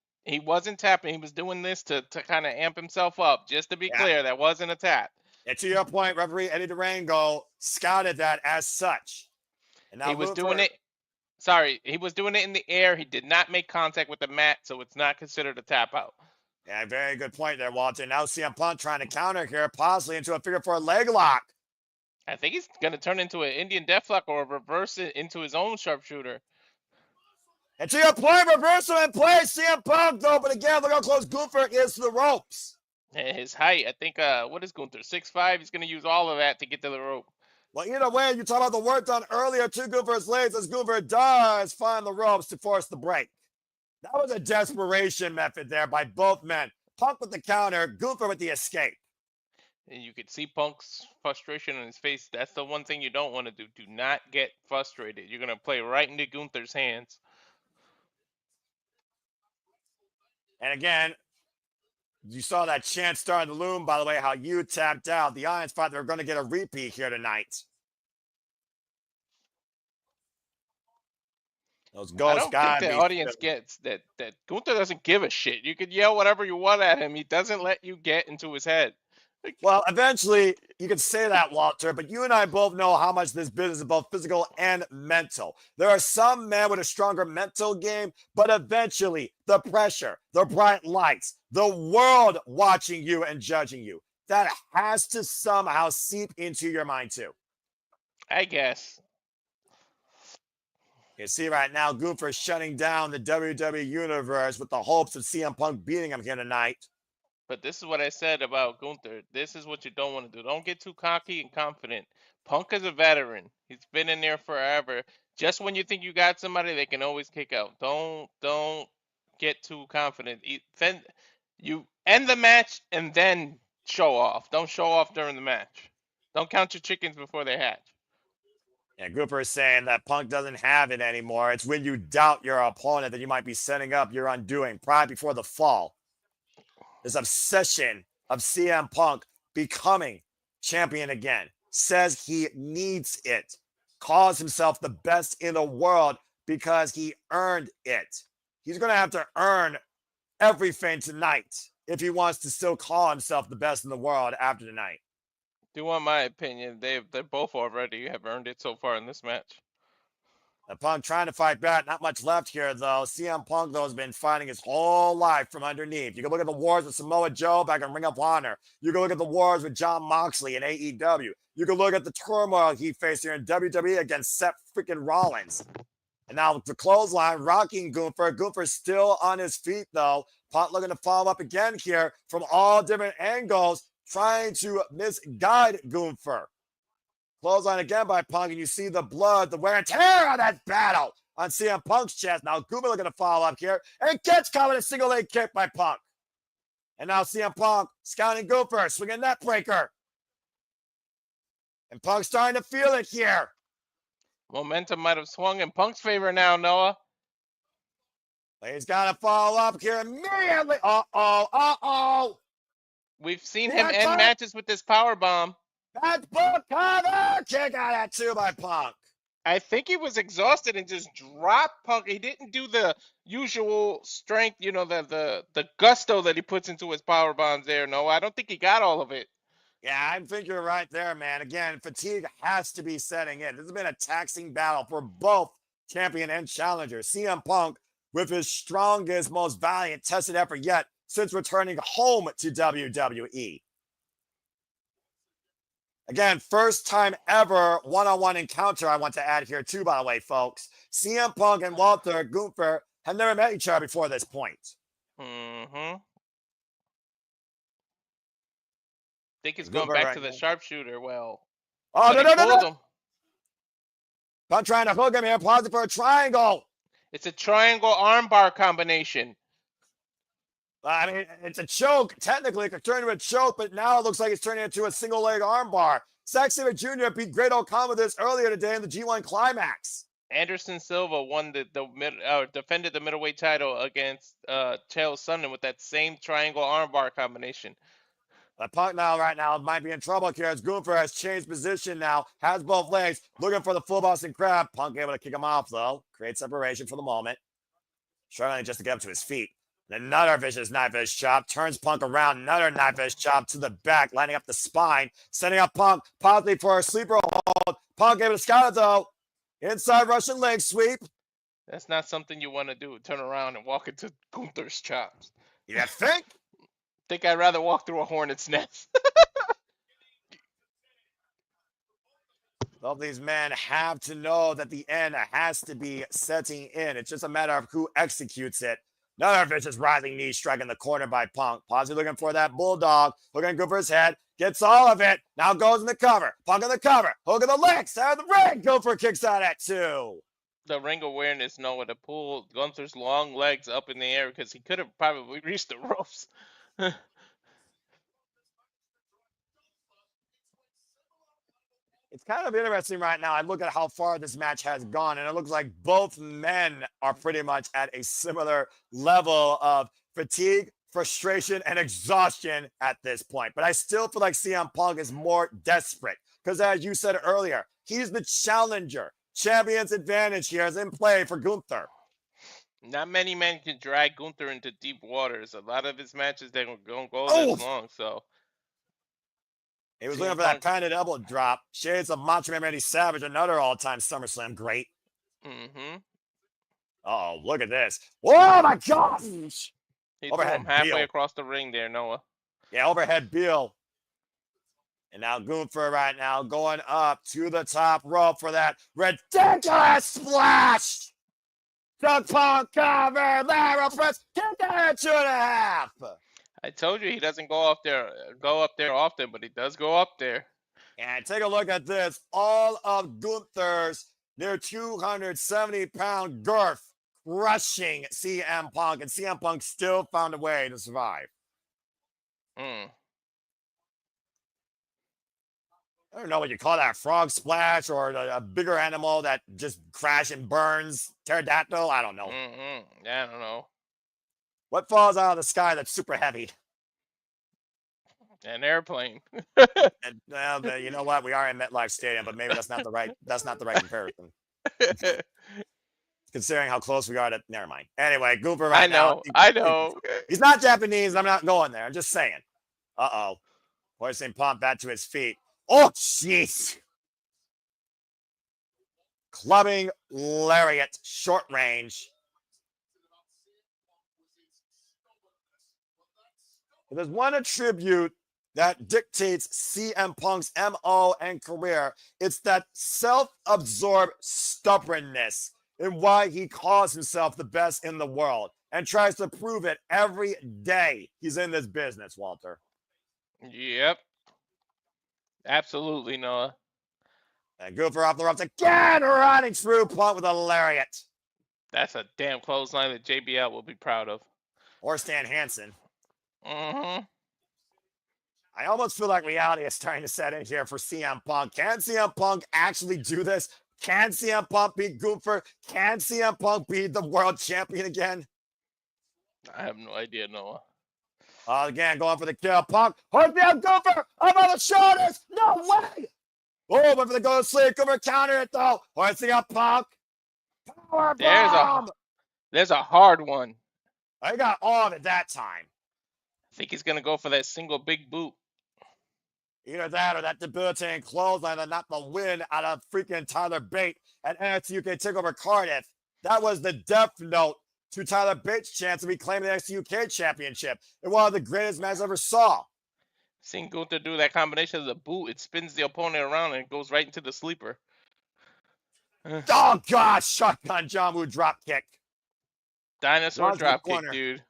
tapping. He was doing this to kind of amp himself up. Just to be clear, that wasn't a tap. And to your point, referee Eddie Durango scouted that as such. And now he was doing it. Sorry, he was doing it in the air. He did not make contact with the mat, so it's not considered a tap out. Yeah, very good point there, Walter. Now CM Punk trying to counter here, possibly into a figure four leg lock. I think he's going to turn into an Indian deathlock or reverse it into his own sharpshooter. And to your point, reversal in place, CM Punk, though. But again, look how close Gunther is to the ropes. And his height, I think, what is Gunther, 6'5"? He's going to use all of that to get to the rope. Well, either way, you talk about the work done earlier to Gunther's legs as Gunther does find the ropes to force the break. That was a desperation method there by both men. Punk with the counter, Gunther with the escape. And you could see Punk's frustration on his face. That's the one thing you don't want to do. Do not get frustrated. You're going to play right into Gunther's hands. And again, you saw that chance starting to loom, by the way, how you tapped out. The Irons thought they were going to get a repeat here tonight. Those ghosts I don't think the audience gets that Gunther doesn't give a shit. You could yell whatever you want at him. He doesn't let you get into his head. Well, eventually, you could say that, Walter, but you and I both know how much this business is both physical and mental. There are some men with a stronger mental game, but eventually, the pressure, the bright lights, the world watching you and judging you, that has to somehow seep into your mind too. I guess. You see right now, Gunther shutting down the WWE Universe with the hopes of CM Punk beating him here tonight. But this is what I said about Gunther. This is what you don't want to do. Don't get too cocky and confident. Punk is a veteran. He's been in there forever. Just when you think you got somebody, they can always kick out. Don't get too confident. You end the match and then show off. Don't show off during the match. Don't count your chickens before they hatch. And Gunther is saying that Punk doesn't have it anymore. It's when you doubt your opponent that you might be setting up your undoing. Pride before the fall. This obsession of CM Punk becoming champion again. Says he needs it. Calls himself the best in the world because he earned it. He's going to have to earn everything tonight if he wants to still call himself the best in the world after tonight. Do you want my opinion? They both already have earned it so far in this match. Punk trying to fight back. Not much left here, though. CM Punk, though, has been fighting his whole life from underneath. You can look at the wars with Samoa Joe back in Ring of Honor. You can look at the wars with Jon Moxley in AEW. You can look at the turmoil he faced here in WWE against Seth freaking Rollins. And now the clothesline rocking Gunther. Gunther's still on his feet, though. Punk looking to follow up again here from all different angles, trying to misguide Gunther. Clothesline again by Punk, and you see the blood, the wear and tear on that battle on CM Punk's chest. Now Gunther looking to follow up here, and gets caught with a single leg kick by Punk. And now CM Punk scouting Gunther, swinging net breaker. And Punk's starting to feel it here. Momentum might have swung in Punk's favor now, Noah. He's got to follow up here immediately. Uh-oh. We've seen him end matches with this power bomb. That's book cover. Kick out at 2 by Punk. I think he was exhausted and just dropped Punk. He didn't do the usual strength, the gusto that he puts into his power bombs there. No, I don't think he got all of it. Yeah, I think you're right there, man. Again, fatigue has to be setting in. This has been a taxing battle for both champion and challenger. CM Punk with his strongest, most valiant, tested effort yet since returning home to WWE. Again, first time ever one-on-one encounter I want to add here too, by the way, folks. CM Punk and Gunther have never met each other before this point. Mm-hmm. I think he's going back to the sharpshooter. Well, no. Punk trying to hook him here, pausing for a triangle. It's a triangle armbar combination. I mean, it's a choke. Technically, it could turn into a choke, but now it looks like it's turning into a single leg armbar. Zack Sabre Jr. beat Great O'Connor with this earlier today in the G1 Climax. Anderson Silva won defended the middleweight title against Chael Sonnen with that same triangle armbar combination. Punk right now might be in trouble here as Gunther has changed position now, has both legs, looking for the full Boston Crab. Punk able to kick him off though, create separation for the moment. Struggling just to get up to his feet. Another vicious knife edge chop, turns Punk around, another knife edge chop to the back, lining up the spine, setting up Punk, possibly for a sleeper hold. Punk able to Scarlett though, inside Russian leg sweep. That's not something you want to do, turn around and walk into Gunther's chops. You think? Think I'd rather walk through a hornet's nest. Both these men have to know that the end has to be setting in. It's just a matter of who executes it. Another vicious rising knee strike in the corner by Punk. Possibly looking for that bulldog. Looking good for his head. Gets all of it. Now goes in the cover. Punk in the cover. Hook of the legs. Out of the ring. Gunther kicks out at 2. The ring awareness, Noah, to pull Gunther's long legs up in the air because he could have probably reached the ropes. It's kind of interesting right now. I look at how far this match has gone, and it looks like both men are pretty much at a similar level of fatigue, frustration, and exhaustion at this point. But I still feel like CM Punk is more desperate because, as you said earlier, he's the challenger. Champion's advantage here is in play for Gunther. Not many men can drag Gunther into deep waters. A lot of his matches, they don't go this long, so... He was looking for that patented elbow drop. Shades of Macho Man Randy Savage, another all-time SummerSlam great. Mm-hmm. Oh, look at this. Oh, my gosh! He threw him halfway across the ring there, Noah. Yeah, overhead Beal. And now Gunther right now going up to the top rope for that ridiculous splash! The Punk cover, lateral press, kick out at 2.5! I told you he doesn't go up there often, but he does go up there. And take a look at this. All of Gunther's near 270-pound girth crushing CM Punk, and CM Punk still found a way to survive. I don't know what you call that, frog splash or a bigger animal that just crash and burns, pterodactyl, I don't know. Yeah, I don't know. What falls out of the sky that's super heavy? An airplane. And, well, you know what? We are in MetLife Stadium, but maybe that's not the right comparison. Considering how close we are to, never mind. Anyway, Gunther right now. I know. He's not Japanese. I'm not going there. I'm just saying. Uh-oh. Hoisting Punk back to his feet. Oh, jeez. Clubbing lariat, short range. If there's one attribute that dictates CM Punk's MO and career, it's that self-absorbed stubbornness in why he calls himself the best in the world and tries to prove it every day he's in this business, Walter. Yep. Absolutely, Noah. And Gunther off the ropes again, running through Punk with a lariat. That's a damn clothesline that JBL will be proud of. Or Stan Hansen. Mm-hmm. I almost feel like reality is starting to set in here for CM Punk. Can CM Punk actually do this? Can CM Punk beat Gunther? Can CM Punk be the world champion again? I have no idea, Noah. Again, going for the kill. Punk, hold down Gunther, up on the shoulders. No way. Oh, but for the go to sleep. Gunther counter it though. Hoisting up Punk. Power bomb. There's a hard one. I got all of it that time. I think he's gonna go for that single big boot. Either that or that debilitating clothesline and not the win out of freaking Tyler Bate at NXT UK TakeOver Cardiff. That was the death note to Tyler Bate's chance of reclaiming the NXT UK Championship in one of the greatest matches I ever saw. Seeing Gunther do that combination of the boot, it spins the opponent around and it goes right into the sleeper. Oh, God, shotgun John Woo drop kick. Dinosaur drop kick, dude.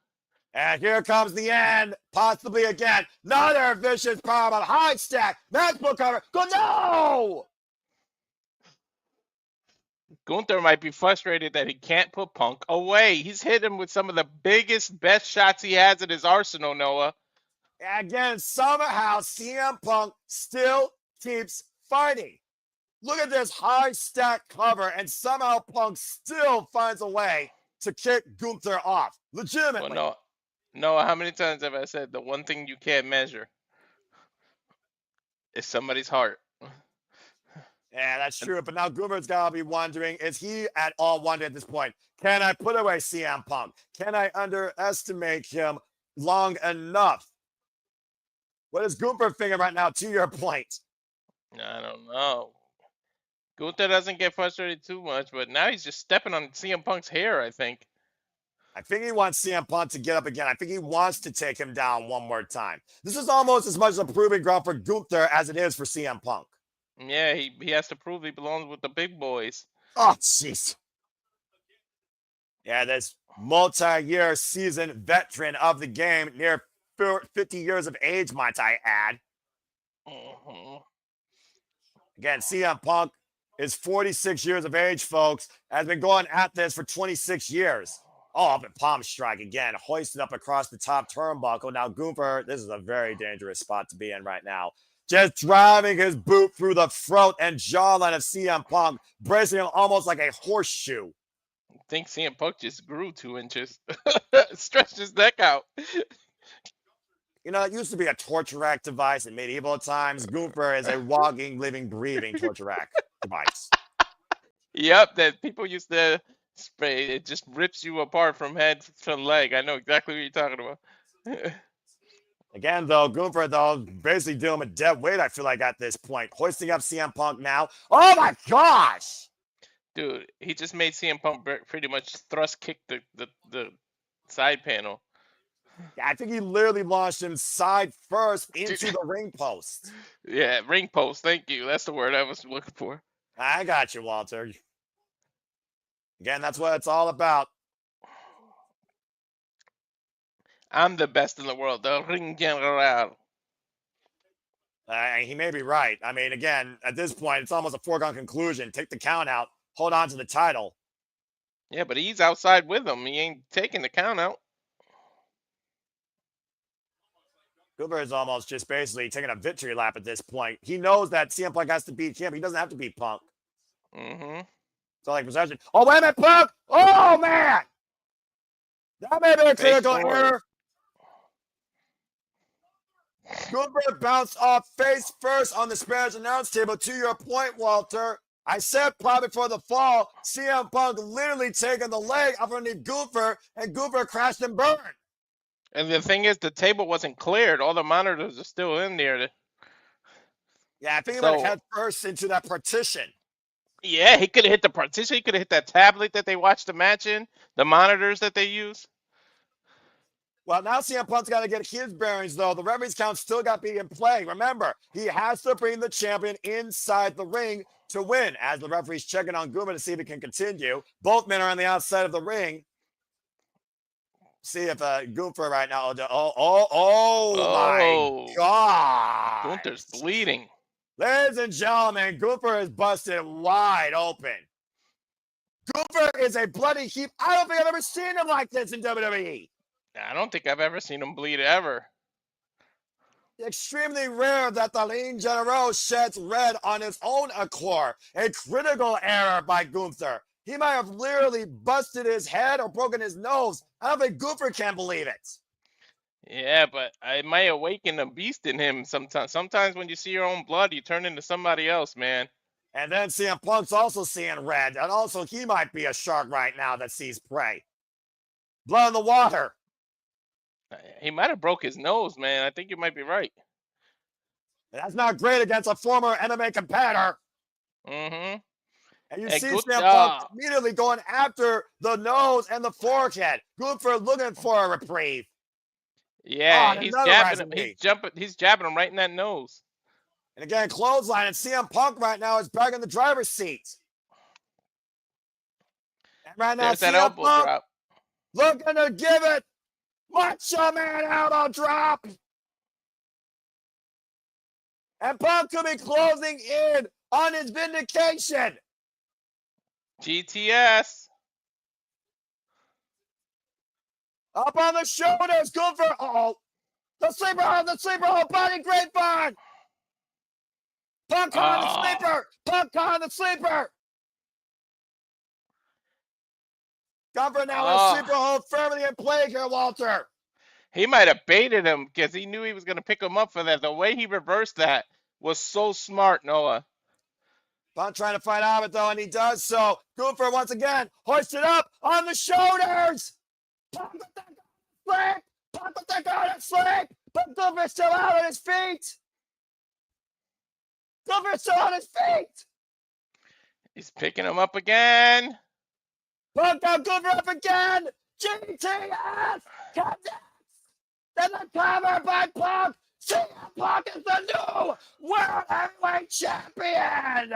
And here comes the end, possibly again. Another vicious powerbomb, high stack, matchbook cover. Go no! Gunther might be frustrated that he can't put Punk away. He's hit him with some of the biggest, best shots he has in his arsenal, Noah. Again, somehow CM Punk still keeps fighting. Look at this high stack cover, and somehow Punk still finds a way to kick Gunther off. Legitimately. Well, Noah, how many times have I said the one thing you can't measure is somebody's heart? Yeah, that's true. But now Gunther's got to be wondering, is he at all wondering at this point, can I put away CM Punk? Can I underestimate him long enough? What is Gunther thinking right now, to your point? I don't know. Gunther doesn't get frustrated too much, but now he's just stepping on CM Punk's hair, I think. I think he wants CM Punk to get up again. I think he wants to take him down one more time. This is almost as much a proving ground for Gunther as it is for CM Punk. Yeah, he has to prove he belongs with the big boys. Oh, jeez. Yeah, this multi-year seasoned veteran of the game, near 50 years of age, might I add. Mm-hmm. Again, CM Punk is 46 years of age, folks, has been going at this for 26 years. Oh, up at palm strike again, hoisted up across the top turnbuckle. Now, Gunther, this is a very dangerous spot to be in right now. Just driving his boot through the throat and jawline of CM Punk, bracing him almost like a horseshoe. I think CM Punk just grew 2 inches. Stretched his neck out. You know, it used to be a torture rack device in medieval times. Gunther is a walking, living, breathing torture rack device. Yep, that people used to spray. It just rips you apart from head to leg. I know exactly what you're talking about. Again, though, Gunther, though, basically dealing with dead weight, I feel like, at this point. Hoisting up CM Punk now. Oh, my gosh! Dude, he just made CM Punk pretty much thrust kick the side panel. Yeah, I think he literally launched him side first into the ring post. Yeah, ring post. Thank you. That's the word I was looking for. I got you, Walter. Again, that's what it's all about. I'm the best in the world. The ring general. He may be right. I mean, again, at this point, it's almost a foregone conclusion. Take the count out. Hold on to the title. Yeah, but he's outside with him. He ain't taking the count out. Gunther is almost just basically taking a victory lap at this point. He knows that CM Punk has to beat him. He doesn't have to beat Punk. Mm-hmm. It's all like possession. Oh, wait a minute, Punk! Oh, man! That may be a critical error. Gunther bounced off face first on the Spanish announce table. To your point, Walter, I said probably for the fall, CM Punk literally taking the leg up underneath Gunther, and Gunther crashed and burned. And the thing is, the table wasn't cleared. All the monitors are still in there. Yeah, I think he went head first into that partition. Yeah, he could have hit the partition. He could have hit that tablet that they watched the match in, the monitors that they use. Well, now CM Punk's got to get his bearings, though. The referee's count still got to be in play. Remember, he has to bring the champion inside the ring to win. As the referee's checking on Gunther to see if he can continue. Both men are on the outside of the ring. See if Gunther right now. Oh my God. Gunther's bleeding. Ladies and gentlemen, Gunther is busted wide open. Gunther is a bloody heap. I don't think I've ever seen him like this in WWE. I don't think I've ever seen him bleed ever. Extremely rare that the lean general sheds red on his own accord. A critical error by Gunther. He might have literally busted his head or broken his nose. I don't think Gunther can believe it. Yeah, but it might awaken a beast in him sometimes. Sometimes when you see your own blood, you turn into somebody else, man. And then CM Punk's also seeing red. And also he might be a shark right now that sees prey. Blood in the water. He might have broke his nose, man. I think you might be right. That's not great against a former MMA competitor. Mm-hmm. And you Hey, see good CM job. Punk immediately going after the nose and the forehead. Gunther looking for a reprieve. Yeah, Oh, he's another jabbing him. recipe. He's jabbing him right in that nose. And again, clothesline. And CM Punk right now is back in the driver's seat. And right now, There's that CM elbow Punk drop. looking to give it Macho Man elbow drop. And Punk could be closing in on his vindication. GTS. Up on the shoulders, Gunther. Uh-oh. The sleeper hold, body grapevine. Punk on the sleeper. Punk on the sleeper. Gunther now with a sleeper hold firmly in play here, Walter. He might have baited him because he knew he was going to pick him up for that. The way he reversed that was so smart, Noah. Punk trying to fight out of it, though, and he does so. Gunther once again hoisted up on the shoulders. Punk with that sleep. Punk with that guard sleep. But Gunther's still out on his feet. Gunther's still on his feet. He's picking him up again. Punk down, Gunther up again. GTS. Connects. Then the cover by Punk. CM Punk is the new World Heavyweight Champion.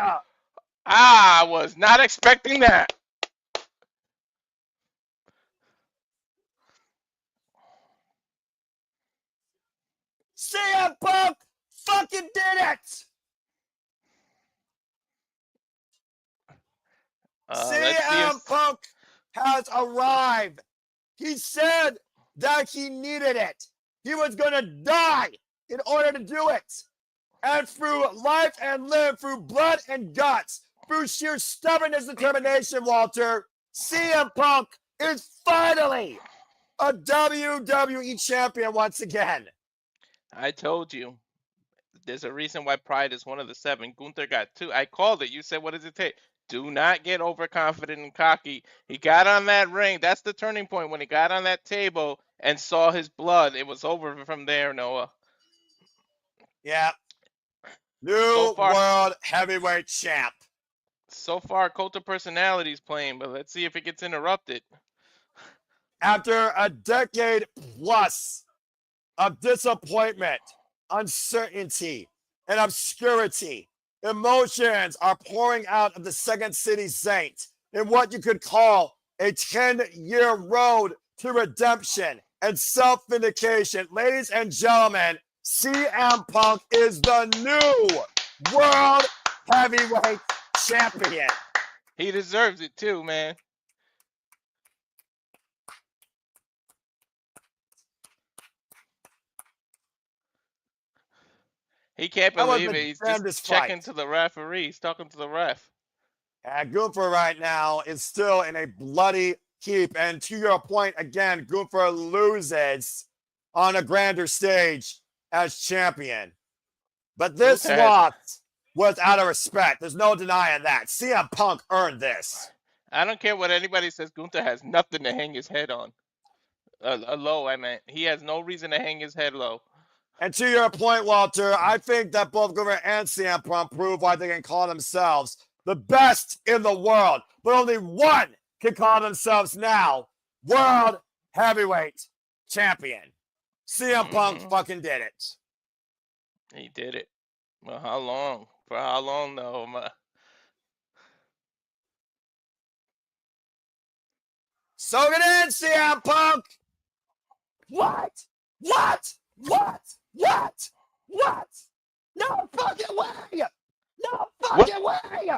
I was not expecting that. CM Punk fucking did it. CM Punk has arrived. He said that he needed it. He was going to die in order to do it. And through life and limb, through blood and guts, through sheer stubbornness and determination, Walter, CM Punk is finally a WWE champion once again. I told you. There's a reason why Pride is one of the 7. Gunther got 2. I called it. You said, what does it take? Do not get overconfident and cocky. He got on that ring. That's the turning point. When he got on that table and saw his blood, it was over from there, Noah. Yeah. New World Heavyweight Champ. So far, Cult of Personality's playing, but let's see if it gets interrupted. After a decade plus of disappointment, uncertainty, and obscurity, emotions are pouring out of the Second City Saint in what you could call a 10-year road to redemption and self-vindication. Ladies and gentlemen, CM Punk is the new World Heavyweight Champion. He deserves it too, man. He can't believe it. He's just checking to the referee. He's talking to the ref. And Gunther right now is still in a bloody heap. And to your point, again, Gunther loses on a grander stage as champion. But this loss was out of respect. There's no denying that. CM Punk earned this. I don't care what anybody says. Gunther has nothing to hang his head on. Low, I meant. He has no reason to hang his head low. And to your point, Walter, I think that both Gunther and CM Punk prove why they can call themselves the best in the world. But only one can call themselves now World Heavyweight Champion. CM Punk fucking did it. He did it. Well, how long? For how long, though? Soak it in, CM Punk. What? What? What? What? What? No fucking way! No fucking way!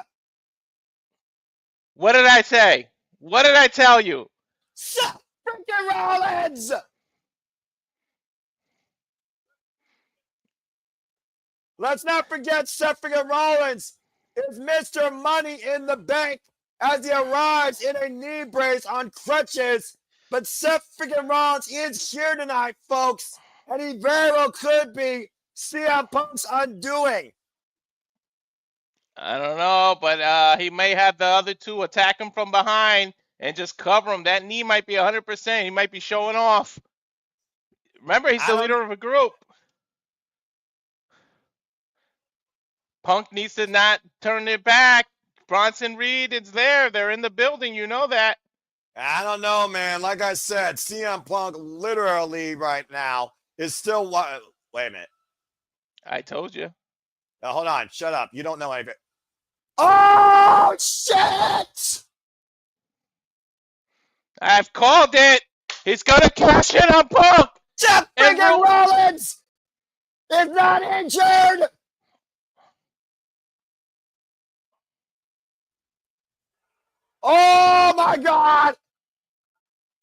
What did I say? What did I tell you? Seth freaking Rollins! Let's not forget Seth freaking Rollins is Mr. Money in the Bank as he arrives in a knee brace on crutches. But Seth freaking Rollins is here tonight, folks, and he very well could be CM Punk's undoing. I don't know, but he may have the other two attack him from behind and just cover him. That knee might be 100%. He might be showing off. Remember, he's the leader of a group. Punk needs to not turn it back. Bronson Reed is there. They're in the building. You know that. I don't know, man. Like I said, CM Punk literally right now is still... Wait a minute. I told you. Now, hold on. Shut up. You don't know anything. Oh, shit! I've called it. He's going to cash in on Punk. Seth freaking Rollins is not injured! Oh, my God!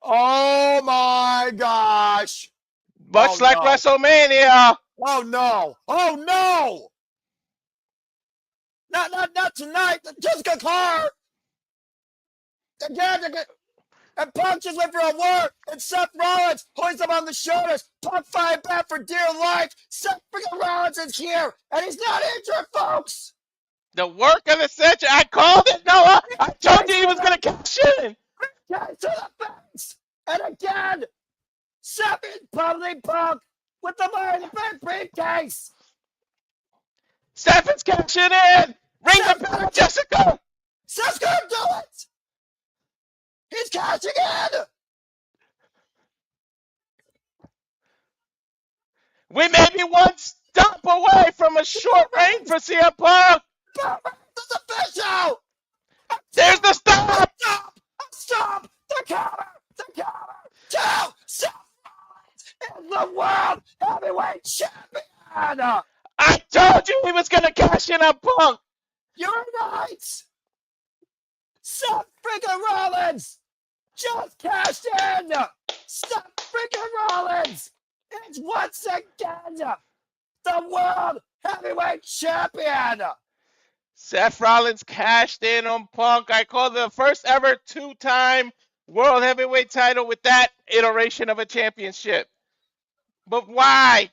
Oh, my gosh! Much like WrestleMania. Oh, no! Oh, no! Not tonight. Jessica Carr. Again, and Punk just went for a work. And Seth Rollins hoists him on the shoulders. Punk fighting back for dear life. Seth freaking Rollins is here, and he's not injured, folks. The work of the century. I called it, Noah. I told you he was going to cash in. Guys to the face. And again, Seth is pummeling Punk with the money in the bank briefcase. Seth is cashing in. Ring the bell, Jessica. Seth's gonna do it. He's cashing in. We may be one stop away from a short reign for CM Punk. That's official. There's the stop. Stop. The counter. Two. Seth Rollins is the world heavyweight champion. I told you he was going to cash in on Punk. You're right. Seth freaking Rollins just cashed in. Seth freaking Rollins is once again the world heavyweight champion. Seth Rollins cashed in on Punk. I call the first ever two-time world heavyweight title with that iteration of a championship. But why?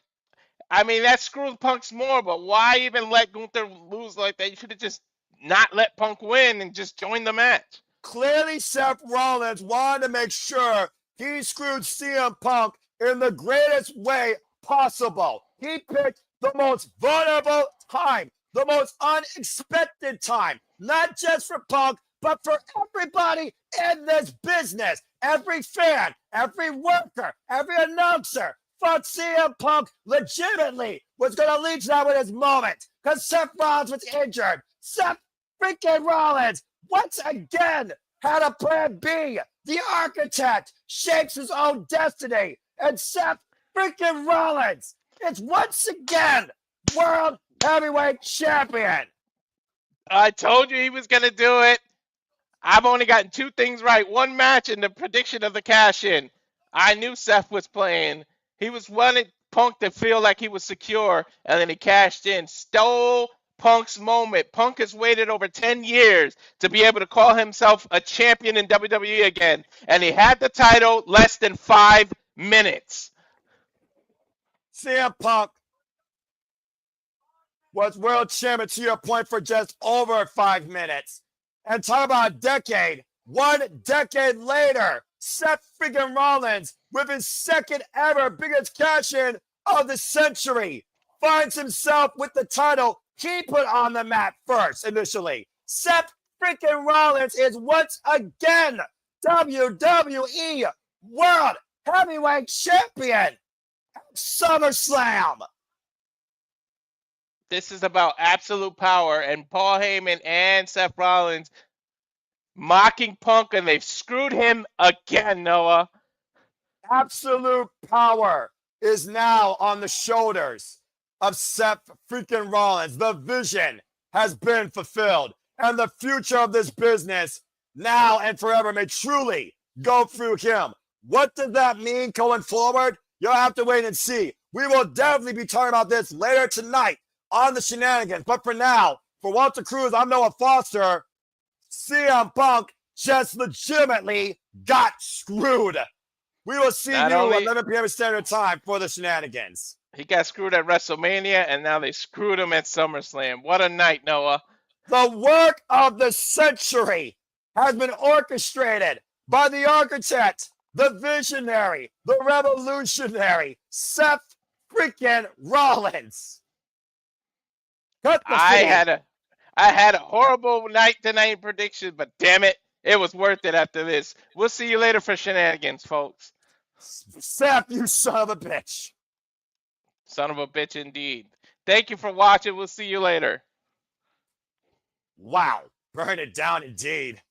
I mean, that screws Punk's more, but why even let Gunther lose like that? You should have just not let Punk win and just join the match. Clearly, Seth Rollins wanted to make sure he screwed CM Punk in the greatest way possible. He picked the most vulnerable time, the most unexpected time, not just for Punk, but for everybody in this business. Every fan, every worker, every announcer thought CM Punk legitimately was going to leech that with his moment because Seth Rollins was injured. Seth freaking Rollins once again had a plan B. The architect shapes his own destiny, and Seth freaking Rollins is once again world heavyweight champion. I told you he was going to do it. I've only gotten two things right. One match and the prediction of the cash-in. I knew Seth was playing. He was wanting Punk to feel like he was secure, and then he cashed in, stole Punk's moment. Punk has waited over 10 years to be able to call himself a champion in WWE again, and he had the title less than 5 minutes. CM Punk was world champion, to your point, for just over 5 minutes. And talk about a decade. 1 decade later, Seth freaking Rollins, with his second ever biggest cash-in of the century, finds himself with the title he put on the map first initially. Seth freaking Rollins is once again WWE World Heavyweight Champion at SummerSlam. This is about absolute power, and Paul Heyman and Seth Rollins mocking Punk, and they've screwed him again, Noah. Absolute power is now on the shoulders of Seth freaking Rollins. The vision has been fulfilled. And the future of this business now and forever may truly go through him. What does that mean going forward? You'll have to wait and see. We will definitely be talking about this later tonight on the Shenanigans. But for now, for Walter Cruz, I'm Noah Foster. CM Punk just legitimately got screwed. We will see you at 11 p.m. Standard Time for the Shenanigans. He got screwed at WrestleMania, and now they screwed him at SummerSlam. What a night, Noah. The work of the century has been orchestrated by the architect, the visionary, the revolutionary, Seth freaking Rollins. I had a horrible night-to-night prediction, but damn it, it was worth it after this. We'll see you later for Shenanigans, folks. Seth, you son of a bitch. Son of a bitch indeed. Thank you for watching. We'll see you later. Wow. Burn it down indeed.